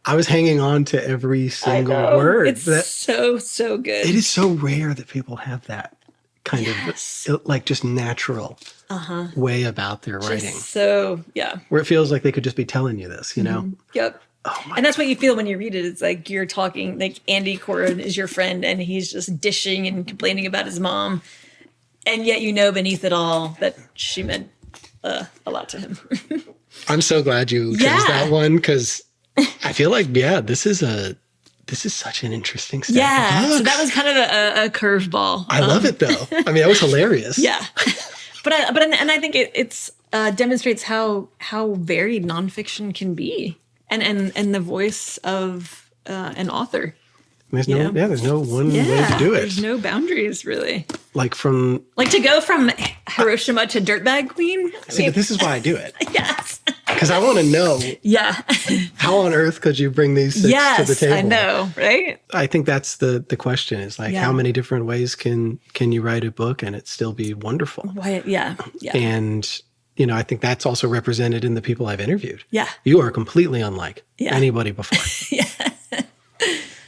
I was hanging on to every single word. It's so good. It is so rare that people have that kind of like just natural way about their writing. So yeah, where it feels like they could just be telling you this, Yep. And that's what you feel when you read it. It's like you're talking, like Andy Coren is your friend and he's just dishing and complaining about his mom. And yet beneath it all that she meant a lot to him. I'm so glad you chose that one because I feel like, this is such an interesting stuff. Yeah, so that was kind of a curveball. I love it though. I mean, that was hilarious. Yeah. But I think it's demonstrates how varied nonfiction can be. And the voice of an author. There's no one way to do it. There's no boundaries really. Like to go from Hiroshima to Dirtbag Queen. But this is why I do it. Yes. Because I want to know. Yeah. How on earth could you bring these six to the table? I know, right? I think that's the question is like how many different ways can you write a book and it still be wonderful? Yeah. And I think that's also represented in the people I've interviewed. Yeah. You are completely unlike anybody before.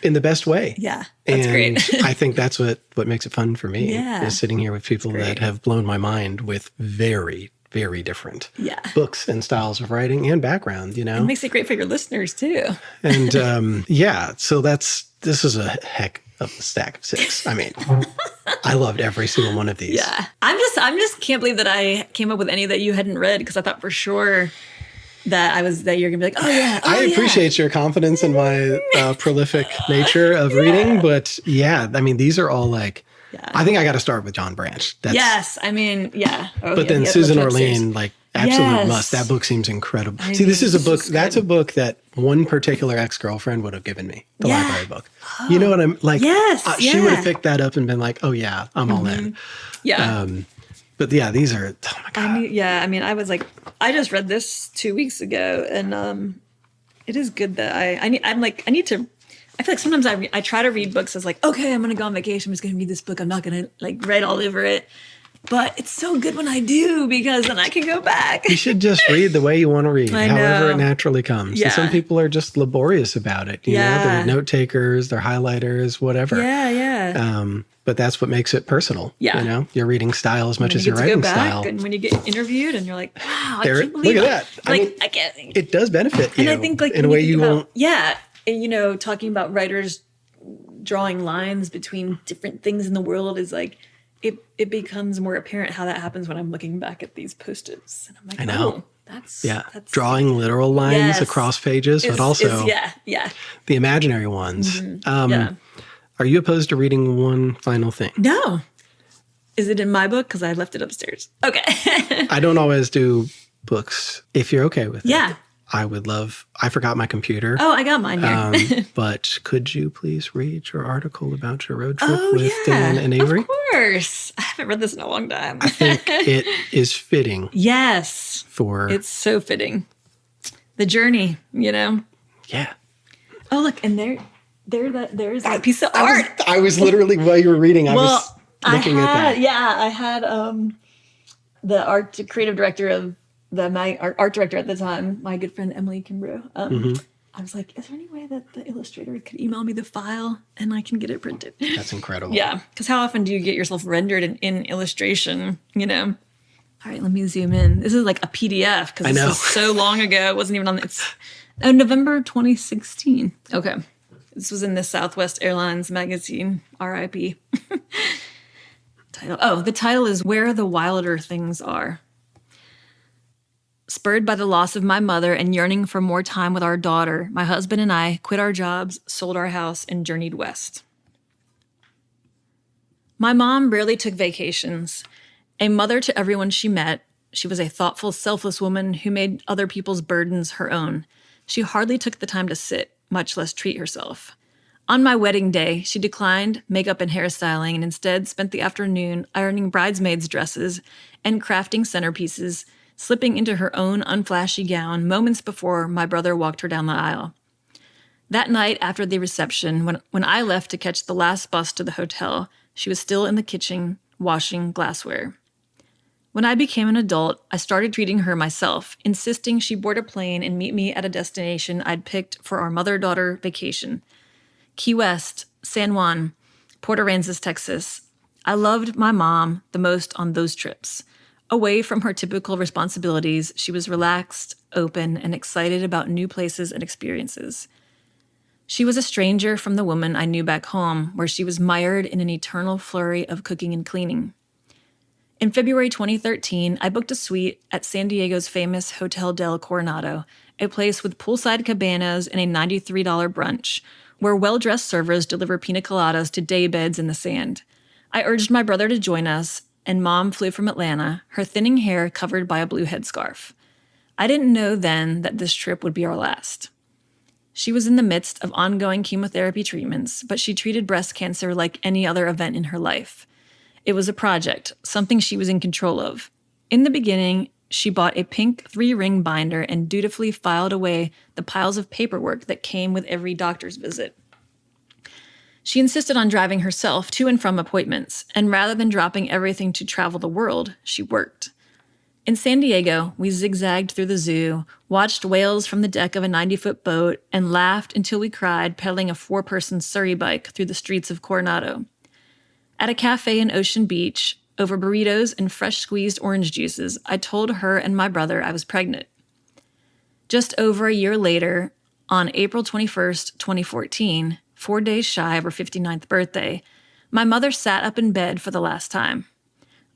In the best way. Yeah. That's great. I think that's what makes it fun for me is sitting here with people that have blown my mind with very, very different books and styles of writing and background, It makes it great for your listeners too. And so this is a heck of a stack of six. I mean, I loved every single one of these. Yeah. I'm just can't believe that I came up with any that you hadn't read because I thought for sure that you're gonna be like, I appreciate your confidence in my prolific nature of reading, but I mean, these are all like, I think I got to start with John Branch. But then Susan Orlean, like absolute must. That book seems incredible. See, this is a book. That's a book that one particular ex-girlfriend would have given me, the library book. Oh. You know what I'm like? She would have picked that up and been like, oh yeah, I'm all in. Yeah. But these are, oh my God. I was like, I just read this 2 weeks ago and it is good that I feel like sometimes I try to read books as like, okay, I'm going to go on vacation. I'm just going to read this book. I'm not going to like write all over it. But it's so good when I do because then I can go back. You should just read the way you want to read, however it naturally comes. Yeah. And some people are just laborious about it. You know, they're note takers, they're highlighters, whatever. But that's what makes it personal. Yeah. Your reading style as much as your writing style. And when you get interviewed and you're like, wow, I can't believe look at that. I can't. It does benefit you. And I think like in a way you won't. Yeah. And, talking about writers drawing lines between different things in the world is like, it becomes more apparent how that happens when I'm looking back at these post-its. And I'm like, I know. That's drawing literal lines across pages, but also the imaginary ones. Mm-hmm. Are you opposed to reading one final thing? No. Is it in my book? Because I left it upstairs. Okay. I don't always do books. If you're okay with it. Yeah. I forgot my computer. Oh, I got mine here. But could you please read your article about your road trip with Dan and Avery? Of course. I haven't read this in a long time. I think it is fitting. Yes. It's so fitting. The journey, Yeah. Oh, look, and there's that piece of art. I was literally, while you were reading, I Well, was looking at that. Yeah, I had the creative director of my art director at the time, my good friend Emily Kimbrough. I was like, is there any way that the illustrator could email me the file and I can get it printed? That's incredible. Yeah, because how often do you get yourself rendered in illustration, you know? All right, let me zoom in. This is like a PDF because this was so long ago. It wasn't even on. It's November 2016. Okay. This was in the Southwest Airlines magazine, RIP. The title is Where the Wilder Things Are. Spurred by the loss of my mother and yearning for more time with our daughter, my husband and I quit our jobs, sold our house, and journeyed west. My mom rarely took vacations. A mother to everyone she met, she was a thoughtful, selfless woman who made other people's burdens her own. She hardly took the time to sit, much less treat herself. On my wedding day, she declined makeup and hairstyling and instead spent the afternoon ironing bridesmaids' dresses and crafting centerpieces, slipping into her own unflashy gown moments before my brother walked her down the aisle. That night after the reception, when I left to catch the last bus to the hotel, she was still in the kitchen washing glassware. When I became an adult, I started treating her myself, insisting she board a plane and meet me at a destination I'd picked for our mother-daughter vacation. Key West, San Juan, Port Aransas, Texas. I loved my mom the most on those trips. Away from her typical responsibilities, she was relaxed, open, and excited about new places and experiences. She was a stranger from the woman I knew back home, where she was mired in an eternal flurry of cooking and cleaning. In February 2013, I booked a suite at San Diego's famous Hotel del Coronado, a place with poolside cabanas and a $93 brunch, where well-dressed servers deliver pina coladas to daybeds in the sand. I urged my brother to join us, and Mom flew from Atlanta, her thinning hair covered by a blue headscarf. I didn't know then that this trip would be our last. She was in the midst of ongoing chemotherapy treatments, but she treated breast cancer like any other event in her life. It was a project, something she was in control of. In the beginning, she bought a pink 3-ring binder and dutifully filed away the piles of paperwork that came with every doctor's visit. She insisted on driving herself to and from appointments, and rather than dropping everything to travel the world, she worked. In San Diego, we zigzagged through the zoo, watched whales from the deck of a 90-foot boat, and laughed until we cried pedaling a 4-person Surrey bike through the streets of Coronado. At a cafe in Ocean Beach, over burritos and fresh squeezed orange juices, I told her and my brother I was pregnant. Just over a year later, on April 21st, 2014, 4 days shy of her 59th birthday, my mother sat up in bed for the last time.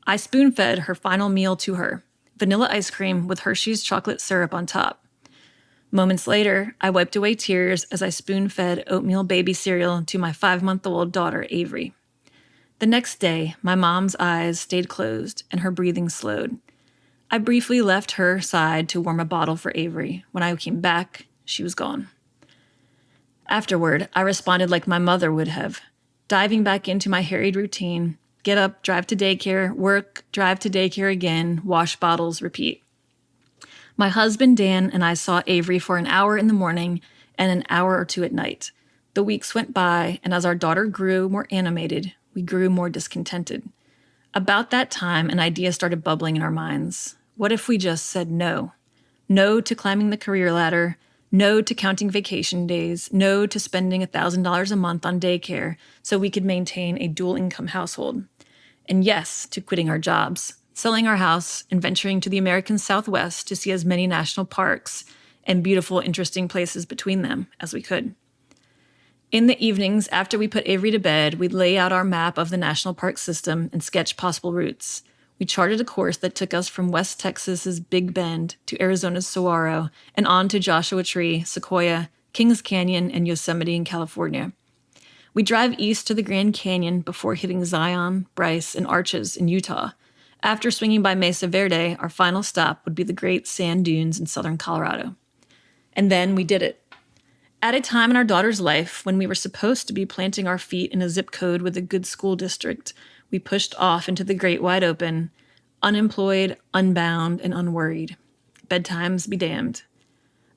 I spoon-fed her final meal to her, vanilla ice cream with Hershey's chocolate syrup on top. Moments later, I wiped away tears as I spoon-fed oatmeal baby cereal to my 5-month-old daughter, Avery. The next day, my mom's eyes stayed closed and her breathing slowed. I briefly left her side to warm a bottle for Avery. When I came back, she was gone. Afterward, I responded like my mother would have, diving back into my harried routine, get up, drive to daycare, work, drive to daycare again, wash bottles, repeat. My husband, Dan, and I saw Avery for an hour in the morning and an hour or two at night. The weeks went by, and as our daughter grew more animated, we grew more discontented. About that time, an idea started bubbling in our minds. What if we just said no? No to climbing the career ladder, no to counting vacation days, no to spending $1,000 a month on daycare so we could maintain a dual-income household. And yes, to quitting our jobs, selling our house, and venturing to the American Southwest to see as many national parks and beautiful, interesting places between them as we could. In the evenings, after we put Avery to bed, we'd lay out our map of the national park system and sketch possible routes. We charted a course that took us from West Texas's Big Bend to Arizona's Saguaro and on to Joshua Tree, Sequoia, Kings Canyon, and Yosemite in California. We drive east to the Grand Canyon before hitting Zion, Bryce, and Arches in Utah. After swinging by Mesa Verde, our final stop would be the Great Sand Dunes in southern Colorado. And then we did it. At a time in our daughter's life when we were supposed to be planting our feet in a zip code with a good school district, we pushed off into the great wide open, unemployed, unbound, and unworried. Bedtimes be damned.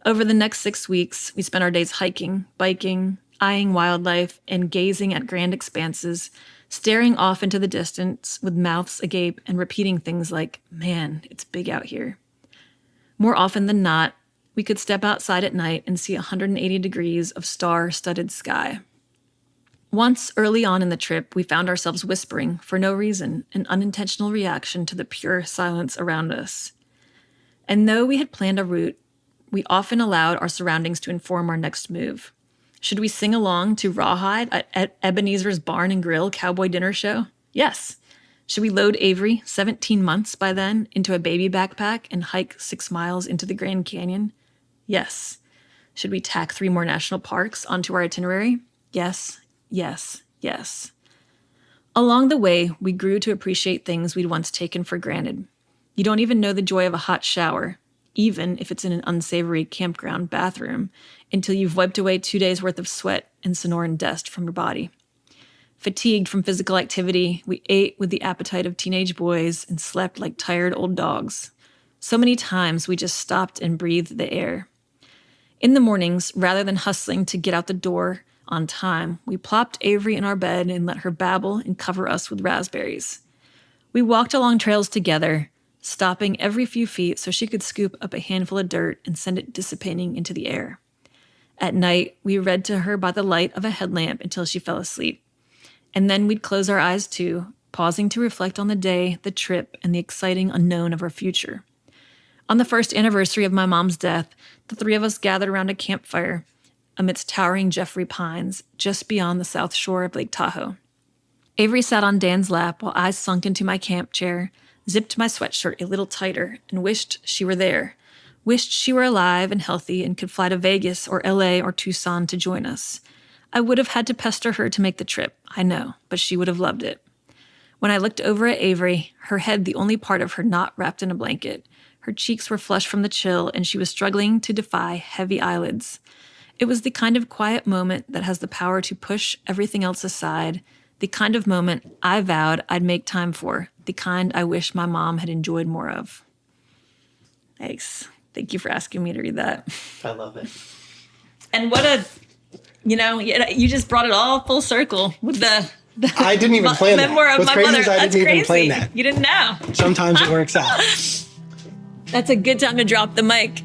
Over the next 6 weeks, we spent our days hiking, biking, eyeing wildlife, and gazing at grand expanses, staring off into the distance with mouths agape and repeating things like, "Man, it's big out here." More often than not, we could step outside at night and see 180 degrees of star-studded sky. Once, early on in the trip, we found ourselves whispering, for no reason, an unintentional reaction to the pure silence around us. And though we had planned a route, we often allowed our surroundings to inform our next move. Should we sing along to Rawhide at Ebenezer's Barn and Grill cowboy dinner show? Yes. Should we load Avery, 17 months by then, into a baby backpack and hike 6 miles into the Grand Canyon? Yes. Should we tack 3 more national parks onto our itinerary? Yes, yes, yes. Along the way, we grew to appreciate things we'd once taken for granted. You don't even know the joy of a hot shower, even if it's in an unsavory campground bathroom, until you've wiped away 2 days' worth of sweat and Sonoran dust from your body. Fatigued from physical activity, we ate with the appetite of teenage boys and slept like tired old dogs. So many times we just stopped and breathed the air. In the mornings, rather than hustling to get out the door on time, we plopped Avery in our bed and let her babble and cover us with raspberries. We walked along trails together, stopping every few feet so she could scoop up a handful of dirt and send it dissipating into the air. At night, we read to her by the light of a headlamp until she fell asleep. And then we'd close our eyes too, pausing to reflect on the day, the trip, and the exciting unknown of our future. On the first anniversary of my mom's death, the 3 of us gathered around a campfire amidst towering Jeffrey pines just beyond the south shore of Lake Tahoe. Avery sat on Dan's lap while I sunk into my camp chair, zipped my sweatshirt a little tighter, and wished she were there. Wished she were alive and healthy and could fly to Vegas or LA or Tucson to join us. I would have had to pester her to make the trip, I know, but she would have loved it. When I looked over at Avery, her head the only part of her not wrapped in a blanket, her cheeks were flushed from the chill, and she was struggling to defy heavy eyelids. It was the kind of quiet moment that has the power to push everything else aside, the kind of moment I vowed I'd make time for, the kind I wish my mom had enjoyed more of. Thanks. Thank you for asking me to read that. I love it. And what a... you just brought it all full circle with the I didn't even plan that. memoir of What's my crazy mother. is I That's didn't even crazy. plan that. You didn't know. Sometimes it works out. That's a good time to drop the mic.